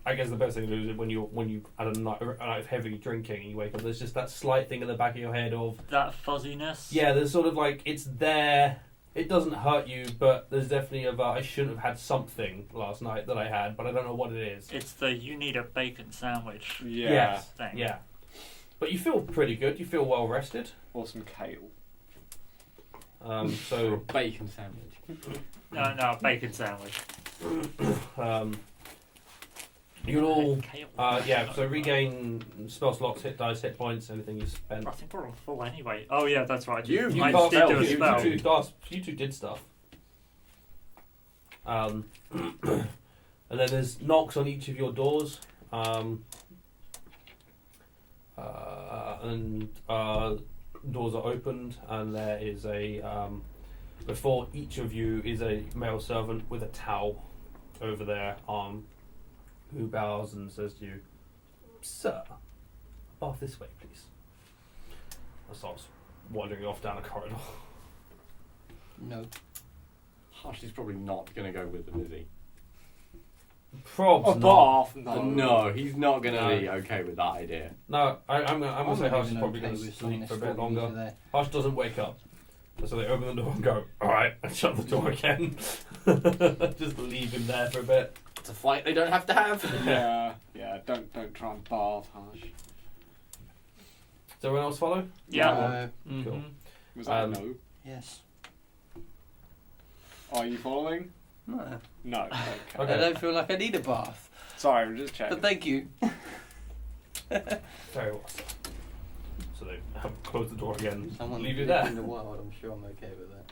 I guess the best thing to do is when you had a night of heavy drinking and you wake up. There's just that slight thing at the back of your head of. That fuzziness. Yeah, there's sort of like it's there. It doesn't hurt you, but there's definitely I shouldn't have had something last night that I had, but I don't know what it is. It's the you need a bacon sandwich Yeah. Yes. thing. Yeah. But you feel pretty good. You feel well rested. Or some kale. So Bacon sandwich. No, bacon sandwich. you'll all Kale. yeah. So regain spell slots, hit dice, hit points, anything you spend. I think we're all full anyway. Oh yeah, that's right. You You I cast did do a spells. spell. You two did stuff. And then there's knocks on each of your doors. And doors are opened, and there is a before each of you is a male servant with a towel over their arm, who bows and says to you, "Sir, bath this way, please." And starts wandering off down a corridor. No. Hush is probably not going to go with them, is he? Probs A not. bath? No. No, he's not going to No. be okay with that idea. No, I'm gonna say not Hush is even probably okay going to with some sleep for a bit stories longer. there. Hush doesn't wake up. So they open the door and go, "Alright," and shut the door again. Just leave him there for a bit. It's a fight they don't have to have. Yeah. Don't try and bath Hush. Does everyone else follow? Yeah. Cool. Was that a Um, no? Yes. Are you following? No. No. Okay. Okay. I don't feel like I need a bath. Sorry, I'm just checking. But thank you. Very well. So they close the door again. Someone Leave it lived there. in the world, I'm sure I'm okay with that.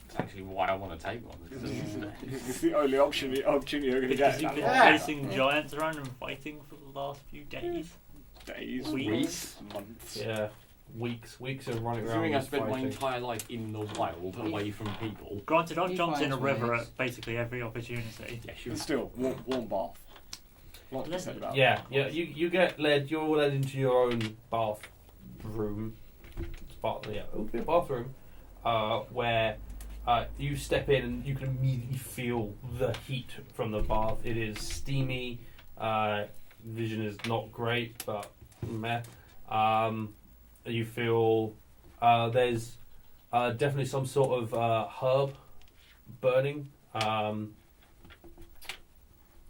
That's actually why I want to take one. It's the only option you're going to Because get. you've been Yeah. chasing giants around and fighting for the last few days. Days, Weeks. weeks, months. Yeah. Weeks of running around. Considering I and spent my fighting. entire life in the wild, away from people. Granted, I've He jumped in a finds river ways. at basically every opportunity. Yes, you. But still, warm bath. What to say about Yeah. You get led. You're all led into your own bath room. It would be a bathroom, where you step in and you can immediately feel the heat from the bath. It is steamy. Vision is not great, but meh. You feel there's definitely some sort of herb burning.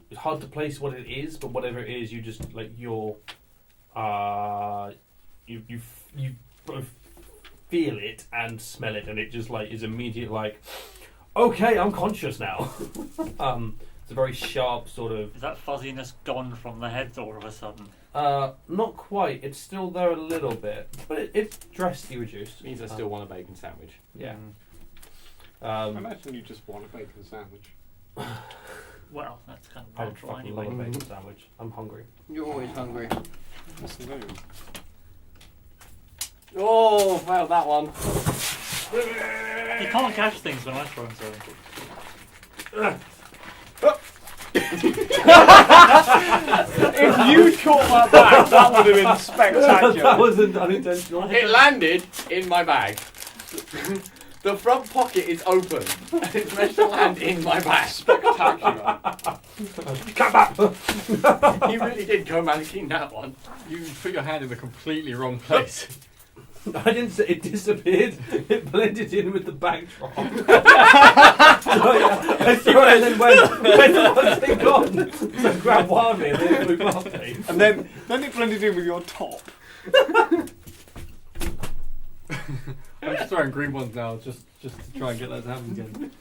It's hard to place what it is, but whatever it is, you just like you both feel it and smell it, and it just like is immediate like, okay, I'm conscious now. It's a very sharp sort of. Is that fuzziness gone from the head all of a sudden? Not quite. It's still there a little bit, but it's drastically reduced. Means I still want a bacon sandwich. Yeah. I imagine you just want a bacon sandwich. Well, that's kind of I natural fucking anyway. love a bacon sandwich. I'm hungry. You're always hungry. What's the name? Oh, failed that one. You can't catch things when I throw them. If you caught that back, that would have been That spectacular. wasn't unintentional. It landed in my bag. The front pocket is open. And it's meant to land in my bag. Spectacular. Come back! You really did go mannequin that one. You put your hand in the completely wrong place. I didn't say it disappeared. It blended in with the backdrop. I saw it and then what's it gone? So I grabbed wildly and then it flew past me. And then it blended in with your top. I'm just throwing green ones now, just to try and get that to happen again.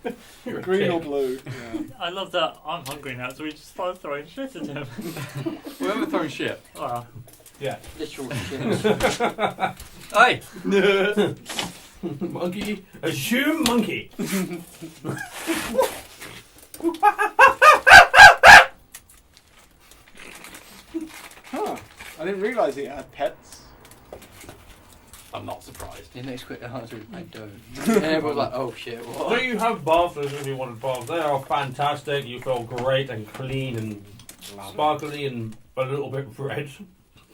Green or blue. Yeah. I love that I'm hungry now, so we just start throwing shit at him. We haven't thrown shit. Well, Yeah. Literal shit. Hey! Monkey. Assume monkey. Huh. I didn't realise it had pets. I'm not surprised. The next quick answer is I don't. And everyone's like, oh shit, So what? you have baths if you wanted baths. They are fantastic. You feel great and clean and sparkly and a little bit red.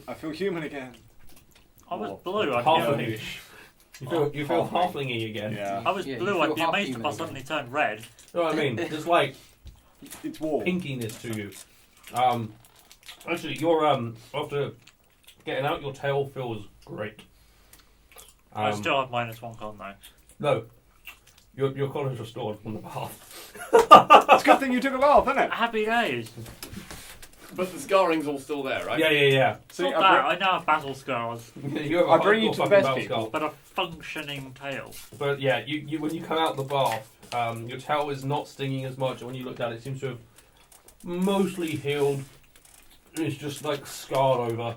I feel human again. I was blue. I'd Halfling. be, You feel halflingy again. Yeah. I was Yeah, blue. you I'd feel be half amazed if human I again. suddenly turned red. You know what I mean? There's like It's warm. pinkiness to you. Actually, you're after getting out, your tail feels great. I still have -1 con though. No, your collar's restored from the bath. It's a good thing you took a bath, isn't it? Happy days. But the scarring's all still there, right? Yeah. See, Not I that. I now have battle scars, You're I bring you hardcore to the fucking best battle people. skull. but a functioning tail. But yeah, you when you come out the bath, your tail is not stinging as much. And when you look at it, it seems to have mostly healed. It's just like scarred over.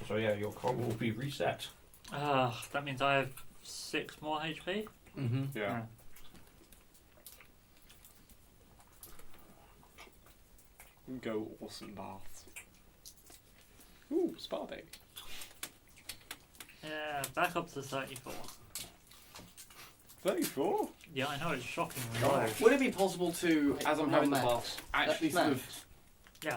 So yeah, your con will be reset. That means I have 6 more HP. Mm-hmm. Yeah. Go awesome baths. Ooh, spa day. Yeah, back up to 34. 34? Yeah, I know it's shockingly God. low. Would it be possible to, as I'm Not having the max. bath, actually That's sort max.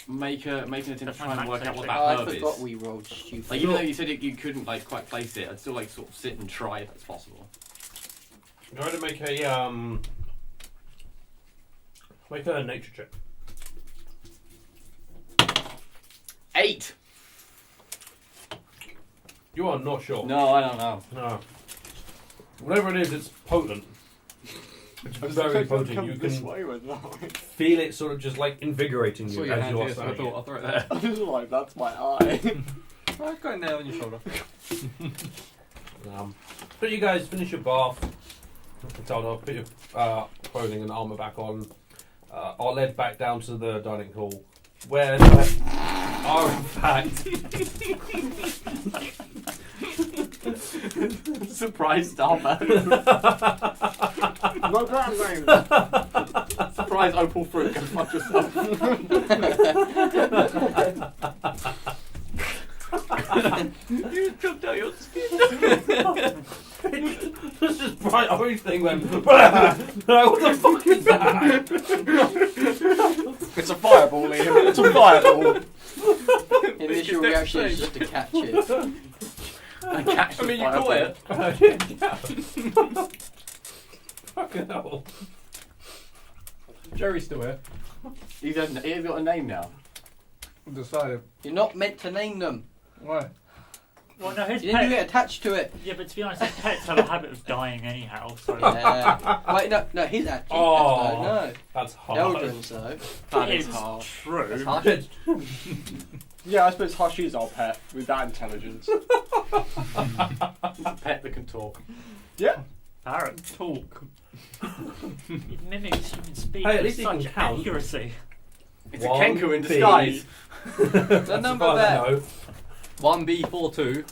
of make an attempt to That's try my and max work out what actually. that Oh, I herb forgot is? we rolled stupid. Like, even though you said you couldn't like quite place it, I'd still like sort of sit and try if it's possible. Go ahead and make a nature check. 8! You are not sure. No, I don't know. No. Whatever it is, it's potent. It's very potent. You this can way with that. feel it sort of just like invigorating Saw you your as hand you are here, so I standing thought I'll throw it there. I was like, that's my eye. I've got a nail in your shoulder. But you guys finish your bath. I'll put your clothing and armour back on. Are led back down to the dining hall, where there are in fact Surprise stopper. No brand name. Surprise opal fruit. Go fuck yourself. You chucked out your skin. this is bright orange thing went. What the fuck is that? It's a fireball, Liam. It's a fireball. Initial reaction is just to catch it. I catch the I mean, you fireball. caught it. Fucking hell. Jerry's still here. He's got a name now. I've decided. You're not meant to name them. Why? Well, no, his You didn't pet. get attached to it. Yeah, but to be honest, his pets have a habit of dying anyhow. So Yeah. Wait, no, his actually. Oh. No. That's hard. Eldrin's though. That it's is hard. true. That's harsh. Yeah, I suppose Hushy's our pet with that intelligence. He's a pet that can talk. Yeah. Parrot. Talk. It mimics human speech Hey, at with least he can such count. accuracy. It's a One Kenku in B. disguise. The number As far as I there. know, 1B42,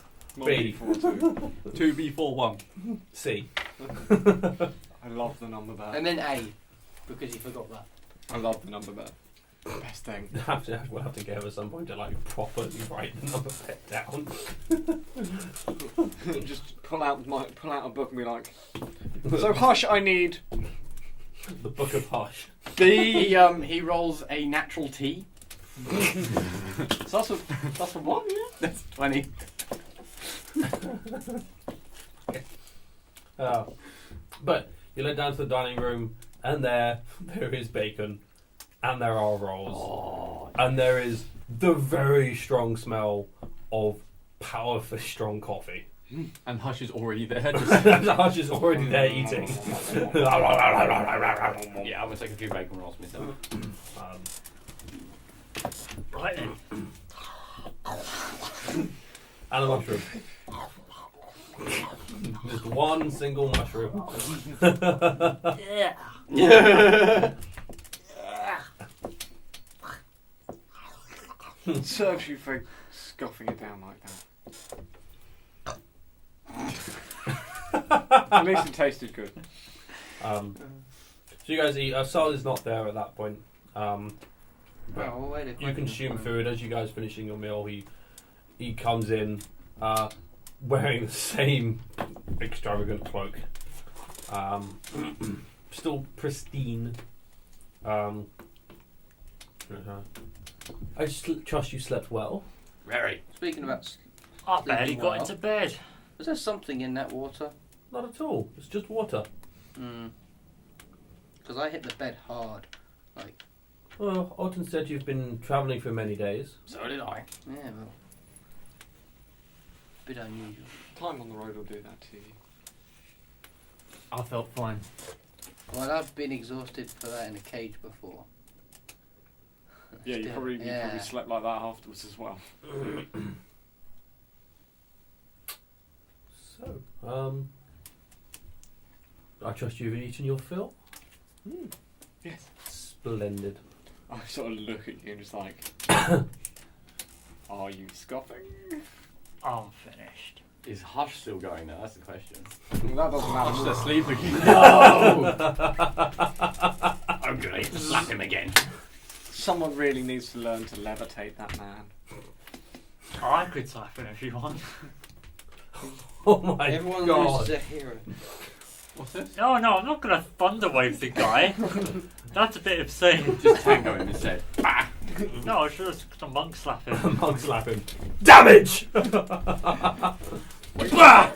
B. 2B41. C. I love the number bear. And then A, because he forgot that. I love the number bear. Best thing. We'll have to get her at some point to like properly write the number pet down. Just pull out a book and be like, so Hush, I need The Book of Hush. He rolls a natural T. So that's a what? That's 20. But you let down to the dining room, and there is bacon, and there are rolls, and there is the very strong smell of powerfully strong coffee. And Hush is already there. Hush is already there eating. Yeah, I'm gonna take a few bacon rolls myself. Right then. And a mushroom. Just one single mushroom. Yeah. Serves you for scoffing it down like that. At least it tasted good. So you guys eat. Sal is not there at that point. Well, wait a You consume food as you guys finishing your meal. He comes in wearing the same extravagant cloak, still pristine. I trust you slept well. Very. Speaking about, I barely got into bed. was there something in that water? Not at all. It's just water. Because I hit the bed hard. Like, Well, Alton said you've been travelling for many days. So did I. yeah, well, bit unusual. Time on the road will do that to you. I felt fine. Well, I've been exhausted for that in a cage before. Yeah, you probably slept like that afterwards as well. So, I trust you've eaten your fill. Yes. Splendid. I sort of look at you and just like, are you scoffing? I'm finished. Is Hush still going now? That's the question. That doesn't matter. Hush, they're sleeping. No! I'm gonna slap him again. Someone really needs to learn to levitate that man. I could slap him if you want. Oh my Everyone god. loses a hero. What's this? Oh no, I'm not gonna thunderwave the guy. That's a bit obscene. Just tango him instead. Bah! No, I should have the monk slap him. Monk slap him. Damage! Ah!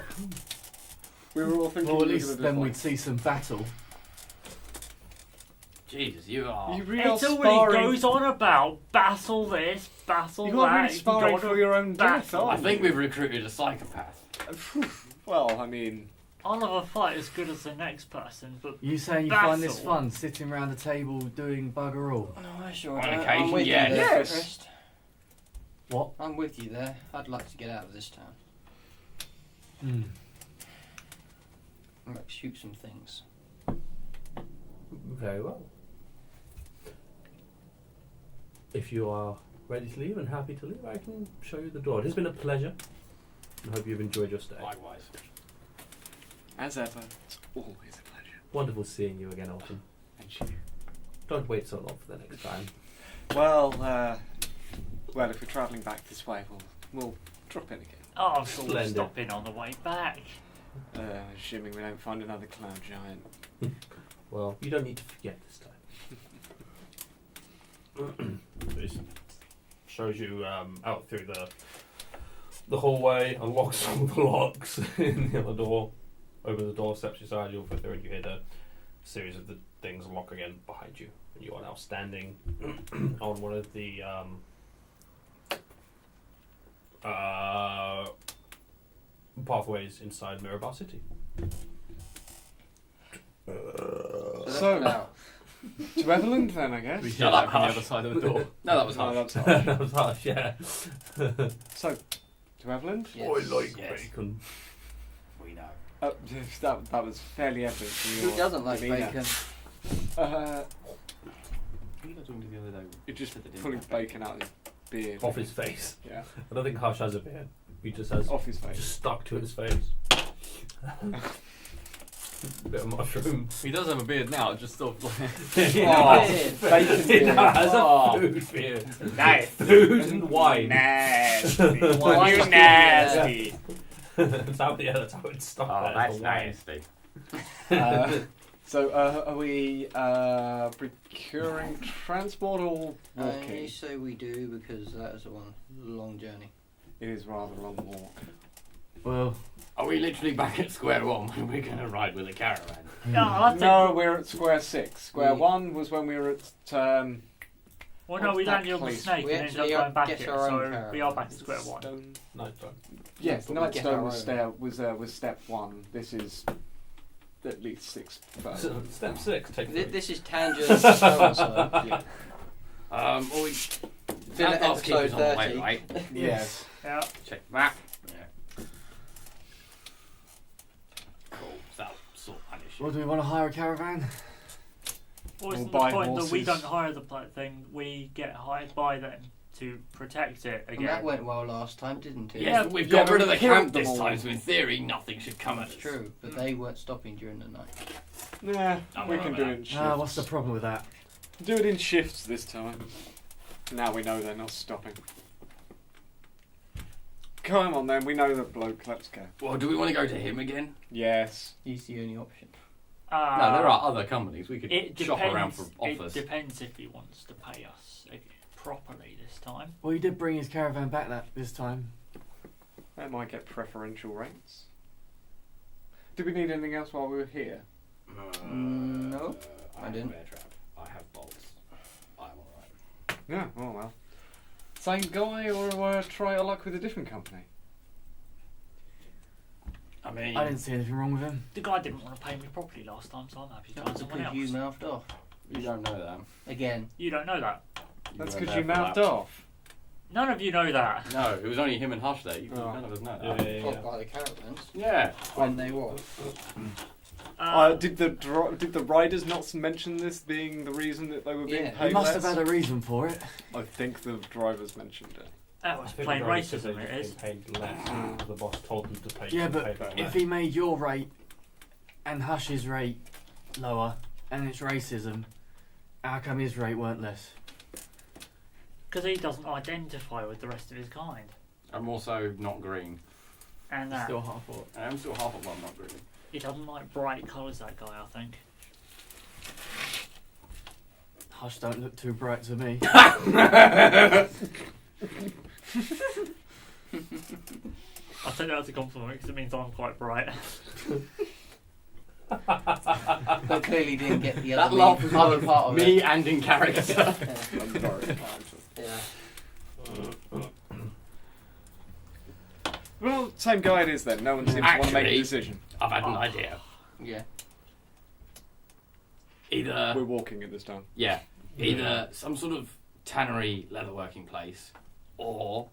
We were all thinking Well, at we were least gonna then do we'd see some battle. Jesus, you are. You really It's all he goes on about battle this, battle You that. are really sparring gotta for your own death, battle. I aren't think you? we've recruited a psychopath. Well, I mean, I'll have a fight as good as the next person, but You saying you find this Battle. fun, sitting around a table doing bugger all? No, I sure On don't. occasion, I'm with yes. you there, Yes. Christ. What? I'm with you there. I'd like to get out of this town. I'd like to shoot some things. Very well. If you are ready to leave and happy to leave, I can show you the door. It has been a pleasure. I hope you've enjoyed your stay. Likewise. as ever, it's always a pleasure. Wonderful seeing you again, Alton. And you. Don't wait so long for the next time. Well, if we're travelling back this way, we'll drop in again. oh, I'm sure we'll Splendid. stop in on the way back. Assuming we don't find another cloud giant. Well, you don't need to forget this time. This shows you out through the hallway, unlocks all the locks in the other door, opens the door, steps aside, you go through, and you hear the series of the things lock again behind you, and you are now standing on one of the pathways inside Mirabar City. So, to Everland then, I guess. We Shut hear up, that from the Hush. other side of the door. No, that was No, Hush. that's harsh. That was harsh, yeah. So, to Everland? Yes. I like Yes. bacon. We know. That was fairly evident from Who your doesn't like demeanour. bacon? Who were you guys talking to the other day? You're just Said they didn't pulling have bacon out of his beard. Off his face. Yeah, I don't think Hush has a beard. He just has off his face. just stuck to his face. Bit of mushroom. He does have a beard now, it just sort of like... He Oh, has- bacon he beard. has Oh. a food beard. Nice. Food and wine. Nasty. Why you not? nasty. that's how it's stuck Oh, there. that's for wine. nasty. So, are we procuring transport or walking? You say we do because that is a long journey. It is rather a long walk. Well, Are we literally back at square one when we're going to ride with a caravan? Yeah, I think. No, we're at square 6. Square We- 1 was when we were at. Well, no, we what's that landed on the place? snake We and ended up actually going back get here, our own so caravan. we are back at square one. Stone. Nighttime. Yes, But we get our Nightstone own. was step 1. This is at least 6 further. So, step 6. Take three. This is tangent so-and-so. Yeah. Well, we Still that at does keep us episode on the way, 30. right? Yes. Yeah. Check the map. Yeah. Cool. So that'll sort that issue. well, do we want to hire a caravan? Or isn't the buy point that we horses. don't hire the thing, we get hired by them to protect it And again? that went well last time, didn't it? Yes, but we've Yeah, got but rid of we the killed camp them this all. time, so in theory, nothing should come at That's us. true, but they weren't stopping during the night. Nah, I'm we alright can with do that. it in shifts. What's the problem with that? Do it in shifts this time. Now we know they're not stopping. Come on then, we know the bloke, let's go. Well, do we want to go to him again? Yes. He's the only option. No, there are other companies. We could It shop around depends. for offers. It depends if he wants to pay us properly this time. Well, he did bring his caravan back this time. They might get preferential rates. Did we need anything else while we were here? No, I have didn't. a bear trap. I have bolts. I'm alright. Yeah, oh well. Same guy or try our luck with a different company? I mean, I didn't see anything wrong with him. The guy didn't want to pay me properly last time, so I'm happy to find That's someone because else. you mouthed off. you don't know that. Again. You don't know that. That's were because there you for mouthed that. off. None of you know that. No, it was only him and Hush there. Oh. None of us know that. Yeah. Followed by the caravans. Yeah. When they were. Did the riders not mention this being the reason that they were being Yeah. paid He must less? have had a reason for it. I think the drivers mentioned it. That was I think plain the drivers said racism, they'd it is. just been paid less. The boss told them to pay. Yeah, pay but back if less. he made your rate and Hush's rate lower, and it's racism, how come his rate weren't less? Because he doesn't identify with the rest of his kind. I'm also not green. And that Still half what? I'm still half of one not green. he doesn't like bright colours, that guy, I think. Hush don't look too bright to me. I'll take that as a compliment because it means I'm quite bright. But clearly didn't get the That other, laugh was other both part of me it. and in character. Yeah. Well, same guy it is then. No one seems to want to make a Actually- decision. I've had an idea. Yeah. Either We're walking at this time. yeah, either some sort of tannery leatherworking place or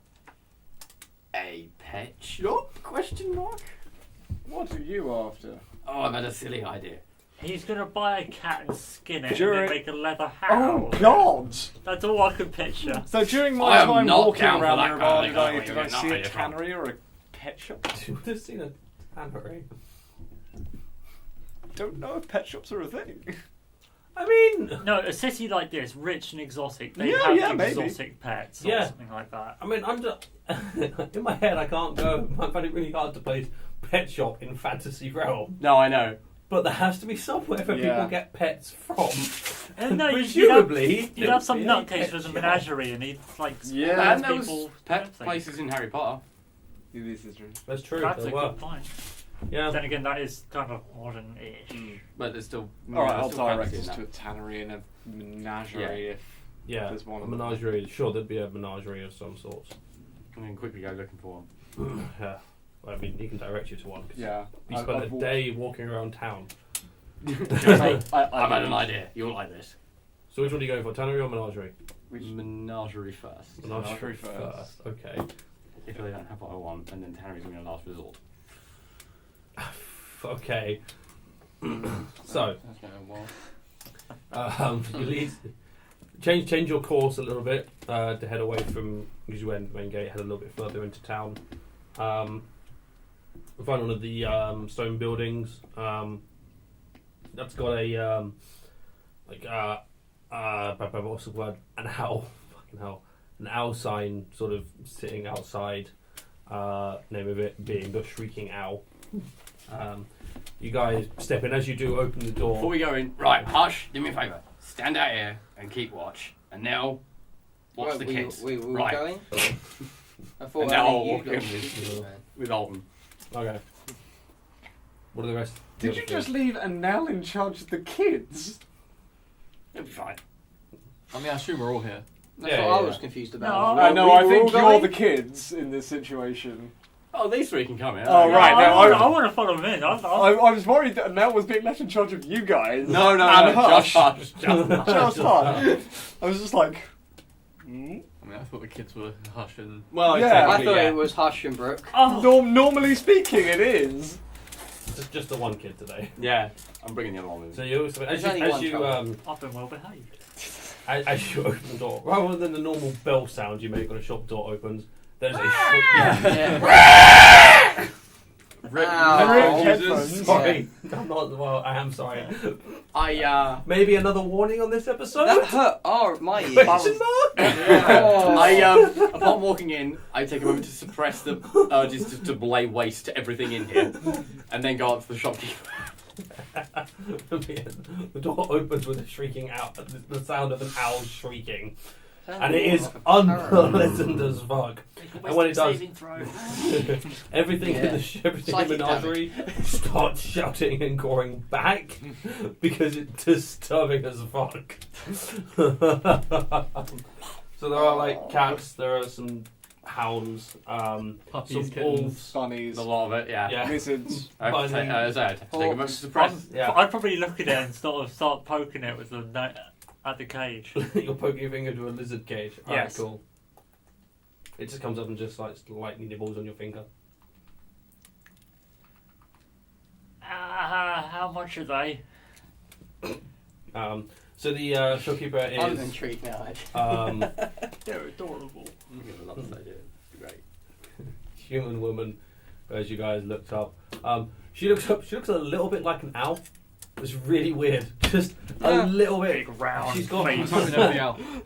a pet shop? Question mark. What are you after? Oh, I've had a silly idea. He's going to buy a cat and skin it During- and then make a leather hat Oh out of it. God! That's all I could picture. So during I my am time not walking down for around that nearby, kind of did thing. I Not see a really fun. tannery or a pet shop? You would have seen a tannery. Don't know if pet shops are a thing. I mean, No, a city like this, rich and exotic, they Yeah, have maybe. exotic pets or Yeah. something like that. I mean, I'm just in my head. I can't go. I find it really hard to place pet shop in fantasy realm. No, I know. But there has to be somewhere where Yeah. people get pets from. And no, presumably, you'd have some there would be a nutcase pet with a shop. menagerie and he'd like Yeah. let And there people was pet everything. places in Harry Potter. This is true. That's true. That's a there were. good point. Yeah. Then again, that is kind of modern-ish. But there's still. All right, there's I'll still direct fantasy us in to a that. tannery and a menagerie if Yeah. there's one A of them. menagerie. Sure, there'd be a menagerie of some sort. And then quickly go looking for one. Yeah. Well, I mean, he can direct you to one. 'Cause Yeah. You spend a day walking around town. I've had an idea. You'll like this. So which one are you going for? Tannery or menagerie? Menagerie first. Menagerie first. Okay. If they don't have what I want, and then tannery's going to last resort. Okay. So, That's going well. you leave, change your course a little bit to head away from, because you went main gate, head a little bit further into town. We find one of the stone buildings. That's got a what's the word? An owl, fucking hell, an owl sign sort of sitting outside. Name of it being the Shrieking Owl. You guys step in. As you do, open the door. Before we go in, right, Hush, do me a favour. Stand out here and keep watch. And now, watch the kids. We were Right. going? I thought And now I'll you walk in got with Alton. Okay. What are the rest? Did you just leave Nell in charge of the kids? It'll be fine. I mean, I assume we're all here. That's Yeah, what I yeah. was confused about. No, I know, We I were think all you're going? the kids in this situation. Oh, these three can come in. Oh, right, I, no, I want to follow him in. I was worried that Nell was being left in charge of you guys. No, and just Hush. Hush. Just Hush. I was just like, I mean, I thought the kids were Hush and... Well, Yeah. I technically, thought yeah. it was Hush and Brooke. normally speaking, it is. Just the one kid today. Yeah, I'm bringing the other one in. So you, There's only one trouble. I've been well behaved. as you open the door, rather than the normal bell sound you make when a shop door opens, there's a shriek. Yeah. Ow. Jesus. Sorry, I'm not. Well, I am sorry. I Maybe another warning on this episode. That hurt my ears. Question mark? Oh. Upon walking in, I take a moment to suppress the urges to lay waste to everything in here, and then go up to the shopkeeper. The door opens with a shrieking owl, the sound of an owl shrieking, Sounds and it more is like a parrot. unpleasant as fuck. And when it does, everything in the everything in the Psychic menagerie starts shouting and going back because it's disturbing as fuck. So there are like cats, there are some hounds, Puppies, some kittens. wolves. Bunnies, A lot of it, yeah. Yeah. lizards. I have to take, as I have to take a moment to suppress. Yeah. I'd probably look at it and start poking it with the at the cage. You're poking your finger into a lizard cage. Alright, Yes. cool. It just comes up and just like lightly nibbles on your finger. How much are they? So the shopkeeper I'm is intrigued now, actually. They're adorable. I love this idea. It'd be great. human woman, as you guys looked up. She looks a little bit like an owl. It's really weird. Just a little bit. Big round. She's got face.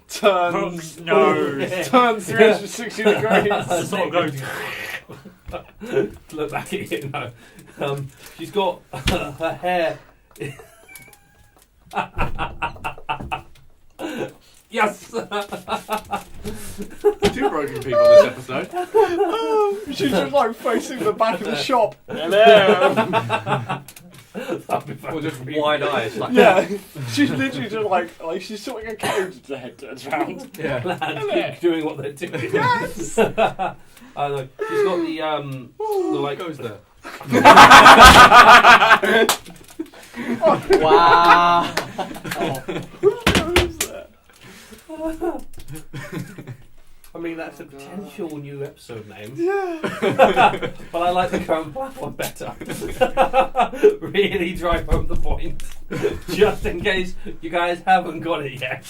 Turns Nose. turns 360 degrees. Just sort of goes. Look back at you. No. She's got her hair. Yes. Two broken people this episode. She's just like facing the back of the shop. Hello. Or just wide eyes. Like, Yeah, she's literally just like she's sorting a cage with the head turns round. yeah. Lads keep doing what they're doing. Yes. Look, she's got the like. Goes there. Wow. I mean, that's a Oh, God. potential new episode name. Yeah. But I like the current platform better. Really drive home the point. Just in case you guys haven't got it yet.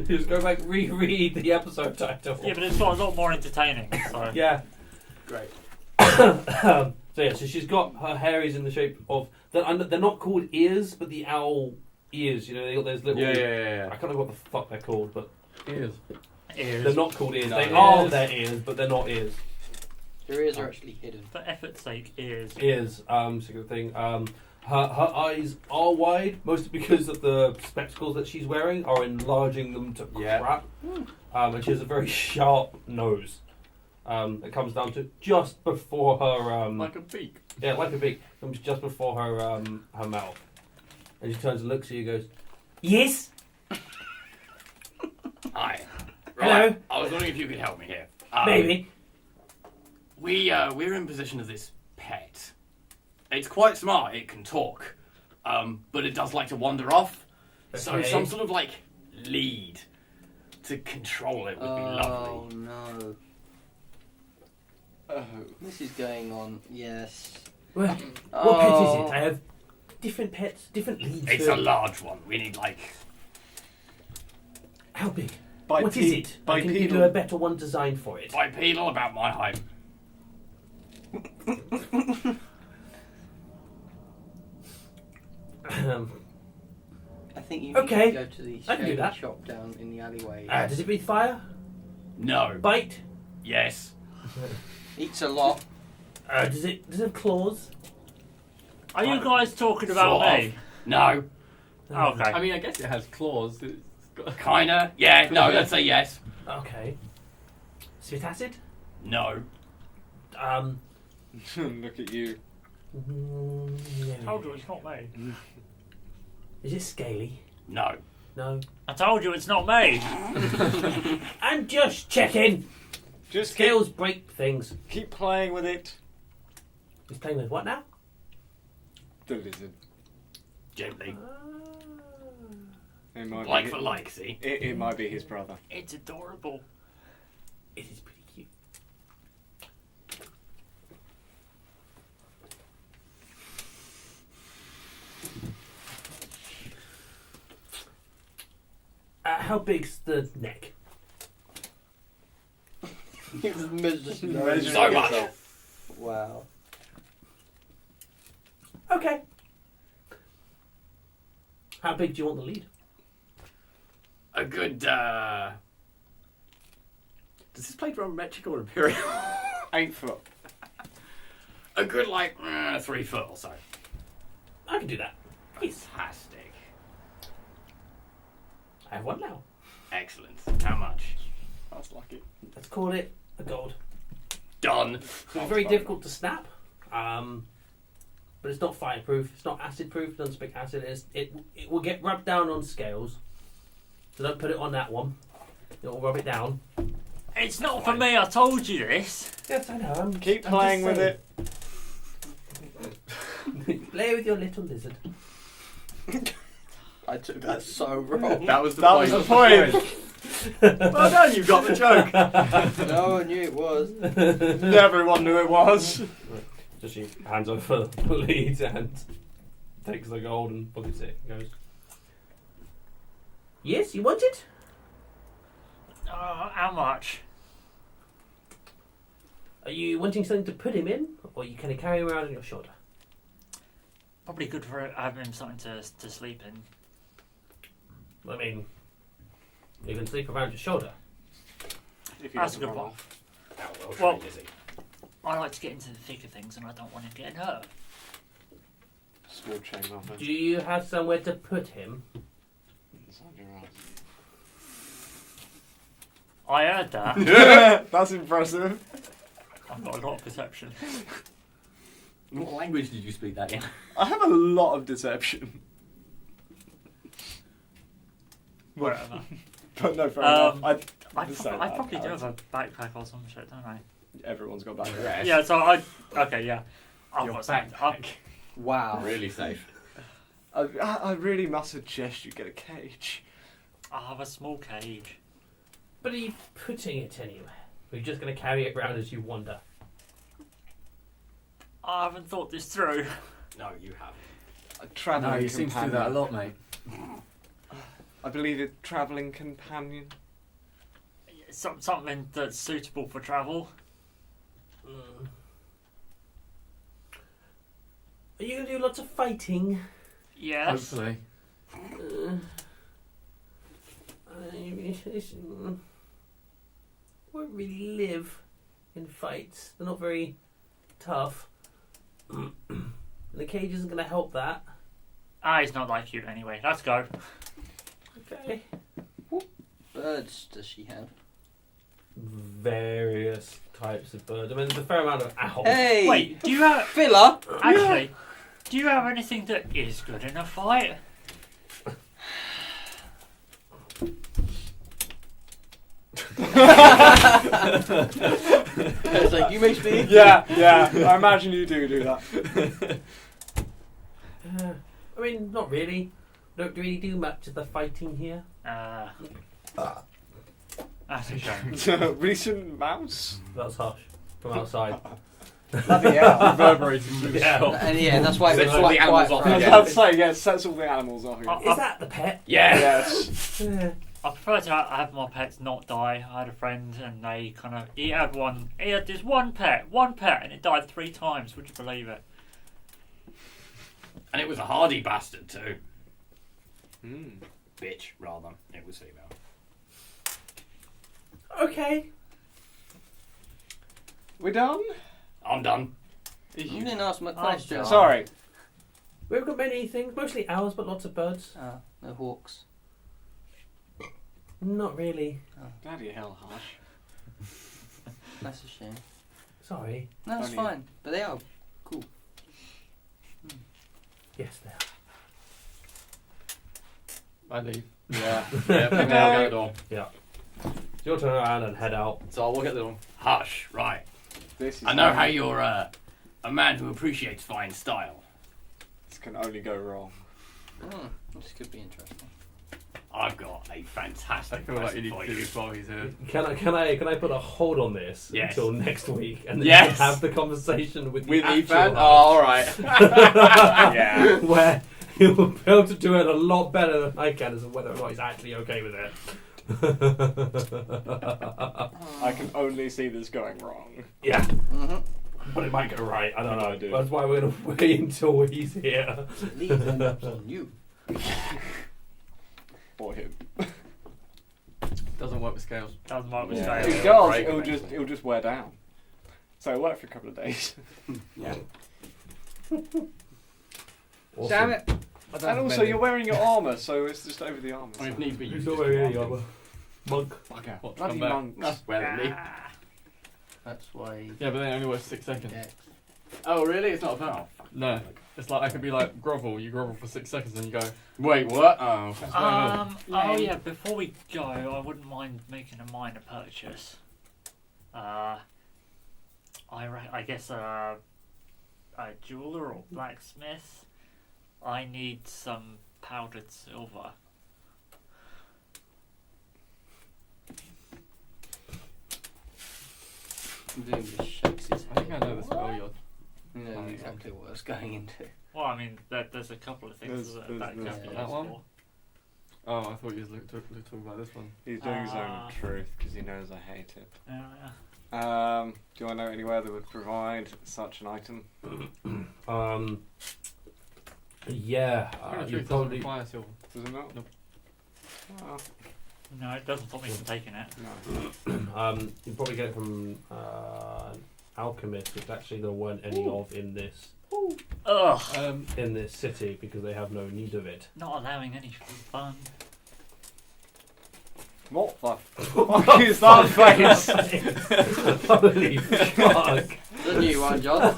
Just go back, reread the episode title. Yeah, but it's got a lot more entertaining. So. Yeah. Great. So she's got her hair is in the shape of. They're not called ears, but the owl ears. You know, they got those little. Yeah. I can't know what the fuck they're called, but Ears. they're not called ears. No. They are Ears. their ears, but they're not ears. Your ears are actually hidden. For effort's sake, ears. Ears, sort of thing. Her eyes are wide, mostly because of the spectacles that she's wearing are enlarging them to Yeah. crap. And she has a very sharp nose. It comes down to just before her Like a beak. yeah, like a beak. Comes just before her her mouth. And she turns and looks at you and goes, "Yes." Hi. Hello. Right. I was wondering if you could help me here. Maybe. We're in possession of this pet. It's quite smart. It can talk, but it does like to wander off. So Okay. some sort of like lead to control it would be Oh lovely. no. Oh. This is going on. Yes. Well, what Oh. pet is it? I have different pets, different leads. It's a large one. We need like How big? What is it? I can give you a better one designed for it. bipedal about my height. I think you Okay, need to go to the I can do shady that. shop down in the alleyway. Does it breathe fire? No. Bite? Yes. Eats a lot. Does it have claws? Are you guys talking about Sort of. me? No. Oh, okay. I mean, I guess it has claws. It's got... Kinda. Yeah. No. Let's say yes. Okay. Sweet acid? No. Look at you. Told you it's not me. Is it scaly? No. No. I told you it's not me. I'm just checking. Just Scales break things. keep playing with it. He's playing with what now? The lizard. Gently. It might Like be for like. See. It might be his brother. It's adorable. It is pretty cute. How big's the neck? So much. Wow. Okay. How big do you want the lead? A good. Does this play metric or imperial? 8 foot. A good 3 foot or so. I can do that. Fantastic. I have one now. Excellent. How much? That's lucky. Let's call it a gold. Done. It's very difficult to snap, but it's not fireproof. It's not acid proof. It doesn't speak acid. It will get rubbed down on scales. So don't put it on that one. It will rub it down. It's not for me. I told you this. Yes, I know. Keep playing with it. Play with your little lizard. I took that so wrong. That was the That point. was the point. Well done. You got the joke. No one knew it was. Everyone knew it was. So she hands over the lead and takes the gold and buckets it and goes, yes, you want it? How much? Are you wanting something to put him in, or you can carry him around on your shoulder? Probably good for having something to sleep in. I mean, you can sleep around your shoulder. If he That's a doesn't good run one. off. Well, I like to get into the thick of things, and I don't want him getting hurt. Small chain muffin. Do you have somewhere to put him? Inside your ass. I heard that. That's impressive. I've got a lot of perception. What language did you speak that in? I have a lot of deception. Whatever. But no, fair enough. I Just say probably that, do have a backpack or some shit, don't I? Everyone's got back. Yeah, so okay, yeah. I've Your got something. backpack. Wow. Really safe. I really must suggest you get a cage. I'll have a small cage. But are you putting it anywhere? Or are you just going to carry it around as you wander? I haven't thought this through. No, you haven't. A travelling No, you seem to do that a lot, mate. I believe a travelling companion. Something that's suitable for travel. Are you going to do lots of fighting? Yes. Hopefully. Won't really live in fights. They're not very tough. And the cage isn't going to help that. He's not like you anyway. Let's go. Okay. Birds does she have? Various types of birds. I mean, there's a fair amount of owls. Hey! Wait, do you have Filler! actually? Do you have anything that is good in a fight? It's like, you may speak. Yeah. I imagine you do that. I mean, not really. Don't really do much of the fighting here. That's a shame. Recent mouse. That's harsh. From outside. Bloody hell. Reverberating through the Yeah. shop. And yeah, that's why Sets it's all quite the animals off quiet. again. I'd say, yeah, sets all the animals off again. Is that the pet? Yeah. Yes. I prefer to have my pets not die. I had a friend and he had this one pet, and it died 3 times. Would you believe it? And it was a hardy bastard too. Mm. Bitch, rather. It was female. Okay. We done? I'm done. You didn't ask my question. Sorry. We haven't got many things, mostly owls, but lots of birds. No hawks. Not really. Bloody hell, Hush. That's a shame. Sorry. No, it's Only- fine. But they are cool. Yes, they are. I leave. Yeah. Yeah, and then I'll go to the door. So you'll turn around and head out. So I'll walk at the door. Hush, right. This is I know how you're a man who appreciates fine style. This can only go wrong. This could be interesting. I've got a fantastic I feel like you present need for to do you. this while he's here. Can I put a hold on this Yes. until next week and then Yes. have the conversation with With the actual Ethan? Oh, host, alright. Yeah. where he will be able to do it a lot better than I can as to whether or not he's actually okay with it. I can only see this going wrong. Yeah, Mm-hmm. but it might go right. I don't No know. idea. That's why we're gonna wait until he's here. These end up on you. Or him. Doesn't work with scales. Doesn't work with Yeah. It scales. It'll does. break It'll just wear down. So it worked for a couple of days. Yeah. Awesome. Damn it! I don't And also, you're wearing your armour, so it's just over the armour. I mean, if need be, You you still just wearing any come armour? Monk. Bugger. What, Bloody come back? monks. Well, at me. That's why. Yeah, but then it only works 6 seconds. Dex. Oh, really? It's not a foul. No. It's like I could be like grovel, you grovel for 6 seconds and you go, Wait, what? Oh. Oh yeah, before we go, I wouldn't mind making a minor purchase. I guess a jeweler or blacksmith. I need some powdered silver. Doom just shakes his I think I head. know the spell you're... You know exactly what I was going into. Well, I mean, there's a couple of things There's- that there's can be that used one? for. Oh, I thought you was talking about this one. He's doing his own Ah. truth because he knows I hate it. Yeah. Do I know anywhere that would provide such an item? Yeah. Kind of You truth doesn't probably. require silver. Does it not? Nope. Oh, No, it doesn't stop me from taking it. no. You probably get it from an alchemist, which actually there weren't any of in this Ugh, city because they have no need of it. not allowing any fun. What the fuck is that face? Holy fuck! The new one, John.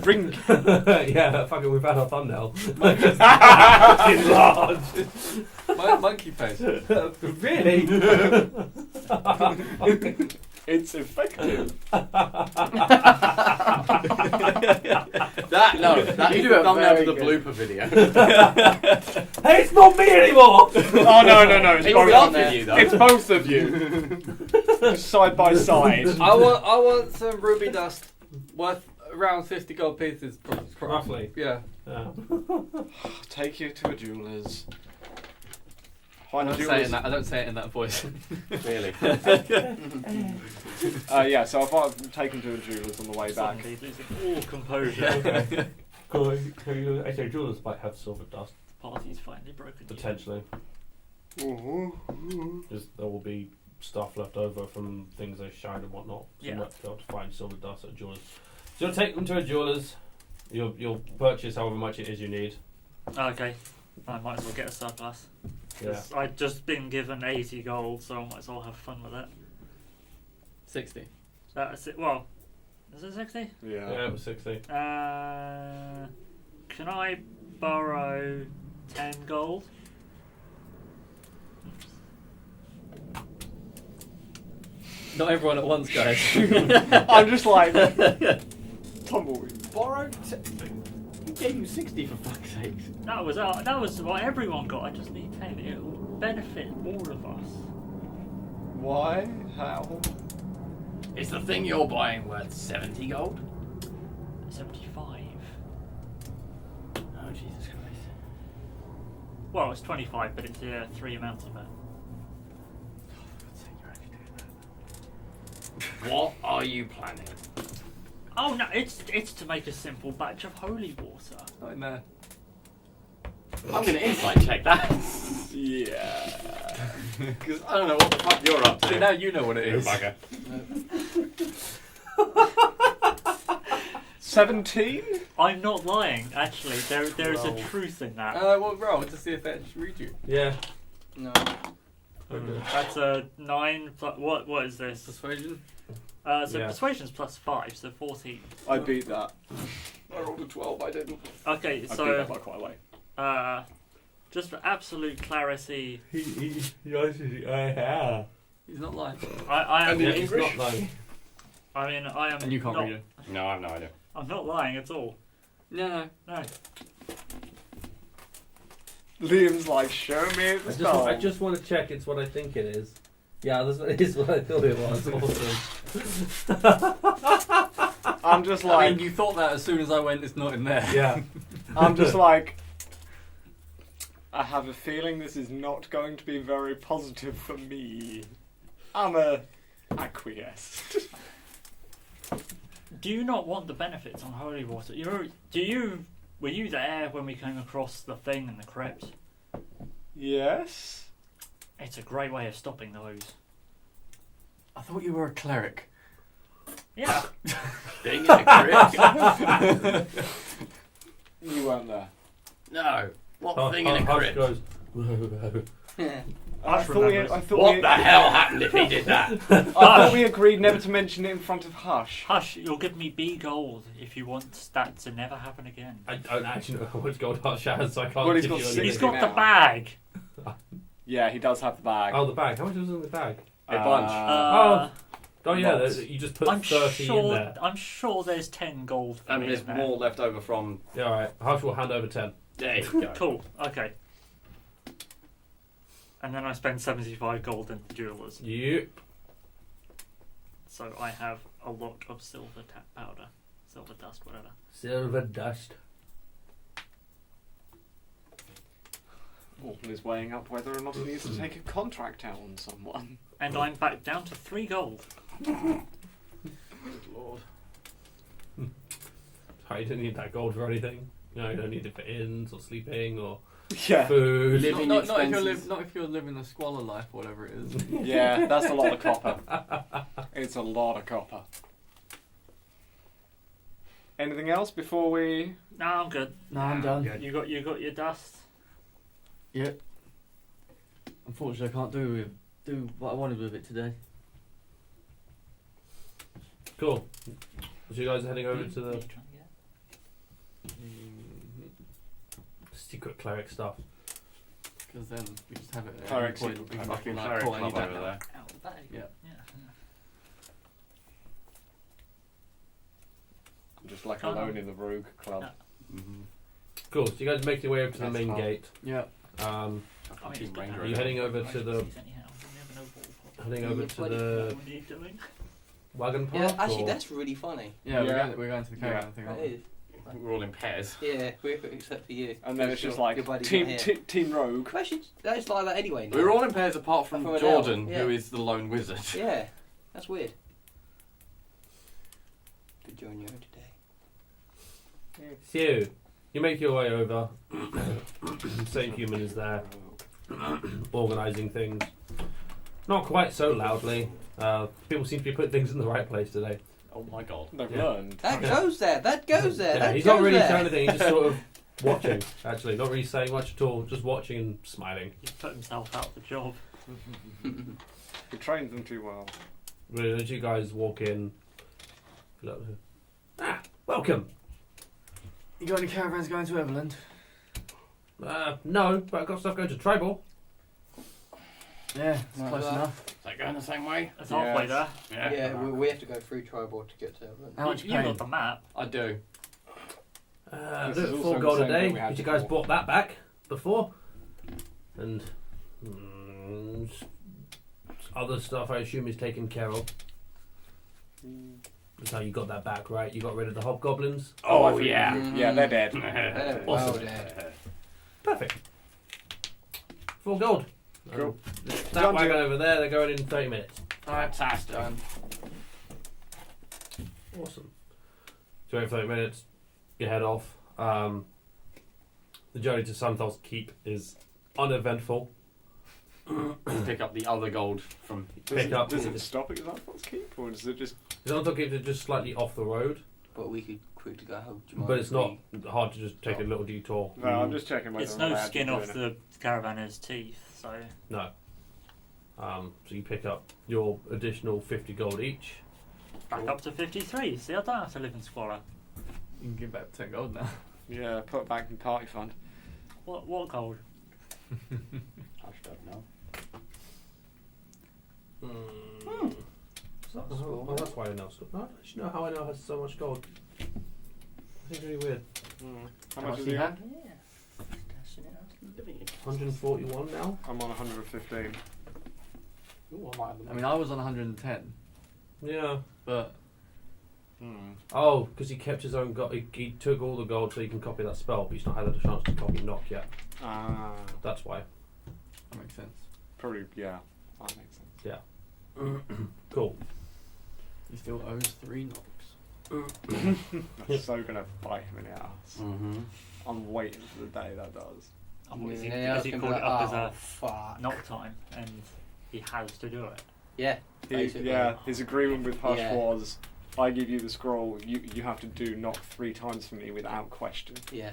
Ring. Yeah, fucking, we found our thumbnail. Large. Monkey face. Really? It's effective. That You is do the it thumbnail to very the good. blooper video. Hey, it's not me anymore! Oh no, it's He's both laughing of at you though. It's both of you. Just side by side. I want some ruby dust worth around 50 gold pieces. Roughly. Yeah. Take you to a jeweller's. I Find a don't say it jeweller's. in that. I don't say it in that voice. Really? Yeah, so I've taken to a jeweller's on the way back. Suddenly losing all composure. Actually, jewelers might have silver dust, Party's finally broken. potentially. Just there will be stuff left over from things they shined and whatnot. So Yeah. you might be able to find silver dust at a jeweller's. So you'll take them to a jeweller's. You'll purchase however much it is you need. Okay, I might as well get a surplus. Yeah. 'Cause I've just been given 80 gold, so I might as well have fun with it. 60. That's it. Well, is it 60? Yeah, it was 60. Can I borrow 10 gold? Not everyone at once, guys. I'm just like tumbleweed. Borrowed? He gave you 60 for fuck's sake. That was what everyone got. I just need 10. It will benefit all of us. Why? How? Is the thing you're buying worth 70 gold? 75. Oh, Jesus Christ. Well, it's 25, but it's 3 amounts of it. What are you planning? Oh no, it's to make a simple batch of holy water. Not in there. I'm going to insight check that. Yeah. Because I don't know what the fuck you're up See, to. now you know what it is. Bugger. 17? I'm not lying. Actually, there is a Roll. truth in that. Well, roll to see if that just read you. Yeah. No. Okay. That's a 9. What is this? Persuasion. So Yeah. persuasion's +5, so 14. I beat that. I rolled a 12. I didn't. Okay, I beat that so by quite a way. just for absolute clarity, He I have. He's not lying. I am. And in He's English? not lying. I mean, I am. And you can't not, read it. No, I have no idea. I'm not lying at all. No. No. Liam's like, show me the spell. I just want to check it's what I think it is. Yeah, it is what I thought it was. Awesome. I'm just I like, mean, you thought that as soon as I went, it's not in there. Yeah. I'm just like, I have a feeling this is not going to be very positive for me. I'm a acquiesce. Do you not want the benefits on holy water? Were you there when we came across the thing in the crypt? Yes. It's a great way of stopping those. I thought you were a cleric. Yeah. Being in a crypt? You weren't there. No. What Oh, thing in a Hush crypt? goes, "Whoa." I remembers. thought What the hell happened if he did that? I thought we agreed never to mention it in front of Hush. Hush, you'll give me B gold if you want that to never happen again. I don't actually know how much gold Hush has, so I can't Well, he's give got you six. anything. He's got now. the bag. Yeah, he does have the bag. Oh, the bag. How much was in the bag? A bunch. Oh, yeah, Lots. you just put I'm 30 in there. I'm sure there's 10 gold. For And me there's in there. more left over from. Yeah, alright. Hush will hand over 10. There you go. Cool. Okay. And then I spend 75 gold in the jewelers. Yep. So I have a lot of silver tap powder, silver dust, whatever. Silver dust. Morton is weighing up whether or not he needs to take a contract out on someone. And I'm back down to 3 gold. Good lord. Oh, you don't need that gold for anything. No, you don't need it for inns or sleeping or Yeah. food. Living Not if expenses. not if you're living a squalor life, whatever it is. Yeah, that's a lot of copper. It's a lot of copper. Anything else before we... No, I'm good. No, I'm done. You got your dust. Yep. Unfortunately, I can't do what I wanted with it today. Cool. So you guys are heading over to the secret cleric stuff. Because then we just have it at Cleric any point. secret We can cleric. fucking like Cleric call any club back over now. there. Out of the bag. Yeah. Just like Oh, no. alone in the Rogue Club. No. Cool. So you guys are making your way over to the That's main fine. gate. Yeah. I mean, Team it's Ranger Are you over heading over to the anyhow. You never know what heading over to what the are you doing? wagon park? Yeah, actually, or- that's really funny. Yeah, Yeah. we're going to the caravan thing, That aren't we? is. We're all in pairs. Yeah, except for you. And then it's Your- just like your buddy's team, not here. team Rogue. Well, actually, that's like that anyway. Now. We're all in pairs apart from Apart from Adele, Jordan, yeah. who is the lone wizard. Yeah, that's weird. Good join you today. So, you make your way over. Saint Human is there, organising things. Not quite so loudly. People seem to be putting things in the right place today. Oh my god. They've Yeah. learned. That goes there. That goes there. Yeah, that he's goes not really there. saying anything. He's just sort of watching. Actually, not really saying much at all. Just watching and smiling. He's put himself out the job. We trained them too well. Really, as you guys walk in, look, welcome. You got any caravans going to Everland? No, but I've got stuff going to Tribal. Yeah, it's Right, close well. enough. Is that going the same way? It's halfway Yes. there. Yeah, we have to go through Tribal to get to Everland. How much You pain? got the map. I do. This Look, is also 4 the gold a same thing day. we had But you guys before. bought that back before, and other stuff I assume is taken care of. That's how you got that back, right? You got rid of the hobgoblins. Oh, I Oh, think- yeah. Yeah, they're dead. They're Awesome. well dead. Perfect. 4 gold. Cool. That Done, wagon Jim. over there, they're going in 30 minutes. Fantastic. Done. Awesome. So in 30 minutes, you head off. The journey to Santhal's Keep is uneventful. Pick up the other gold from. Pick up. Does it stop at Xantho's Keep, or does it just... Santhal's Keep is just slightly off the road. But we could quickly go home. Do you mind But if it's not we- hard to just take a little detour. No, I'm just checking whether It's or not no they're skin actually off doing the caravanner's teeth, so No. So you pick up your additional 50 gold each. back up to 53. See, I don't have to live in squalor. You can give back 10 gold now. it. Yeah, put it back in party fund. What gold? I don't know. So, oh, that's why I know. So, no, you know how I know has so much gold? I think it's really weird. How much is he he had? on? Yeah. Dashing it out of the living. 141 now. I'm on 115. Ooh, I might have I mean, I was on 110, Yeah. but Oh, because he kept his own gold. He took all the gold so he can copy that spell, but he's not had a chance to copy knock yet. That's why. that makes sense. Probably, yeah. That makes sense. Cool. He still owes 3 knocks. I'm so gonna bite him in the ass. Mm-hmm. I'm waiting for the day that does. Is he, And then I has was he gonna be called it like, up as "Oh, a fuck." knock time, and he has to do it? Yeah. Basically. His agreement with Hush Yeah. was, I give you the scroll, you have to do knock 3 times for me without question. Yeah.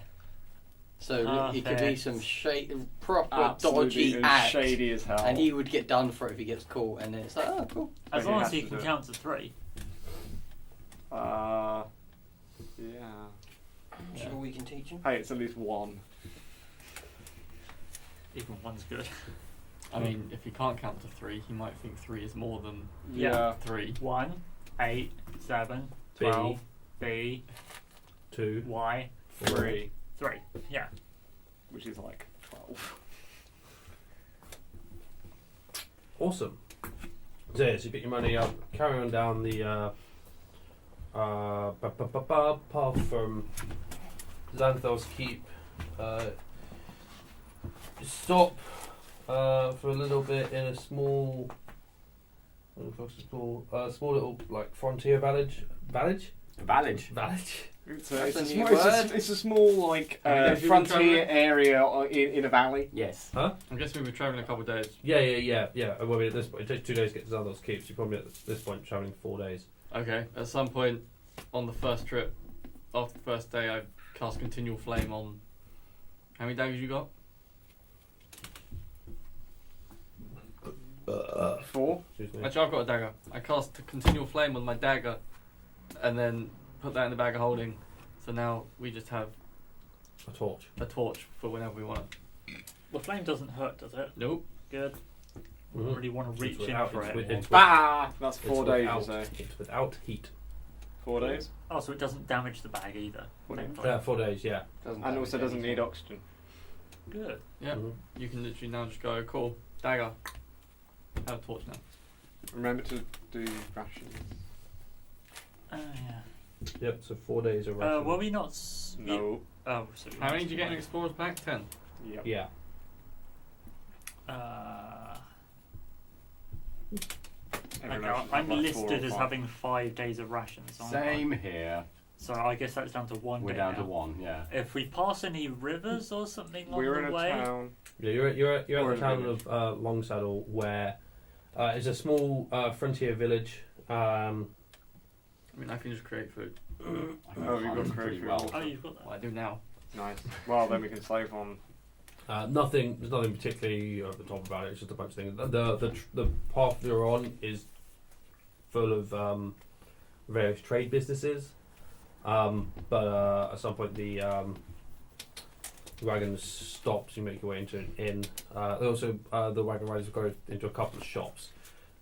So it could be Perfect. some proper Absolutely dodgy act, shady as hell. and he would get done for it if he gets caught. And then it's like, oh, cool. As But he long has as he to can do it. count to 3. Yeah. Sure, we can teach him. Hey, it's at least 1. Even 1's good. I mean, if he can't count to 3, he might think 3 is more than Yeah. 3. 1, 8, 7, 12, B, 2, Y, 3, 3. Yeah. which is like 12. Awesome. So yeah, so you pick your money up, carry on down the path from Xanthel's Keep. Stop for a little bit in a small, what the fuck's it called? Small little like frontier village. Village. It's That's a a small, new word. it's a small like Have you guys been frontier travelling? area in a valley. Yes. I guess we were travelling a couple of days. Yeah. Well, I mean, at this point, it takes 2 days to get to Xanthel's Keep, so you're probably at this point travelling 4 days. Okay, at some point on the first trip, after the first day, I cast Continual Flame on. How many daggers you got? 4. Excuse me. Actually, I've got a dagger. I cast Continual Flame on my dagger, and then put that in the bag of holding. So now we just have A torch. a torch for whenever we want it. The flame doesn't hurt, does it? Nope. Good. Mhm. Really want to reach It's in without- for it's it. with- it's Bah! That's it's 4 days, you without- say. It's without heat. 4 days? Oh, so it doesn't damage the bag either. 4 days. thankfully. 4 days, yeah. And also doesn't need oxygen. Good. Yeah. Mhm. You can literally now just go, cool, dagger. Have a torch now. Remember to do rations. Yeah. Yep. So 4 days of ration. Were we not? No. Oh, so we How many missed did you get in one. Explorer's Pack? 10. Yep. Yeah. Every Okay, ration's I'm like listed 4 or as 5. having 5 days of rations. aren't I? Same here. So I guess that's down to 1 We're day down now. to 1. Yeah. If we pass any rivers or something along We're the in a way, town. Yeah, you're at Or the a town village. of Longsaddle, where it's a small frontier village. I mean, I can just create food. Oh, you've got pretty creative. well. oh, you've got that. What I do now. Nice. Well, then we can save on. There's nothing particularly over the top about it. It's just a bunch of things. The path you're on is full of various trade businesses, but at some point the wagon stops. You make your way into an inn. Also, the wagon riders go into a couple of shops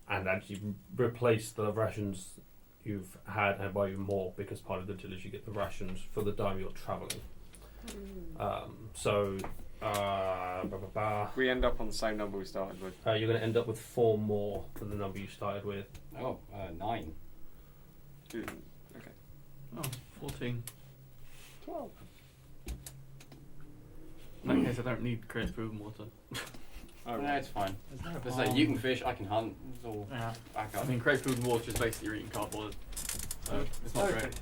and actually replace the rations you've had and buy you more, because part of the deal is you get the rations for the time you're travelling. We end up on the same number we started with. You're going to end up with 4 more than the number you started with. Oh, 9. Okay. Oh, 14. 12. In that case, I don't need creative food and water. Oh, No, it's fine. There's no It's harm. like you can fish, I can hunt. It's all Yeah. back I up. mean, creative food and water is basically you're eating cardboard. So it's not Okay. great.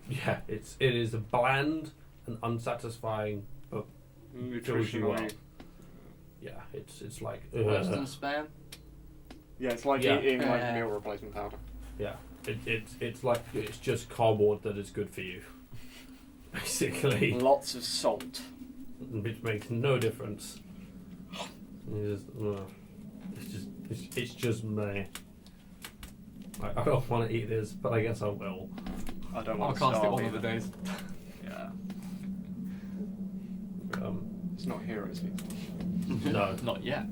Yeah, it is a bland and unsatisfying, but fills you up. Nutritionally. Yeah, it's like Worse than spam. Yeah, it's like Yeah. eating like Yeah. meal replacement powder. yeah. it's like it's just cardboard that is good for you, basically, Lots of salt. which makes no difference. It's just meh. I don't want to eat this, but I guess I will. I don't I want to can't skip starve one of the either. days. Yeah. Um, It's not heroes feast. no. Not yet.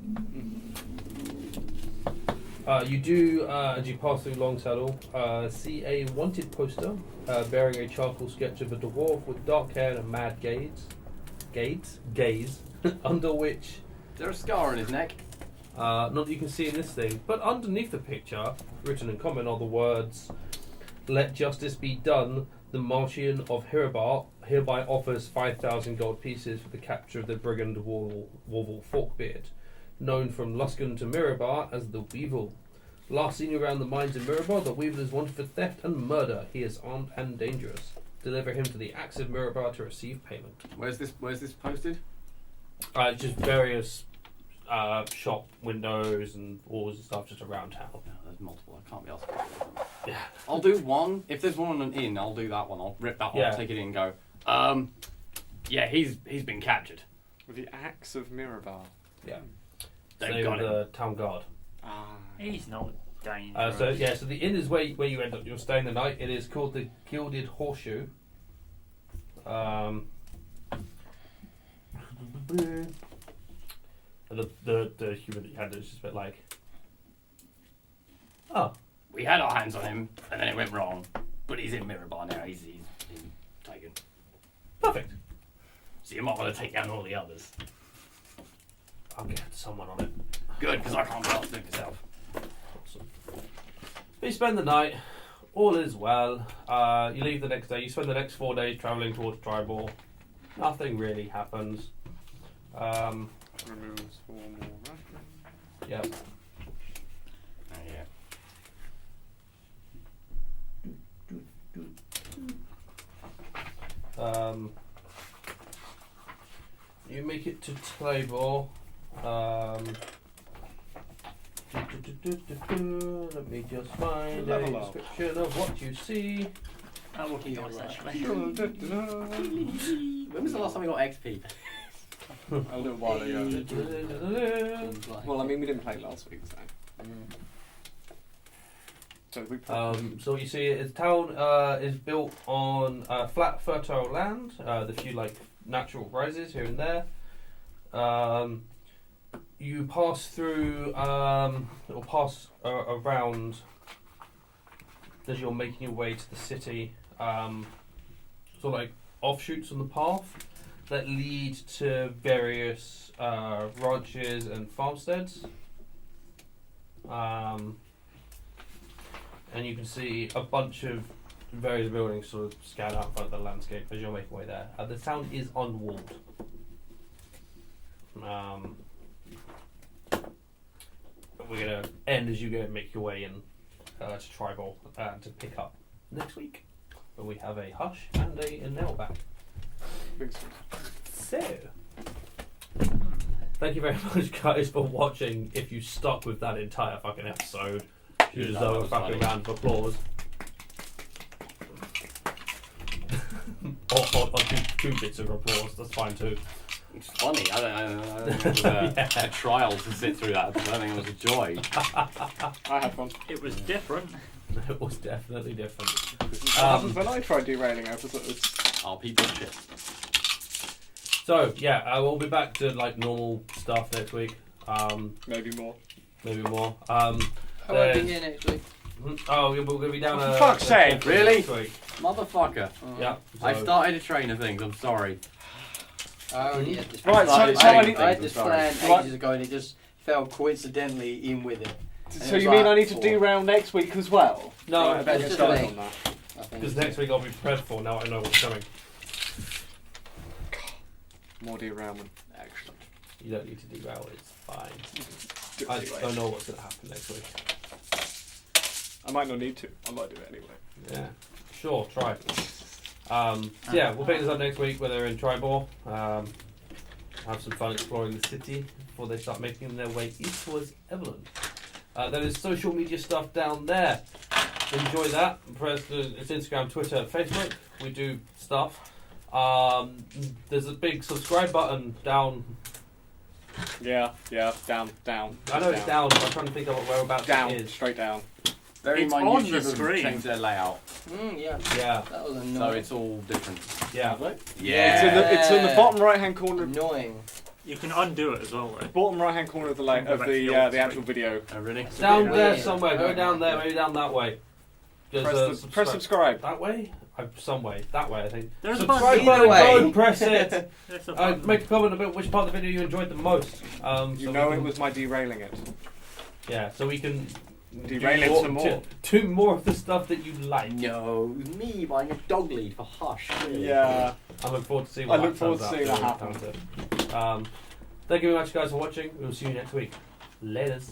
You do, as you pass through Longsaddle, see a wanted poster bearing a charcoal sketch of a dwarf with dark hair and a mad gaze, under which, Is there a scar on his neck? not that you can see in this thing, but underneath the picture, written in common, are the words, "Let justice be done. The Martian of hereby offers 5,000 gold pieces for the capture of the brigand Warble Forkbeard, known from Luskan to Mirabar as the Weevil. Last seen around the mines in Mirabar, the Weevil is wanted for theft and murder. He is armed and dangerous. Deliver him to the Axe of Mirabar to receive payment." Where's this posted? Just various shop windows and walls and stuff just around town. Oh, there's multiple. I can't be asked. Yeah. I'll do one. If there's one on an inn, I'll do that one. I'll rip that Yeah. off, take it in, and go. Yeah, he's been captured. With the axe of Mirabar. Yeah. They've Name got of him. the town guard. Ah. He's not dangerous. So the inn is where you end up. You're staying the night. It is called the Gilded Horseshoe. And the human that you had is just a bit like, oh, We had our hands on him, and then it went wrong. But he's in Mirabar now. He's been taken. perfect. So you might want to take down all the others. I'll get someone on it. Good, because I can't go up to do it myself. Awesome. You spend the night. All is well. You leave the next day. You spend the next 4 days travelling towards Tribal. Nothing really happens. Removes 4 more rations. Yeah. Oh, yeah. You make it to Tribal. Let me just find a Level up. description of what you see. That would be nice, actually. When was the last time we got XP? A little while ago. Seems like- Well, I mean, we didn't play last week, so. So we So what you see is town is built on flat, fertile land. The few natural rises here and there. You pass through, or pass around as you're making your way to the city. Offshoots on the path that lead to various ranches and farmsteads. And you can see a bunch of various buildings sort of scattered out in front of the landscape as you're making your way there. The town is unwalled. We're going to end as you go and make your way in to Tribal to pick up next week, where we have a Hush and a nail back. big sword. So, thank you very much, guys, for watching. If you stuck with that entire fucking episode, you That deserve a was fucking funny. round of applause. or two bits of applause, that's fine too. It's funny. I don't think it was a trial to sit through that. I think it was a joy. I had fun. It was different. It was definitely different. What happens when I try derailing episodes? Our people shit. So, yeah, we'll be back to normal stuff next week. Maybe more. Maybe more. I won't be here next week. We're going to be down For fuck's sake, really? Next week. Motherfucker. Yeah. I so- started a train of things. I'm sorry. I already had this Right, plan. so I I had this plan Right. ages ago and it just fell coincidentally in with it. So it's you mean like I need to four. derail next week as well? No, Right, I better get it's started just on that. I think because it's next week I'll be prepared for now I know what's coming. More derailment. Excellent. You don't need to derail, it's fine. Do it I anyway. don't know what's going to happen next week. I might not need to. I might do it anyway. Yeah, sure, try. Yeah, we'll pick this up next week where they're in Tribal. Have some fun exploring the city before they start making their way east towards Evelyn. There is social media stuff down there. enjoy that. Press it's Instagram, Twitter, Facebook. We do stuff. There's a big subscribe button down. Yeah, down. I know it's down, but I'm trying to think of whereabouts Down, it is. straight down. Very It's mind on YouTube the have screen. changed their layout, Yeah. Yeah, That was annoying. so it's all different. yeah. It's in the bottom right hand corner. Annoying. You can undo it as well, though. Bottom right hand corner of the Go back to the old the actual screen. video. Oh, really? It's down bit there weird. somewhere. Go down there, maybe down that way. There's Press subscribe. That way? Some way. That way, I think. There's a Subscribe button. button, Either way. go, press it. There's a button. Make a comment about which part of the video you enjoyed the most. You know it was my derailing it. Yeah, so we can Derail it some more. do more of the stuff that you like. No, me buying a dog lead for Hush. Really. Yeah. I look forward to seeing I what look forward to turns seeing out. that happen. Thank you very much, guys, for watching. We'll see you next week. Laters.